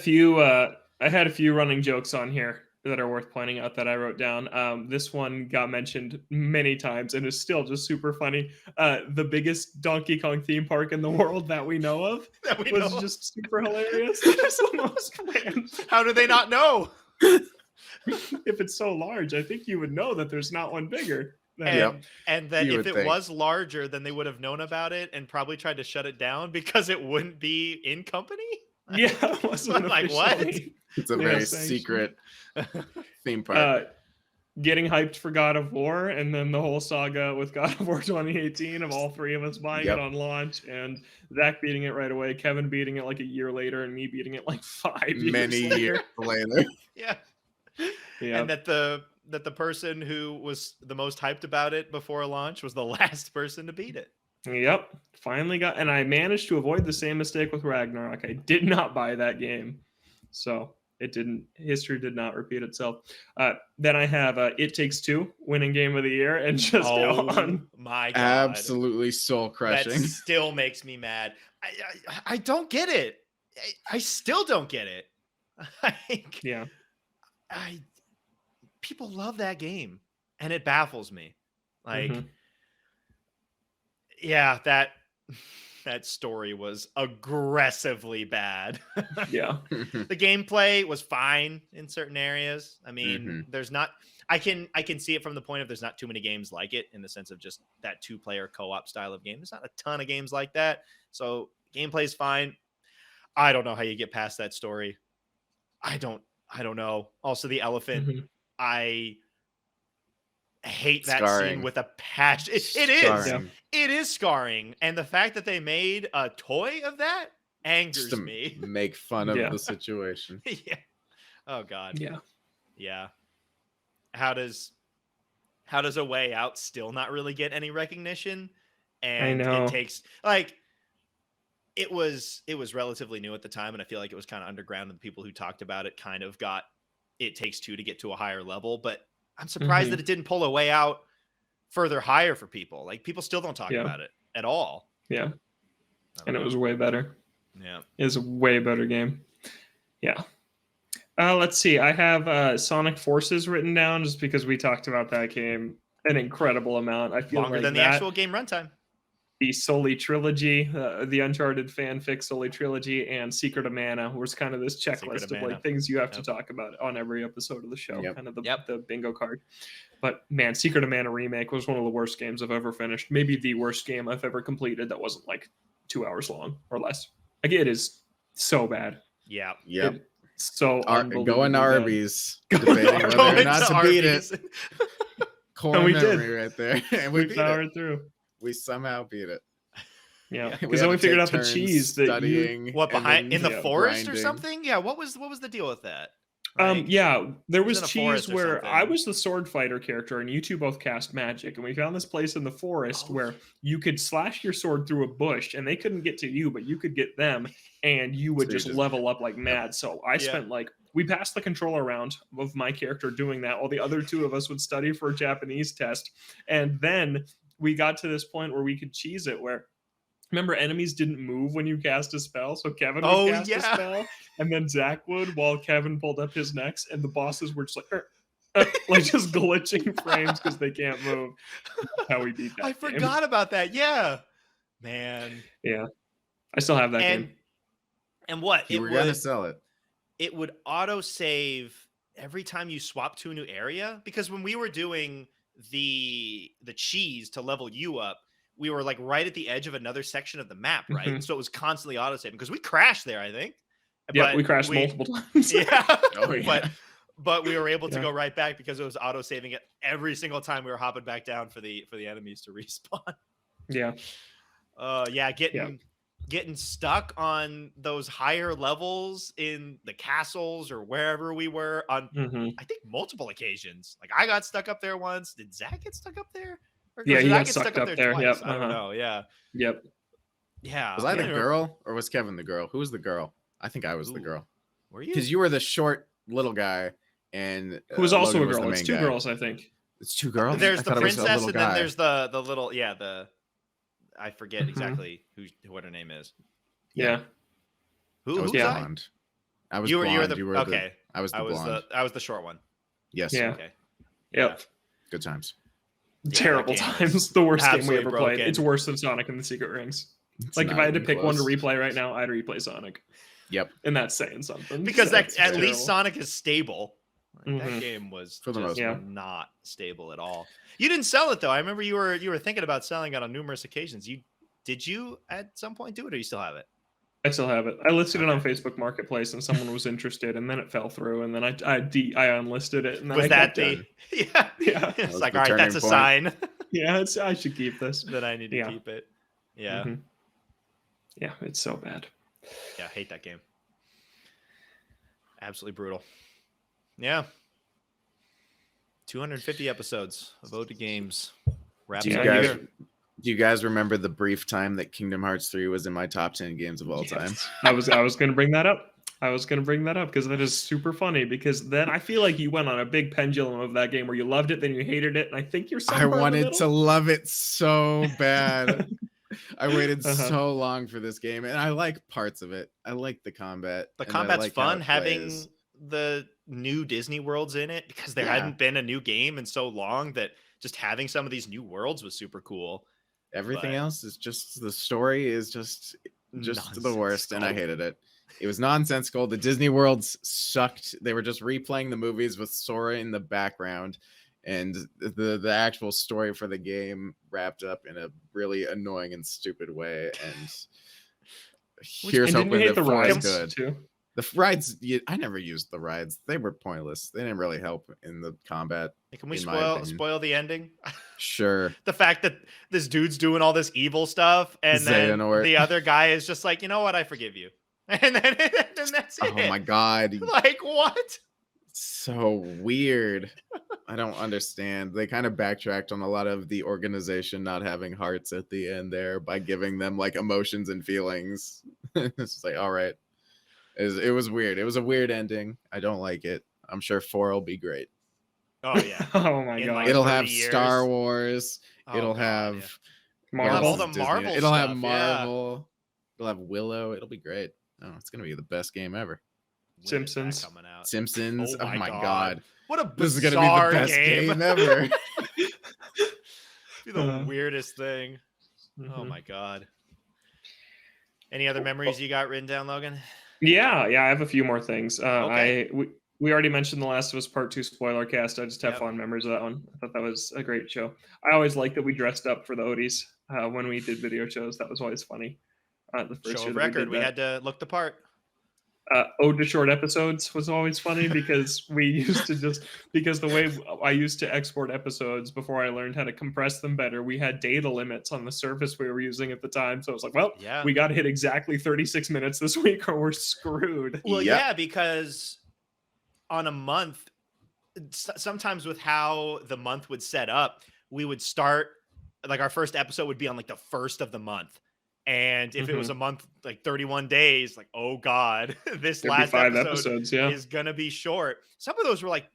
C: few running jokes on here that are worth pointing out that I wrote down. This one got mentioned many times and is still just super funny. The biggest Donkey Kong theme park in the world that we know of was just super hilarious. It's the most planned.
A: How do they not know?
C: If it's so large, I think you would know that there's not one bigger.
A: And that if it was larger, then they would have known about it and probably tried to shut it down because it wouldn't be in company.
C: Yeah, it wasn't
A: like what?
B: It's a very secret theme park.
C: Getting hyped for God of War, and then the whole saga with God of War 2018 of all three of us buying it on launch, and Zach beating it right away, Kevin beating it like a year later, and me beating it like 5 years
B: Many years later.
A: Yeah. And that the person who was the most hyped about it before launch was the last person to beat it.
C: Yep. Finally got, and I managed to avoid the same mistake with Ragnarok. I did not buy that game. So history did not repeat itself. Then I have It Takes Two winning game of the year, and just
A: my God.
B: Absolutely soul crushing.
A: That still makes me mad. I don't get it. I still don't get it. People love that game, and it baffles me. Yeah, that story was aggressively bad.
C: Yeah.
A: The gameplay was fine in certain areas. I mean, there's not, I can see it from the point of there's not too many games like it, in the sense of just that 2-player co-op style of game. There's not a ton of games like that. So gameplay is fine. I don't know how you get past that story. I don't know. Also, the elephant, I hate that scene with a passion. It is scarring, and the fact that they made a toy of that angers me.
B: Make fun of the situation.
A: Yeah. Oh God.
C: Yeah.
A: Yeah. How does A Way Out still not really get any recognition? And it takes it was relatively new at the time, and I feel like it was kind of underground, and the people who talked about it kind of got It Takes Two to get to a higher level, but I'm surprised that it didn't pull A Way Out further higher for people. Like, people still don't talk about it at all.
C: Yeah. And it was way better.
A: Yeah.
C: It was a way better game. Yeah. Let's see. I have Sonic Forces written down just because we talked about that game an incredible amount. I feel
A: longer than the actual game runtime.
C: The Sully trilogy, the Uncharted fanfic Sully trilogy, and Secret of Mana was kind of this checklist of like things you have to talk about on every episode of the show, kind of the bingo card. But man, Secret of Mana Remake was one of the worst games I've ever finished. Maybe the worst game I've ever completed that wasn't like 2 hours long or less. Like, it is so bad.
A: Yeah.
B: Yep.
C: So
B: going to Arby's, debating whether or not to beat it. Core memory right there. And we
C: powered through.
B: We somehow beat it.
C: Yeah, because then we figured out the cheese that
A: behind in the forest or something. Yeah, what was the deal with that?
C: Yeah, there was cheese where I was the sword fighter character, and you two both cast magic, and we found this place in the forest where you could slash your sword through a bush, and they couldn't get to you, but you could get them, and you would just level up like mad. So I spent we passed the controller round of my character doing that, while the other two of us would study for a Japanese test, and then we got to this point where we could cheese it where, remember, enemies didn't move when you cast a spell. So Kevin would cast a spell, and then Zach would, while Kevin pulled up his next, and the bosses were just like just glitching frames because they can't move. That's how we beat that.
A: I forgot about that. Yeah. Man.
C: Yeah. I still have that game.
A: And what?
B: You were going to sell it.
A: It would auto save every time you swap to a new area, because when we were doing the cheese to level you up, we were like right at the edge of another section of the map, right?
C: Mhm.
A: So it was constantly autosaving because we crashed there, I think.
C: Yeah, we crashed multiple times.
A: Yeah.
B: Oh, yeah.
A: But we were able to
C: Yeah.
A: go right back because it was auto-saving it every single time we were hopping back down for the enemies to respawn.
C: Yeah.
A: Yeah, getting stuck on those higher levels in the castles or wherever we were on, I think, multiple occasions. Like I got stuck up there once. Did Zach get stuck up there? Or
C: Yeah,
A: did
C: he
A: I
C: got
A: get
C: stuck up there.
A: twice?
C: Yep.
A: I don't know. Yeah.
C: Yep.
A: Yeah.
B: Was I the
A: Yeah.
B: girl or was Kevin the girl? Who was the girl? I think I was the
A: Ooh.
B: girl.
A: Were you?
B: Because you were the short little guy, and
C: Who was also
B: Logan
C: a
B: was
C: girl.
B: the
C: It's
B: main
C: two
B: guy.
C: girls, I think.
B: It's two girls.
A: There's
B: I
A: the
B: thought it was a
A: princess,
B: little
A: and then
B: guy.
A: there's the little I forget
C: Mhm.
A: exactly what her name is.
C: Yeah.
B: I
A: Who
B: was
A: was I?
B: blonde. I was
A: You were
B: blonde.
A: you were the okay.
B: I was the blonde.
A: I was the short one.
B: Yes.
C: Yeah.
A: Okay.
C: Yep.
B: Good times.
A: Yeah,
C: Terrible
A: that game
C: times.
A: was
C: The worst game we
A: absolutely
C: ever played.
A: broken.
C: It's worse than Sonic and the Secret Rings.
B: It's
C: Like if
B: not
C: I had to
B: even
C: pick one to
B: close.
C: replay right now, I'd replay Sonic.
B: Yep.
C: And that's saying something.
A: Because
C: So
A: that,
C: it's
A: at
C: terrible.
A: least Sonic is stable. Like, that
C: Mhm.
A: game was
B: For the
A: just
B: most
C: part.
A: not stable at all. You didn't sell it though. I remember you were thinking about selling it on numerous occasions. Did you at some point do it, or you still have it?
C: I still have it. I listed it on
A: Okay.
C: Facebook Marketplace, and someone was interested, and then it fell through, and then I unlisted it. And then
A: Was
C: I
A: that
C: kept it.
A: the yeah?
C: Yeah.
A: It's
B: was
A: like,
B: the
A: all right,
B: turning
A: that's a
B: point.
A: sign
C: Yeah, I should keep this.
A: that I need to
C: Yeah.
A: keep it. Yeah.
C: Mhm. Yeah, it's so bad.
A: Yeah, I hate that game. Absolutely brutal. Yeah. 250 episodes of Ode to Games. Wraps
B: Do you
A: up
C: Yeah,
B: guys?
A: here.
B: Do you guys remember the brief time that Kingdom Hearts 3 was in my top 10 games of all time?
C: I was going to bring that up. Because that is super funny. Because then I feel like you went on a big pendulum of that game where you loved it, then you hated it, and I think you're
B: I
C: somewhere in the
B: wanted
C: middle.
B: to love it so bad. I waited
C: Uh-huh.
B: so long for this game, and I like parts of it. I like the combat.
A: The
B: and I
A: combat's
B: like how
A: fun
B: it
A: having
B: plays.
A: the new Disney worlds in it because there
B: Yeah.
A: hadn't been a new game in so long that just having some of these new worlds was super cool.
B: Everything
A: but-
B: else is just the story is just the worst, and I
A: Nonsensical.
B: hated it. It was nonsensical. The Disney worlds sucked. They were just replaying the movies with Sora in the background, and the actual story for the game wrapped up in a really annoying and stupid way. And here's
C: And didn't you
B: hoping
C: hate
B: that
C: the
B: 4 is
C: rides
B: good.
C: too?
B: The rides, I never used the rides. They were pointless. They didn't really help in the combat.
A: Hey, can we
B: in my opinion.
A: spoil the ending?
B: Sure.
A: The fact that this dude's doing all this evil stuff, and then
B: Xehanort.
A: the other guy is just like, you know what, I forgive you, and then that's it.
B: Oh my god.
A: Like what?
B: So weird. I don't understand. They kind of backtracked on a lot of the organization not having hearts at the end there by giving them like emotions and feelings. It's just like, all right. It was weird. It was a weird ending. I don't like it. I'm sure 4 will be great.
A: Oh yeah.
C: Oh my
A: In,
C: god.
A: like,
B: It'll
A: 30
B: have
A: years.
B: Star Wars.
A: Oh,
B: It'll
A: God,
B: have
A: yeah.
B: what
C: Marvel.
B: else
A: All
B: is
A: the
B: Disney?
A: Marvel
B: It'll have
A: stuff, yeah.
B: Marvel. It'll have Willow. It'll be great. Oh, it's gonna be the best game ever.
A: When is that
C: Simpsons.
A: coming out?
B: Simpsons.
A: Oh
B: Oh
A: my
B: my
A: God.
B: god.
A: What a
B: This is gonna be
A: bizarre
B: the best game ever.
A: Be the weirdest thing. Oh
C: Mhm.
A: my god. Any other memories you got written down, Logan?
C: Yeah, I have a few more things.
A: Okay.
C: We already mentioned The Last of Us Part 2 spoiler cast. I just have
A: Yep.
C: fond memories of that one. I thought that was a great show. I always liked that we dressed up for the Odies when we did video shows. That was always funny. The first
A: Show
C: year
A: of
C: that
A: record. We
C: did
A: had to look the part.
C: Ode to Short Episodes was always funny because we used to because the way I used to export episodes before I learned how to compress them better, we had data limits on the service we were using at the time. So it was like, well,
A: Yeah.
C: we got to hit exactly 36 minutes this week or we're screwed.
A: Well,
B: Yep.
A: yeah, because on a month, sometimes with how the month would set up, we would start like our first episode would be on like the first of the month. And if it was a month, like 31 days, like, oh God, this
C: There'd be
A: last
C: 5
A: episode
C: episodes, yeah.
A: is going to be short. Some of those were like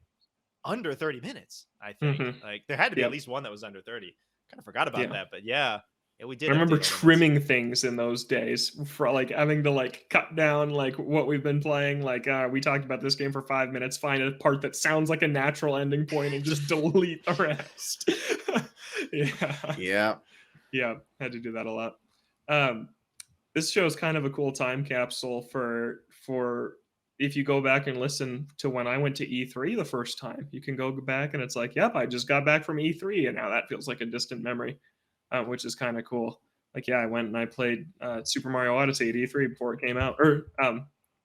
A: under 30 minutes, I think. Like there had to be
C: Yep.
A: at least one that was under 30. Kind of forgot about
C: Yeah.
A: that, but yeah, we did.
C: I remember
A: update our limits.
C: trimming things in those days for like having to like cut down like what we've been playing. Like we talked about this game for 5 minutes, find a part that sounds like a natural ending point and just delete the rest.
B: Yeah.
C: Yeah, had to do that a lot. This show is kind of a cool time capsule for if you go back and listen to when I went to E3 the first time, you can go back and it's like, yep, I just got back from E3 and now that feels like a distant memory, which is kind of cool. Like, yeah, I went and I played Super Mario Odyssey at E3 before it came out, or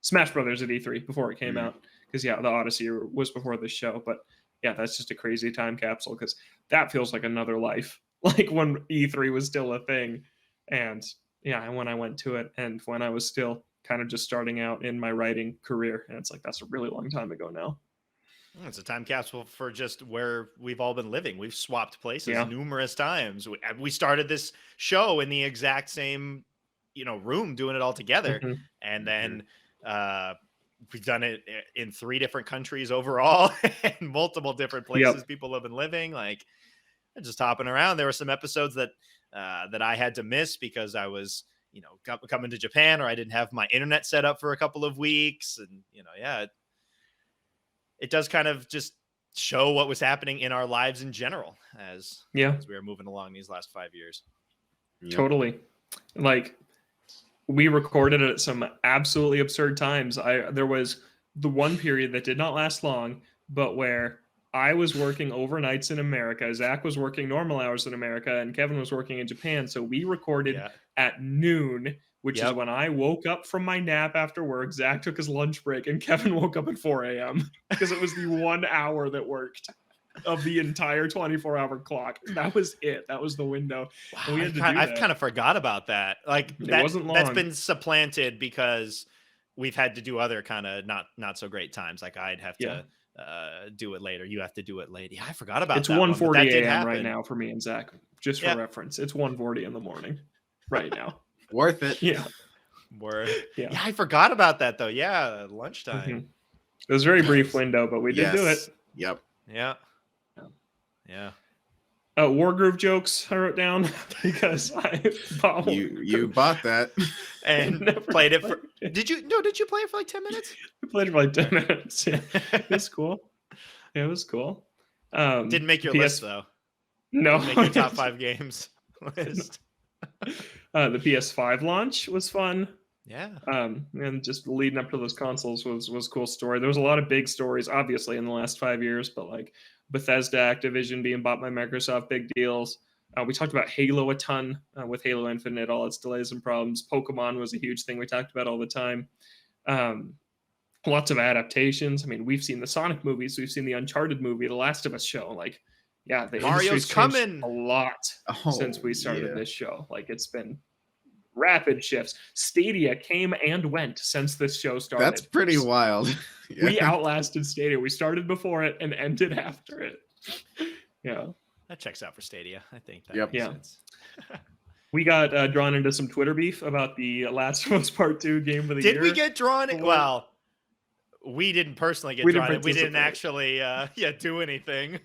C: Smash Brothers at E3 before it came out. Because, yeah, the Odyssey was before this show. But, yeah, that's just a crazy time capsule because that feels like another life. Like when E3 was still a thing. And, yeah, when I went to it and when I was still kind of just starting out in my writing career. And it's like, that's a really long time ago now.
A: It's a time capsule for just where we've all been living. We've swapped places numerous times. We started this show in the exact same, room doing it all together. And then we've done it in 3 different countries overall and multiple different places people have been living. Like, just hopping around. There were some episodes that I had to miss because I was, coming to Japan, or I didn't have my internet set up for a couple of weeks. And, it does kind of just show what was happening in our lives in general as we were moving along these last 5 years.
C: Totally. Like, we recorded it at some absolutely absurd times. There was the one period that did not last long, but where I was working overnights in America, Zach was working normal hours in America, and Kevin was working in Japan. So we recorded at noon, which is when I woke up from my nap after work. Zach took his lunch break, and Kevin woke up at 4 a.m. because it was the 1 hour that worked of the entire 24-hour clock. That was it. That was the window.
A: Wow, I've kind of forgot about that. Like,
C: it wasn't long.
A: That's been supplanted because we've had to do other kind of not so great times. Like, I'd have to do it later. You have to do it late. Yeah, I forgot about
C: it's
A: that.
C: It's 1:40 a.m. right now for me and Zach, just for reference. It's 1:40 in the morning right now.
B: Worth it.
C: Yeah.
A: Yeah, I forgot about that though. Yeah, lunchtime.
C: It was a very brief window, but we did do it.
B: Yep.
A: Yeah.
C: War Groove jokes I wrote down because I bought
B: you bought that
A: and played it for. Did you play it for like 10 minutes?
C: I played it for like 10 minutes. Yeah, it was cool. Yeah, it was cool.
A: Didn't make your list though.
C: No,
A: didn't make your top 5 games list.
C: The PS5 launch was fun.
A: Yeah.
C: And just leading up to those consoles was a cool story. There was a lot of big stories, obviously, in the last 5 years, but like Bethesda, Activision being bought by Microsoft, big deals. We talked about Halo a ton with Halo Infinite, all its delays and problems. Pokemon was a huge thing we talked about all the time. Lots of adaptations. I mean, we've seen the Sonic movies, we've seen the Uncharted movie, the Last of Us show. Like, yeah, the
A: Mario's coming
C: a lot since we started this show. Like, it's been rapid shifts. Stadia came and went since this show started.
B: That's pretty wild.
C: We outlasted Stadia. We started before it and ended after it. Yeah.
A: That checks out for Stadia. I think that makes sense.
C: We got drawn into some Twitter beef about the Last of Us Part 2 game of the year.
A: Did we get drawn in? Well, we didn't personally get drawn in. We didn't actually do anything.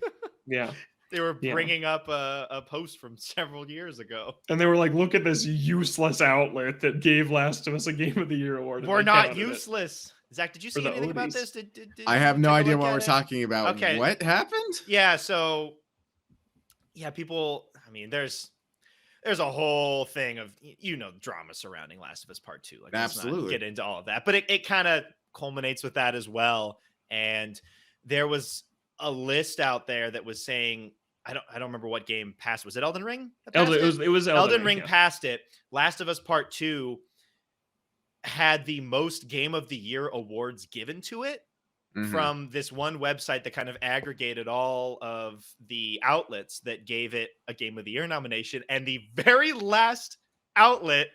C: Yeah.
A: They were bringing up a post from several years ago.
C: And they were like, look at this useless outlet that gave Last of Us a Game of the Year award.
A: We're not useless. Zach, did you see anything about this?
B: I have no idea what we're talking about. Okay. What happened?
A: Yeah, so, people, I mean, there's a whole thing of, drama surrounding Last of Us Part 2. Like,
B: absolutely.
A: Let's not get into all of that. But it kind of culminates with that as well. And there was a list out there that was saying, I don't remember what game passed. Was it Elden Ring?
C: It was
A: Elden Ring passed it. Last of Us Part 2 had the most Game of the Year awards given to it from this one website that kind of aggregated all of the outlets that gave it a Game of the Year nomination. And the very last outlet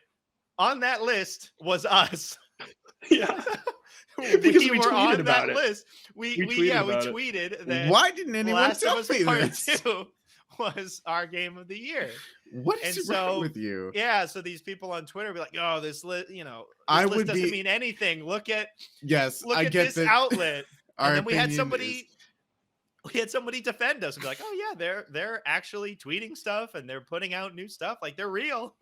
A: on that list was us.
C: Yeah.
A: Because we were on that list. We tweeted that.
B: Why didn't anyone tell me this?
A: 2 was our Game of the Year.
B: What's wrong with you?
A: Yeah, so these people on Twitter be like, "Oh, this list, this list doesn't mean anything. Look at this outlet." And then we had somebody defend us and be like, "Oh yeah, they're actually tweeting stuff and they're putting out new stuff. Like, they're real."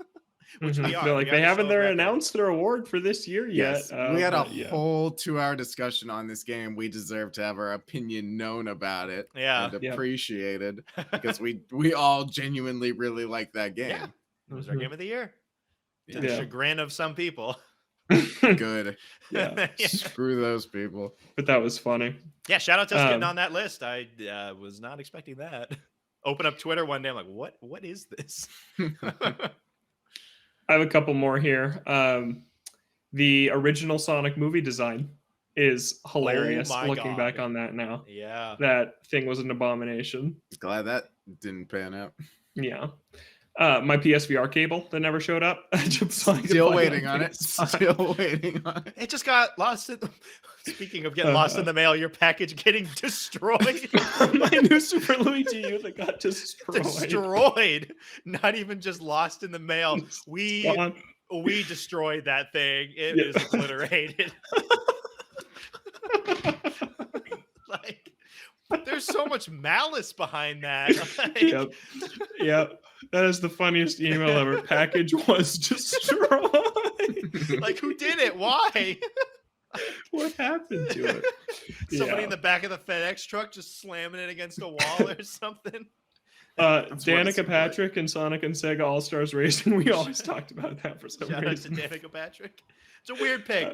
A: Which we are.
C: Like, they haven't announced their award for this year yet.
B: Yes. We had a whole 2-hour discussion on this game. We deserve to have our opinion known about it and appreciated because we all genuinely really like that game.
A: Yeah. It was our Game of the Year. To the chagrin of some people.
B: Good.
C: Yeah.
B: Screw those people.
C: But that was funny.
A: Yeah, shout out to us getting on that list. I was not expecting that. Open up Twitter one day, I'm like, what is this?
C: I have a couple more here. The original Sonic movie design is hilarious. Looking back on that now.
A: Yeah.
C: That thing was an abomination.
B: Glad that didn't pan out.
C: Yeah. My PSVR cable that never showed up.
B: Still waiting on it. Still waiting on it.
A: It just got lost. Speaking of getting lost in the mail, your package getting destroyed.
C: My new Super Luigi U that got destroyed.
A: Destroyed. Not even just lost in the mail. We destroyed that thing. It is obliterated. Like, there's so much malice behind that. Like,
C: Yep. That is the funniest email ever. Package was destroyed.
A: Like, who did it? Why?
C: What happened to it?
A: Somebody in the back of the FedEx truck just slamming it against a wall or something.
C: Danica Patrick and Sonic and Sega All-Stars Racing. We always talked about that for some reason.
A: Shout out to Danica Patrick. It's a weird pick.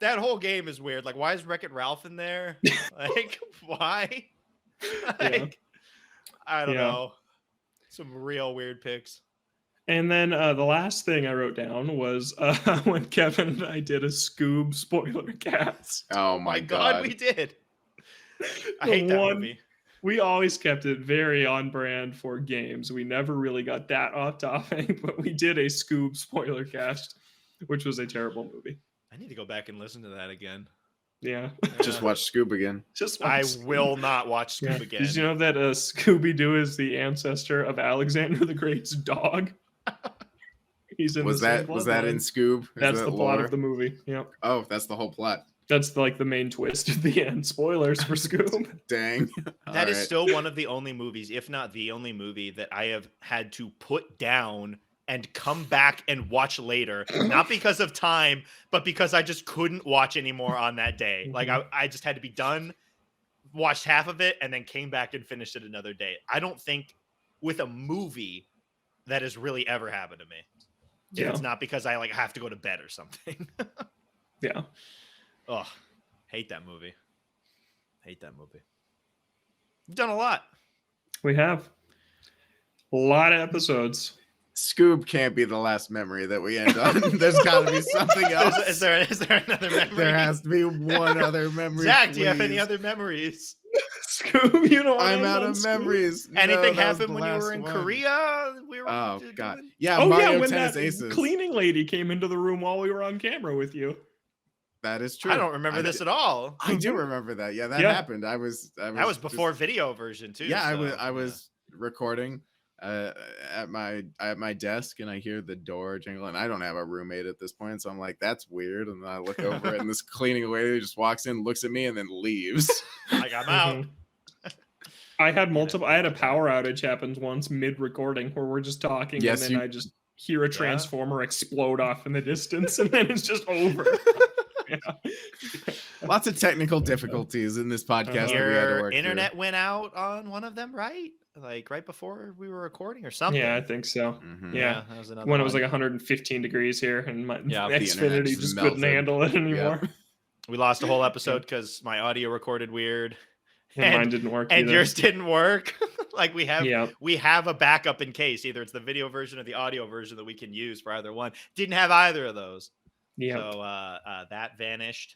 A: That whole game is weird. Like, why is Wreck-It Ralph in there? Like, why? Like, I don't know. Some real weird picks.
C: And then the last thing I wrote down was when Kevin and I did a Scoob spoiler cast.
B: Oh my God,
A: we did. I hate that movie.
C: We always kept it very on brand for games. We never really got that off topic, but we did a Scoob spoiler cast, which was a terrible movie.
A: I need to go back and listen to that again.
C: Yeah.
B: Just watch Scoob again.
A: I will not watch Scoob again.
C: Did you know that Scooby-Doo is the ancestor of Alexander the Great's dog? He's in
B: was that in Scoob?
C: That's the plot of the movie. Yep.
B: Oh, that's the whole plot.
C: That's like the main twist at the end. Spoilers for Scoob.
B: Dang.
A: That is still one of the only movies, if not the only movie, that I have had to put down and come back and watch later. Not because of time, but because I just couldn't watch anymore on that day. Like, I just had to be done, watched half of it, and then came back and finished it another day. I don't think with a movie that has really ever happened to me. Yeah. It's not because I have to go to bed or something.
C: Yeah.
A: Oh, hate that movie. Hate that movie. We've done a lot.
C: We have a lot of episodes.
B: Scoob can't be the last memory that we end on. There's got to be something else.
A: Is there another memory?
B: There has to be one other memory.
A: Zach, do you have any other memories?
C: Scoob, you know
B: I'm out of memories.
A: Anything happened when you were in Korea?
B: Oh God, yeah. Mario
C: when
B: Tennis
C: that
B: Aces.
C: Cleaning lady came into the room while we were on camera with you.
B: That is true.
A: I don't remember this at all.
B: I do remember that. Yeah, that happened. That was
A: before video version too.
B: Yeah, so, I was recording at my desk, and I hear the door jingle, and I don't have a roommate at this point, so I'm like, that's weird. And then I look over, and this cleaning lady just walks in, looks at me, and then leaves.
A: Like, I'm out.
C: I had a power outage happen once mid-recording where we're just talking, and then I just hear a transformer explode off in the distance, and then it's just over.
B: Lots of technical difficulties in this podcast.
A: Your internet went out on one of them, right? Like right before we were recording or something.
C: Yeah, I think so.
A: Mm-hmm.
C: Yeah,
A: that was another
C: when it was like 115 degrees here, and my Xfinity just
B: melted.
C: couldn't handle it anymore.
A: Yeah. We lost a whole episode because my audio recorded weird.
C: And mine didn't work.
A: And
C: either.
A: yours didn't work. Like we have a backup in case either it's the video version or the audio version that we can use for either one. Didn't have either of those.
C: Yeah.
A: So that vanished.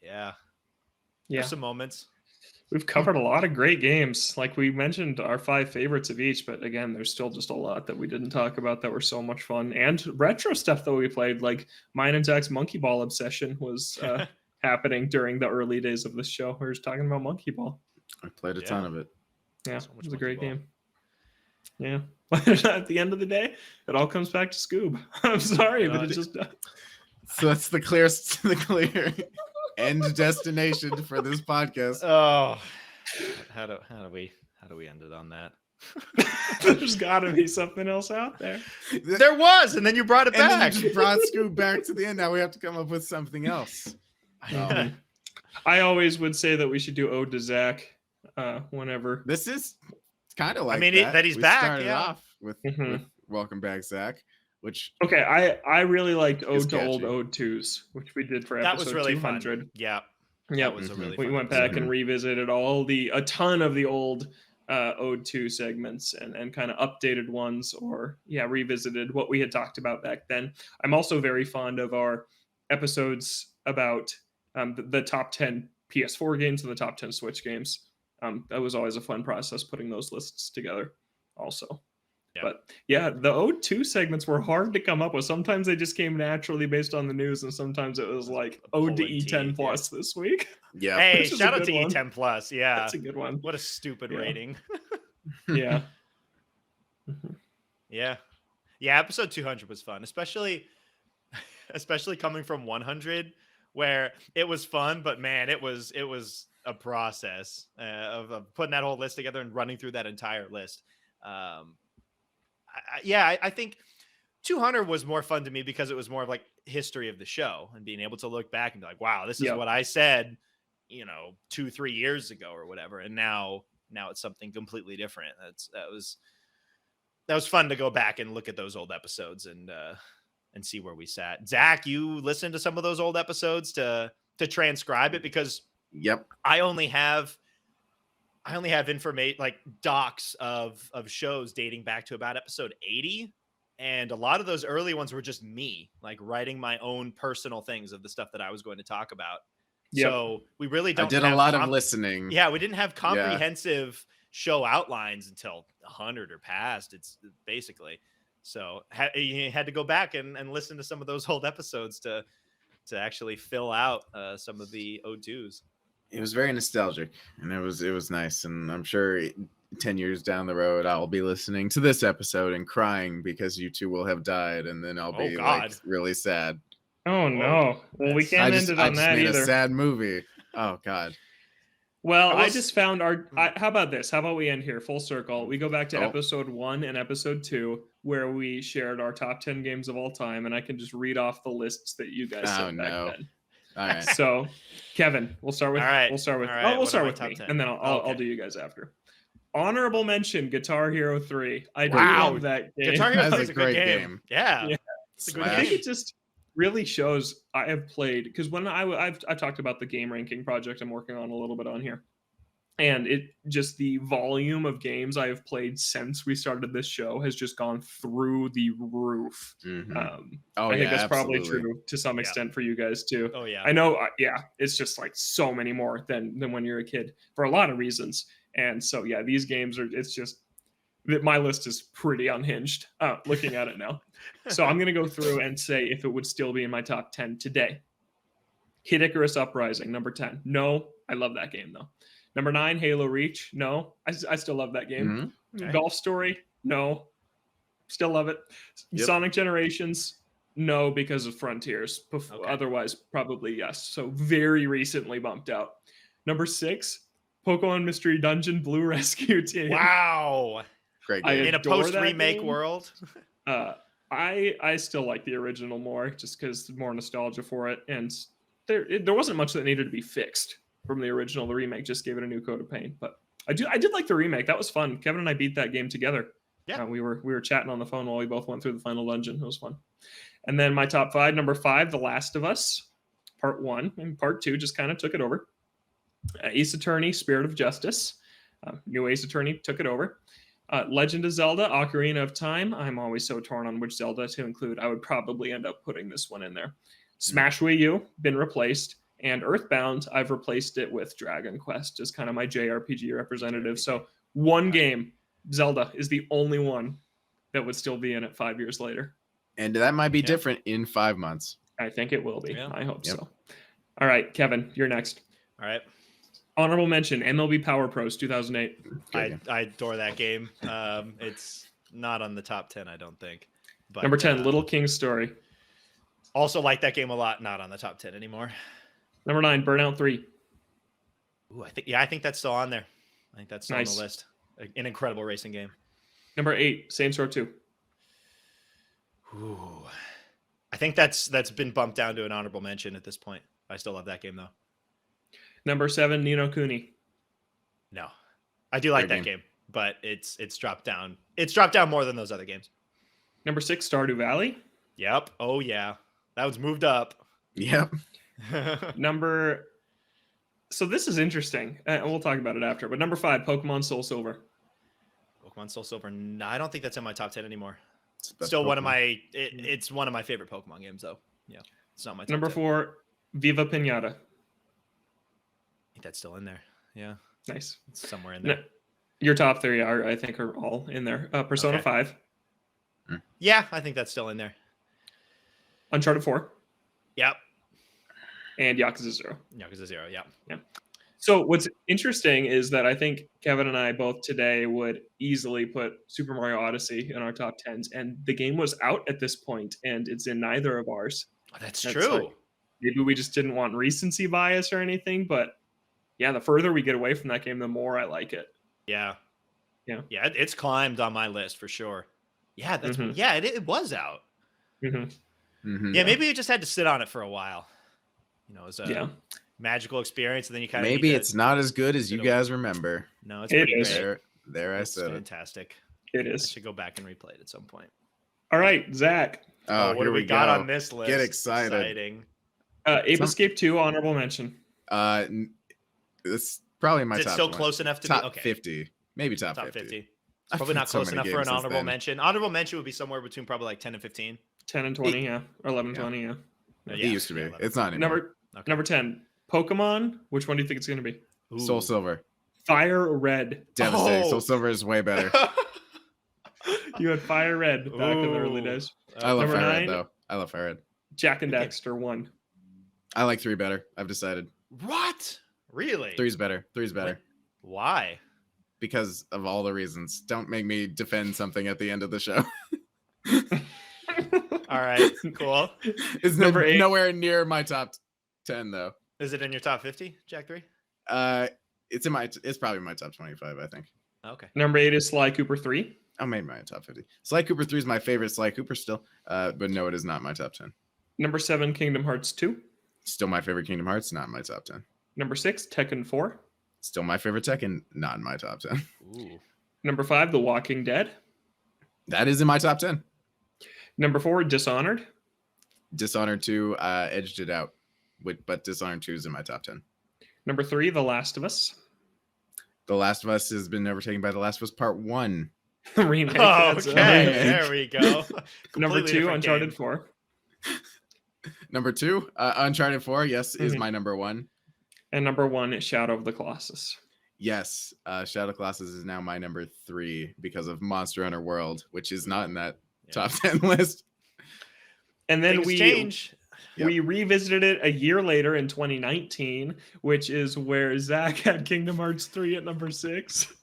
A: Yeah.
C: There's
A: some moments.
C: We've covered a lot of great games. Like we mentioned our 5 favorites of each, but again, there's still just a lot that we didn't talk about that were so much fun. And retro stuff that we played, like mine and Zach's Monkey Ball obsession was happening during the early days of this show. We were just talking about Monkey Ball.
B: I played a ton of it.
C: Yeah, it was a great game. Yeah. But at the end of the day, it all comes back to Scoob. I'm sorry, but it just
B: so that's the clear end destination for this podcast.
A: Oh, how do we end it on that?
C: There's got to be something else out there.
A: There was, and then you brought it back.
B: Then you just brought Scoob back to the end. Now we have to come up with something else.
C: I always would say that we should do Ode to Zach whenever.
B: This is kind of like
A: that he's back.
B: Started off with Welcome Back, Zach. which
C: okay, I really liked Ode to
B: catchy.
C: Old Ode 2s, which we did for episode
A: that was really
C: 200.
A: fun. Yeah.
C: Yeah,
A: That was a really
C: we
A: fun
C: went
A: episode.
C: back and revisited a ton of the old Ode 2 segments and kind of updated ones, or revisited what we had talked about back then. I'm also very fond of our episodes about the top 10 PS4 games and the top 10 Switch games. That was always a fun process putting those lists together also.
A: Yeah.
C: But yeah, the Ode 2 segments were hard to come up with. Sometimes they just came naturally based on the news, and sometimes it was like Ode to E10 Plus this week.
B: Yeah.
A: Hey, shout out to E10 Plus. Yeah.
C: That's a good one.
A: What a stupid rating.
C: Yeah.
A: Yeah. Yeah, episode 200 was fun, especially coming from 100, where it was fun, but man, it was a process of putting that whole list together and running through that entire list. I think 200 was more fun to me because it was more of like history of the show and being able to look back and be like, wow, this is what I said, 2-3 years ago or whatever. And now it's something completely different. That was fun to go back and look at those old episodes and see where we sat. Zach, you listened to some of those old episodes to transcribe it, because I only have information, like docs of shows dating back to about episode 80. And a lot of those early ones were just me, like writing my own personal things of the stuff that I was going to talk about. Yep. So we really don't.
B: I did a lot of listening.
A: Yeah, we didn't have comprehensive show outlines until 100 or past. It's basically so you had to go back and listen to some of those old episodes to actually fill out some of the O2s.
B: It was very nostalgic, and it was nice. And I'm sure 10 years down the road, I'll be listening to this episode and crying because you two will have died, and then I'll be like really sad.
C: Oh no! Well, we can't end it on that either.
B: A sad movie. Oh God.
C: Well, I just found our. How about this? How about we end here, full circle? We go back to episode 1 and episode 2, where we shared our top 10 games of all time, and I can just read off the lists that you guys said back then.
B: All right.
C: So, Kevin, we'll start with.
A: All right.
C: We'll start with.
A: Right.
C: We'll start with me,
A: 10?
C: and then I'll do you guys after. Honorable mention: Guitar Hero 3. I love that game.
A: Guitar Hero 3 is a great game. Yeah.
C: It's a good game. I think it just really shows I have played, because when I've talked about the game ranking project I'm working on a little bit on here, and it just the volume of games I have played since we started this show has just gone through the roof. I think that's probably true to some extent for you guys too.
A: Oh yeah,
C: I know. It's just like so many more than when you're a kid for a lot of reasons. And so these games are. It's just that my list is pretty unhinged looking at it now. So I'm going to go through and say if it would still be in my top 10 today. Hit Icarus Uprising, number 10. No, I love that game though. Number 9, Halo Reach. No, I still love that game. Okay. Golf Story. No, still love it. Sonic Generations. No, because of Frontiers. Otherwise, probably yes. So very recently bumped out. Number 6, Pokemon Mystery Dungeon Blue Rescue Team.
A: Wow.
B: Great game.
A: In a post-remake world.
C: I still like the original more, just because more nostalgia for it. And there wasn't much that needed to be fixed from the original. The remake just gave it a new coat of paint. But I did like the remake. That was fun. Kevin and I beat that game together. Yeah. We were chatting on the phone while we both went through the final dungeon. It was fun. And then my top 5, number 5, The Last of Us, part 1, and part 2 just kind of took it over. Ace Attorney, Spirit of Justice. New Ace Attorney took it over. Legend of Zelda, Ocarina of Time. I'm always so torn on which Zelda to include. I would probably end up putting this one in there. Smash Wii U, been replaced. And Earthbound, I've replaced it with Dragon Quest as kind of my JRPG representative. So one game, Zelda, is the only one that would still be in it 5 years later.
B: And that might be different in 5 months.
C: I think it will be. Yeah. I hope so. All right, Kevin, you're next.
A: All right.
C: Honorable mention, MLB Power Pros 2008.
A: I adore that game. It's not on the top 10, I don't think. But,
C: number 10, Little King's Story.
A: Also like that game a lot. Not on the top 10 anymore.
C: Number 9, Burnout 3.
A: Ooh, I think that's still on there. I think that's still on the list. An incredible racing game.
C: Number 8, Saints Row 2.
A: Ooh. I think that's been bumped down to an honorable mention at this point. I still love that game though.
C: Number 7, Ni no Kuni.
A: No. I do like that game, but it's dropped down. It's dropped down more than those other games.
C: Number 6, Stardew Valley.
A: Yep. Oh yeah, that was moved up.
B: Yep.
C: So this is interesting. We'll talk about it after. But number 5, Pokemon Soul Silver.
A: Pokemon Soul Silver. No, I don't think that's in my top 10 anymore.
B: Still
A: one of my. It's one of my favorite Pokemon games, though. Yeah, it's not my top
C: number
A: 10.
C: 4, Viva Pinata.
A: I think that's still in there. Yeah,
C: nice.
A: It's somewhere in there.
C: No, your top 3 I think are all in there. Persona 5.
A: Yeah, I think that's still in there.
C: Uncharted 4.
A: Yep.
C: And Yakuza 0.
A: Yakuza 0. Yeah.
C: Yeah. So what's interesting is that I think Kevin and I both today would easily put Super Mario Odyssey in our top 10s, and the game was out at this point, and it's in neither of ours.
A: That's true.
C: Like, maybe we just didn't want recency bias or anything, but yeah, the further we get away from that game, the more I like it.
A: Yeah.
C: Yeah.
A: Yeah, it's climbed on my list for sure. Yeah, that's yeah, it was out. Yeah, maybe you just had to sit on it for a while. You know, it was a magical experience, and then you kind of
B: maybe it's not as good as you guys remember.
A: No, it's pretty
C: great.
B: There I
A: it's
B: said
A: fantastic.
C: It is.
A: I should go back and replay it at some point.
C: All right, Zach.
A: Oh, what do we got on this list?
B: Get excited.
A: Exciting.
C: Ape Escape 2, honorable mention.
B: It's probably my top.
A: Is it still close enough to
B: top
A: be
B: 50? Maybe top 50.
A: It's probably not close enough for an honorable mention. Honorable mention would be somewhere between probably like 10 and 15.
C: 10 and 20, yeah. Or 11 and 20, yeah.
B: It used to be. It's not anymore.
C: Number 10, Pokemon. Which one do you think it's going to be?
A: Ooh.
B: Soul Silver.
C: Fire Red.
B: Devastating. Soul Silver is way better.
C: You had Fire Red back in the early days.
B: I love Fire Red, though. I love Fire Red.
C: Jack and Daxter 1.
B: I like 3 better. I've decided.
A: What? Really?
B: 3's better. 3's better.
A: Why?
B: Because of all the reasons. Don't make me defend something at the end of the show.
A: All right, cool.
B: It's number 8. Nowhere near my top 10 though.
A: Is it in your top 50, Jack 3?
B: It's probably my top 25, I think.
A: Okay.
C: Number 8 is Sly Cooper 3.
B: I made my top 50. Sly Cooper 3 is my favorite Sly Cooper still. But no, it is not my top 10.
C: Number 7, Kingdom Hearts 2.
B: Still my favorite Kingdom Hearts, not in my top 10.
C: Number 6, Tekken 4.
B: Still my favorite Tekken, not in my top 10.
A: Ooh.
C: Number 5, The Walking Dead.
B: That is in my top 10.
C: Number 4, Dishonored.
B: Dishonored 2 edged it out, but Dishonored 2 is in my top 10.
C: Number 3, The Last of Us.
B: The Last of Us has been overtaken by The Last of Us Part 1.
C: Remake.
A: Oh, okay, there we go.
C: Number 2, Uncharted 4.
B: Number 2, Uncharted 4, yes, is my number 1.
C: And number 1 is Shadow of the Colossus.
B: Yes, Shadow of the Colossus is now my number 3 because of Monster Hunter World, which is not in that top 10 list.
C: And then
A: we
C: revisited it a year later in 2019, which is where Zach had Kingdom Hearts 3 at number 6.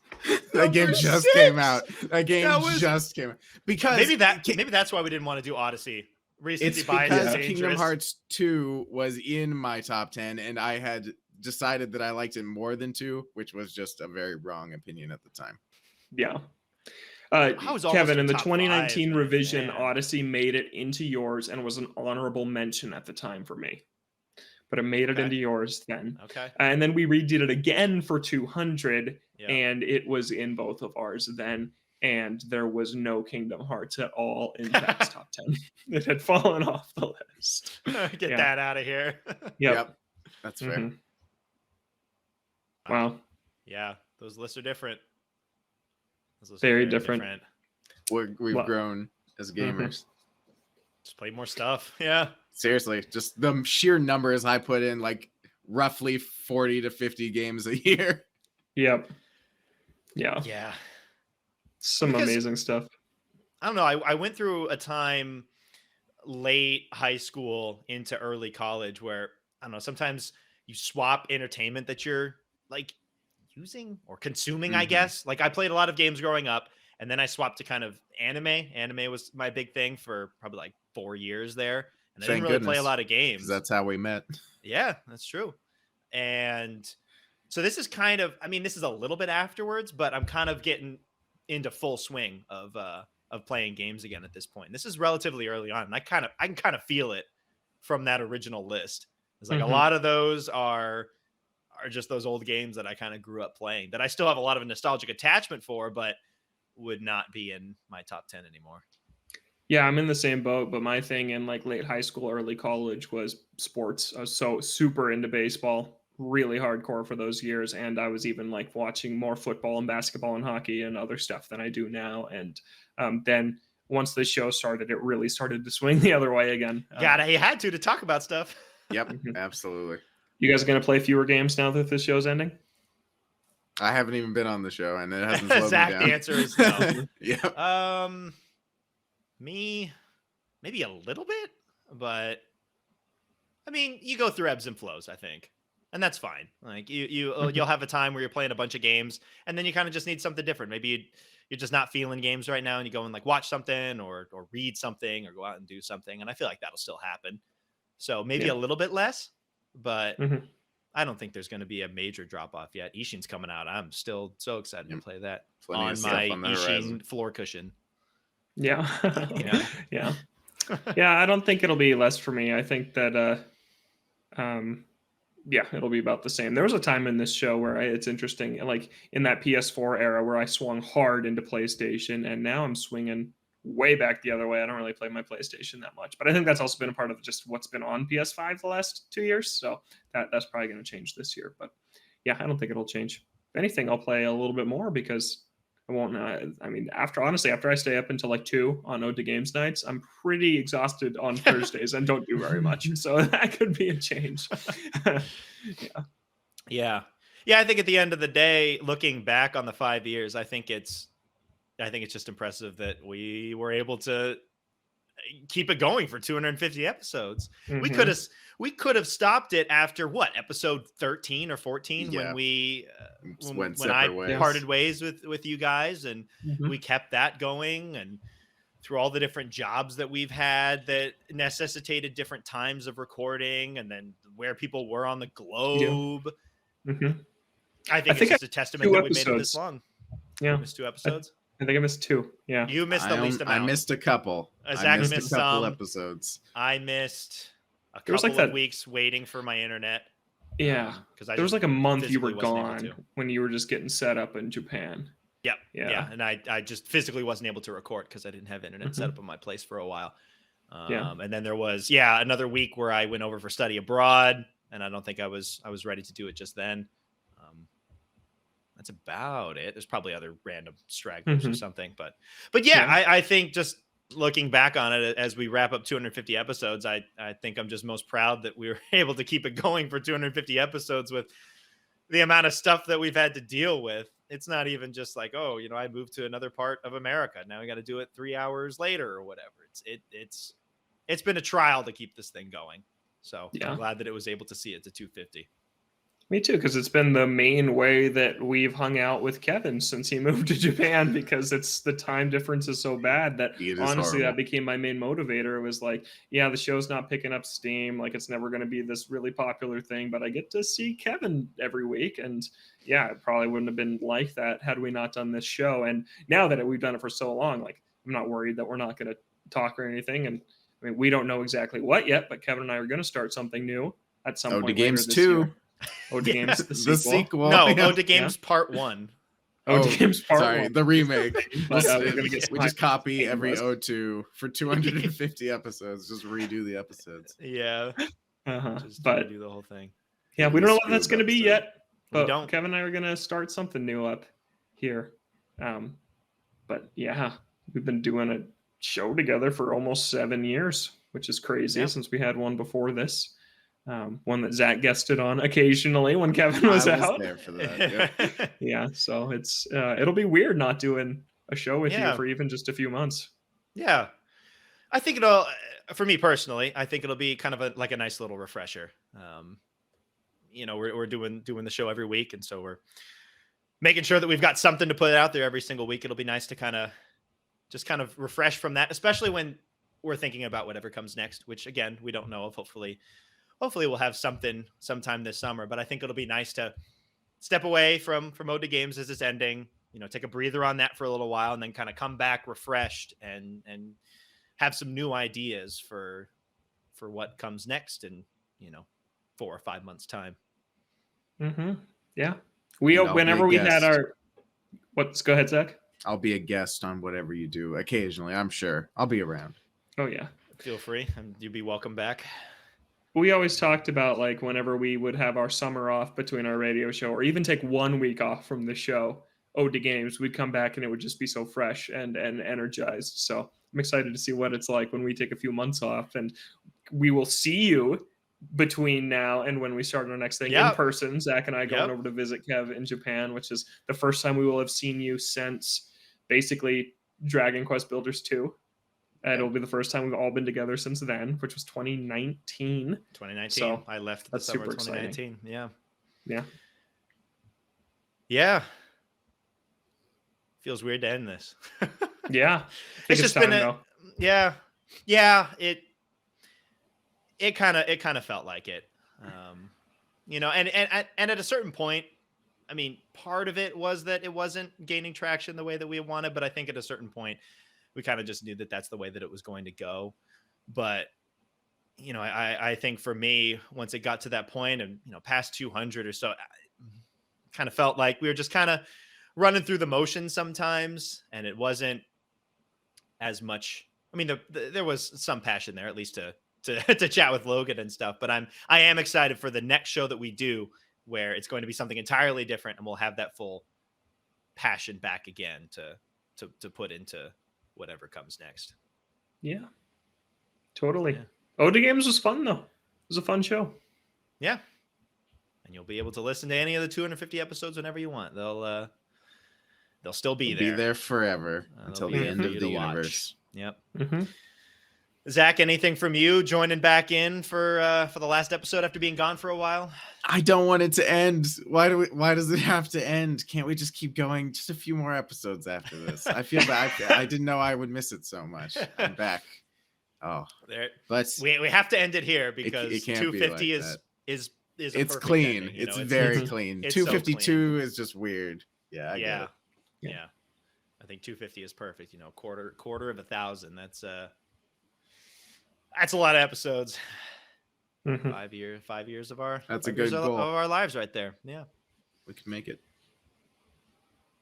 B: That game just came out. That game just came out. Because
A: maybe that's why we didn't want to do Odyssey.
B: It's because Kingdom Hearts 2 was in my top 10, and I had decided that I liked it more than 2, which was just a very wrong opinion at the time.
C: Yeah. Kevin, in the 2019 revision, Odyssey made it into yours and was an honorable mention at the time for me. But it made it into yours then.
A: Okay.
C: And then we redid it again for 200, and it was in both of ours then. And there was no Kingdom Hearts at all in Jack's top 10. It had fallen off the list.
A: Get that out of here.
C: Yep.
B: That's fair.
C: Wow.
A: Yeah, those lists are different.
C: Very different.
B: We've grown as gamers.
A: Just play more stuff. Yeah.
B: Seriously, just the sheer numbers I put in, like roughly 40 to 50 games a year.
C: Yep. Yeah.
A: Yeah.
C: Some amazing stuff.
A: I don't know. I went through a time late high school into early college where, I don't know, sometimes you swap entertainment that you're like using or consuming, I guess. Like I played a lot of games growing up, and then I swapped to kind of anime. Anime was my big thing for probably like 4 years there. And I didn't really play a lot of games.
B: That's how we met.
A: Yeah, that's true. And so this is kind of, I mean, this is a little bit afterwards, but I'm kind of getting into full swing of playing games again at this point. This is relatively early on, and I can kind of feel it from that original list. It's like a lot of those are just those old games that I kind of grew up playing that I still have a lot of a nostalgic attachment for, but would not be in my top 10 anymore.
C: Yeah, I'm in the same boat, but my thing in like late high school, early college was sports. I was so super into baseball, really hardcore for those years. And I was even like watching more football and basketball and hockey and other stuff than I do now. And then once the show started, it really started to swing the other way again.
A: You had to talk about stuff.
B: Yep, absolutely.
C: You guys are going to play fewer games now that the show's ending?
B: I haven't even been on the show, and it hasn't slowed
A: Zach,
B: me down.
A: the answer is no.
B: Yep.
A: Me, maybe a little bit, but I mean, you go through ebbs and flows, I think, and that's fine. Like you'll have a time where you're playing a bunch of games, and then you kind of just need something different. Maybe you're just not feeling games right now, and you go and like watch something or read something or go out and do something, and I feel like that'll still happen. So maybe a little bit less, but I don't think there's going to be a major drop off yet. Ishin's coming out. I'm still so excited to play that on my Ishin floor cushion.
C: Yeah. Yeah. I don't think it'll be less for me. I think that, it'll be about the same. There was a time in this show where it's interesting, like in that PS4 era where I swung hard into PlayStation, and now I'm swinging way back the other way. I don't really play my PlayStation that much, but I think that's also been a part of just what's been on PS5 the last 2 years. So that's probably going to change this year, but yeah, I don't think it'll change. If anything, I'll play a little bit more because I won't. I mean, after I stay up until like 2 on Ode to Games nights, I'm pretty exhausted on Thursdays and don't do very much. So that could be a change.
A: Yeah. I think at the end of the day, looking back on the 5 years, I think it's just impressive that we were able to keep it going for 250 episodes. We could have stopped it after episode 13 or 14 when I parted ways with you guys, and we kept that going, and through all the different jobs that we've had that necessitated different times of recording, and then where people were on the globe. I think it's just a testament that we made it this long.
C: Yeah,
A: missed 2 episodes.
C: I think I missed 2. Yeah,
A: you missed the least amount.
B: I missed a couple.
A: Zach missed
B: a couple
A: some
B: episodes.
A: I missed a couple of weeks waiting for my internet.
C: Yeah, because there was like a month you were gone when you were just getting set up in Japan. Yeah,
A: and I just physically wasn't able to record because I didn't have internet set up in my place for a while. And then there was another week where I went over for study abroad, and I don't think I was ready to do it just then. That's about it. There's probably other random stragglers or something, but I think just looking back on it as we wrap up 250 episodes, I think I'm just most proud that we were able to keep it going for 250 episodes with the amount of stuff that we've had to deal with. It's not even just like, I moved to another part of America. Now we got to do it 3 hours later or whatever. It's been a trial to keep this thing going. So I'm glad that it was able to see it to 250.
C: Me too, because it's been the main way that we've hung out with Kevin since he moved to Japan, because it's the time difference is so bad that honestly that became my main motivator. It was like, the show's not picking up steam, like it's never going to be this really popular thing, but I get to see Kevin every week, and it probably wouldn't have been like that had we not done this show. And now that we've done it for so long, like I'm not worried that we're not going to talk or anything. And I mean, we don't know exactly what yet, but Kevin and I are going to start something new at some point.
B: Games 2.
C: Ode to Games,
B: the sequel.
A: No, Ode to Games Part 1.
C: Ode to Games Part 1.
B: The remake.
C: But,
B: we just copy every Ode to for 250 episodes. Just redo the episodes.
A: Yeah.
C: But
A: do the whole thing.
C: Yeah, we don't know what that's going to be yet. But Kevin and I are going to start something new up here. But we've been doing a show together for almost 7 years, which is crazy since we had one before this. One that Zach guested on occasionally when Kevin was out.
B: There for that.
C: So it's it'll be weird not doing a show with you for even just a few months.
A: Yeah, I think it'll. For me personally, I think it'll be kind of a nice little refresher. We're doing the show every week, and so we're making sure that we've got something to put out there every single week. It'll be nice to kind of refresh from that, especially when we're thinking about whatever comes next, which again we don't know of. Hopefully we'll have something sometime this summer, but I think it'll be nice to step away from Ode to Games as it's ending, take a breather on that for a little while, and then kind of come back refreshed and have some new ideas for what comes next in 4 or 5 months time.
C: Yeah. Whenever we had our go ahead, Zach.
B: I'll be a guest on whatever you do occasionally. I'm sure I'll be around.
C: Oh yeah.
A: Feel free. You'd be welcome back.
C: We always talked about like whenever we would have our summer off between our radio show, or even take 1 week off from the show, Ode to Games, we'd come back and it would just be so fresh and energized. So I'm excited to see what it's like when we take a few months off, and we will see you between now and when we start our next thing in person. Zach and I going over to visit Kev in Japan, which is the first time we will have seen you since basically Dragon Quest Builders 2. It'll be the first time we've all been together since then, which was 2019.
A: 2019. So I left the summer of 2019. Exciting.
C: Yeah.
A: Yeah. Feels weird to end this.
C: Yeah.
A: It's just been though. Yeah. It kind of felt like it. You know, and at a certain point, I mean, part of it was that it wasn't gaining traction the way that we wanted, but I think at a certain point we kind of just knew that that's the way that it was going to go. But, you know, I think for me, once it got to that point and, you know, past 200 or so, I kind of felt like we were just kind of running through the motions sometimes. And it wasn't as much. I mean, there was some passion there, at least to chat with Logan and stuff. But I am excited for the next show that we do, where it's going to be something entirely different. And we'll have that full passion back again to put into whatever comes next.
C: Yeah, totally. Ode to Games was fun though. It was a fun show.
A: Yeah. And you'll be able to listen to any of the 250 episodes whenever you want. They'll still be there.
B: Be there forever until the end of the universe.
A: Yep.
C: Mm-hmm.
A: Zach, anything from you joining back in for the last episode after being gone for a while?
B: I don't want it to end. Why does it have to end? Can't we just keep going just a few more episodes after this? I feel bad. I didn't know I would miss it so much. I'm back. Oh, but
A: we have to end it here because
B: it
A: 250
B: be like
A: is
B: it's clean.
A: Ending,
B: it's very clean. 252
A: so
B: is just weird. Yeah, I get it.
A: Yeah. I think 250 is perfect. You know, quarter of 1,000. That's a lot of episodes.
C: Mm-hmm.
A: 5 years of our
B: that's a good goal
A: of our lives right there. Yeah,
B: we can make it.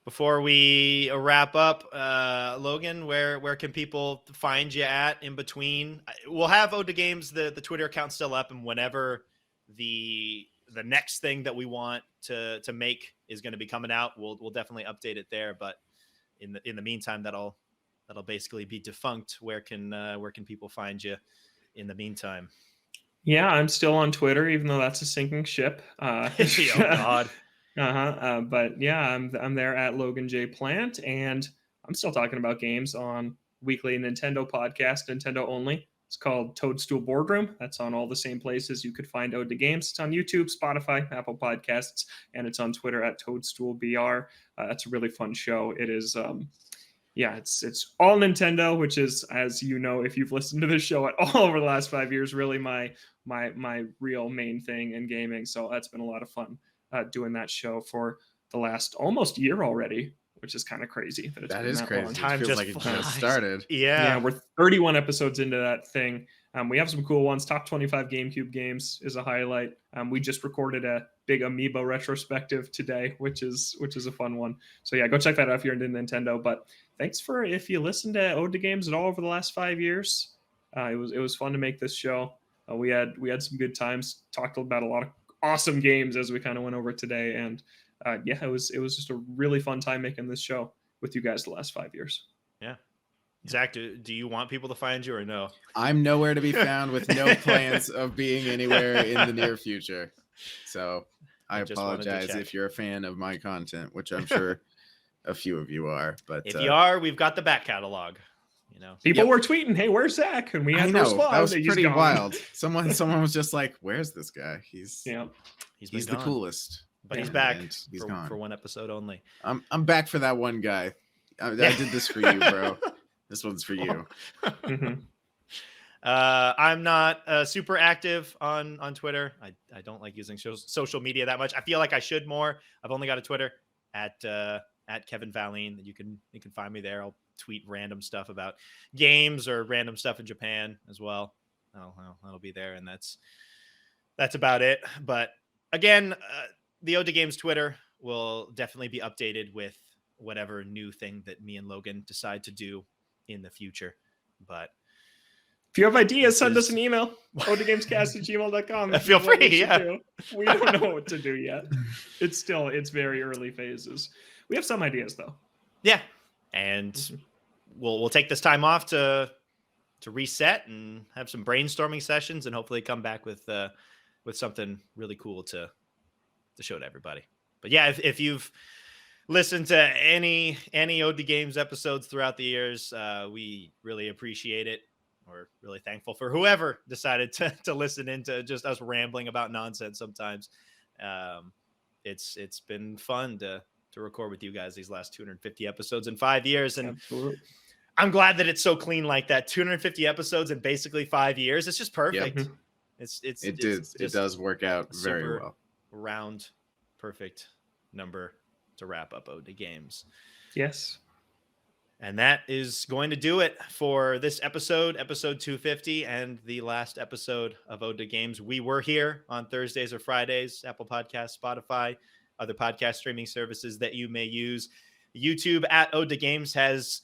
A: Before we wrap up, Logan, where can people find you at in between? We'll have Ode to Games, the Twitter account still up, and whenever the next thing that we want to make is going to be coming out, we'll definitely update it there. But in the meantime, that'll basically be defunct. Where can people find you in the meantime?
C: Yeah, I'm still on Twitter, even though that's a sinking ship.
A: Oh God.
C: But yeah, I'm there at Logan J Plant, and I'm still talking about games on weekly Nintendo podcast, Nintendo only. It's called Toadstool Boardroom. That's on all the same places you could find Ode to Games. It's on YouTube, Spotify, Apple Podcasts, and it's on Twitter at ToadstoolBR. That's a really fun show. It is. It's all Nintendo, which is, as you know, if you've listened to this show at all over the last 5 years, really my real main thing in gaming. So that's been a lot of fun doing that show for the last almost year already, which is kind of crazy.
B: That is crazy.
C: Long.
B: Time feels like it just started.
A: Yeah,
C: we're 31 episodes into that thing. We have some cool ones. Top 25 GameCube games is a highlight. We just recorded a big Amiibo retrospective today, which is a fun one. So yeah, go check that out if you're into Nintendo. But thanks if you listened to Ode to Games at all over the last 5 years. It was fun to make this show. We had some good times. Talked about a lot of awesome games as we kind of went over today, and it was just a really fun time making this show with you guys the last 5 years.
A: Yeah. Zach, do you want people to find you or no?
B: I'm nowhere to be found with no plans of being anywhere in the near future. So I apologize if you're a fan of my content, which I'm sure a few of you are. But
A: if you are, we've got the back catalog. You know,
C: people were tweeting, "Hey, where's Zach?" And we had no response.
B: That was pretty wild. Someone was just like, "Where's this guy? He's the coolest."
A: But he's back. He's gone for one episode only.
B: I'm back for that one guy. I did this for you, bro. This one's for you.
C: Mm-hmm.
A: I'm not super active on Twitter. I don't like using social media that much. I feel like I should more. I've only got a Twitter at Kevin Valine. You can find me there. I'll tweet random stuff about games or random stuff in Japan as well. That'll be there, and that's about it. But again, the Ode to Games Twitter will definitely be updated with whatever new thing that me and Logan decide to do in the future. But
C: If you have ideas, send us an email. odagamescast@gmail.com.
A: Feel free, yeah.
C: We don't know what to do yet. It's very early phases. We have some ideas though.
A: Yeah. And we'll take this time off to reset and have some brainstorming sessions and hopefully come back with something really cool to show to everybody. But yeah, if you've listened to any OD Games episodes throughout the years, we really appreciate it. We're really thankful for whoever decided to listen into just us rambling about nonsense sometimes. It's been fun to record with you guys these last 250 episodes in 5 years. And
C: Absolutely.
A: I'm glad that it's so clean like that. 250 episodes in basically 5 years. It's just perfect.
B: Yep. It does work out very well.
A: Round, perfect number to wrap up OD Games.
C: Yes.
A: And that is going to do it for this episode 250, and the last episode of OD Games. We were here on Thursdays or Fridays, Apple Podcasts, Spotify, other podcast streaming services that you may use. YouTube at OD Games has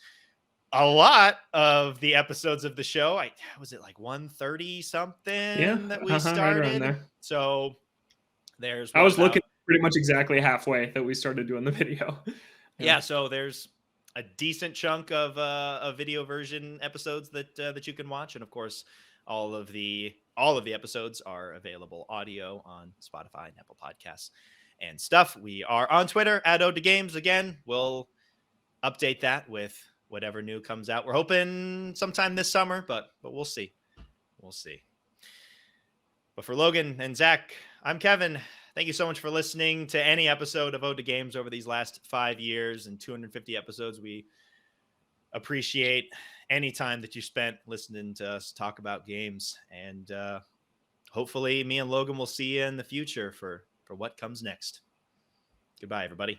A: a lot of the episodes of the show. Was it like 130 something that we started? Right there. So there's.
C: I was looking pretty much exactly halfway that we started doing the video.
A: Yeah. So there's a decent chunk of video version episodes that you can watch, and of course, all of the episodes are available audio on Spotify and Apple Podcasts and stuff. We are on Twitter at OD Games. Again, we'll update that with whatever new comes out. We're hoping sometime this summer, but we'll see. We'll see. But for Logan and Zach, I'm Kevin. Thank you so much for listening to any episode of OD Games over these last 5 years and 250 episodes. We appreciate any time that you spent listening to us talk about games. And hopefully me and Logan will see you in the future for what comes next. Goodbye, everybody.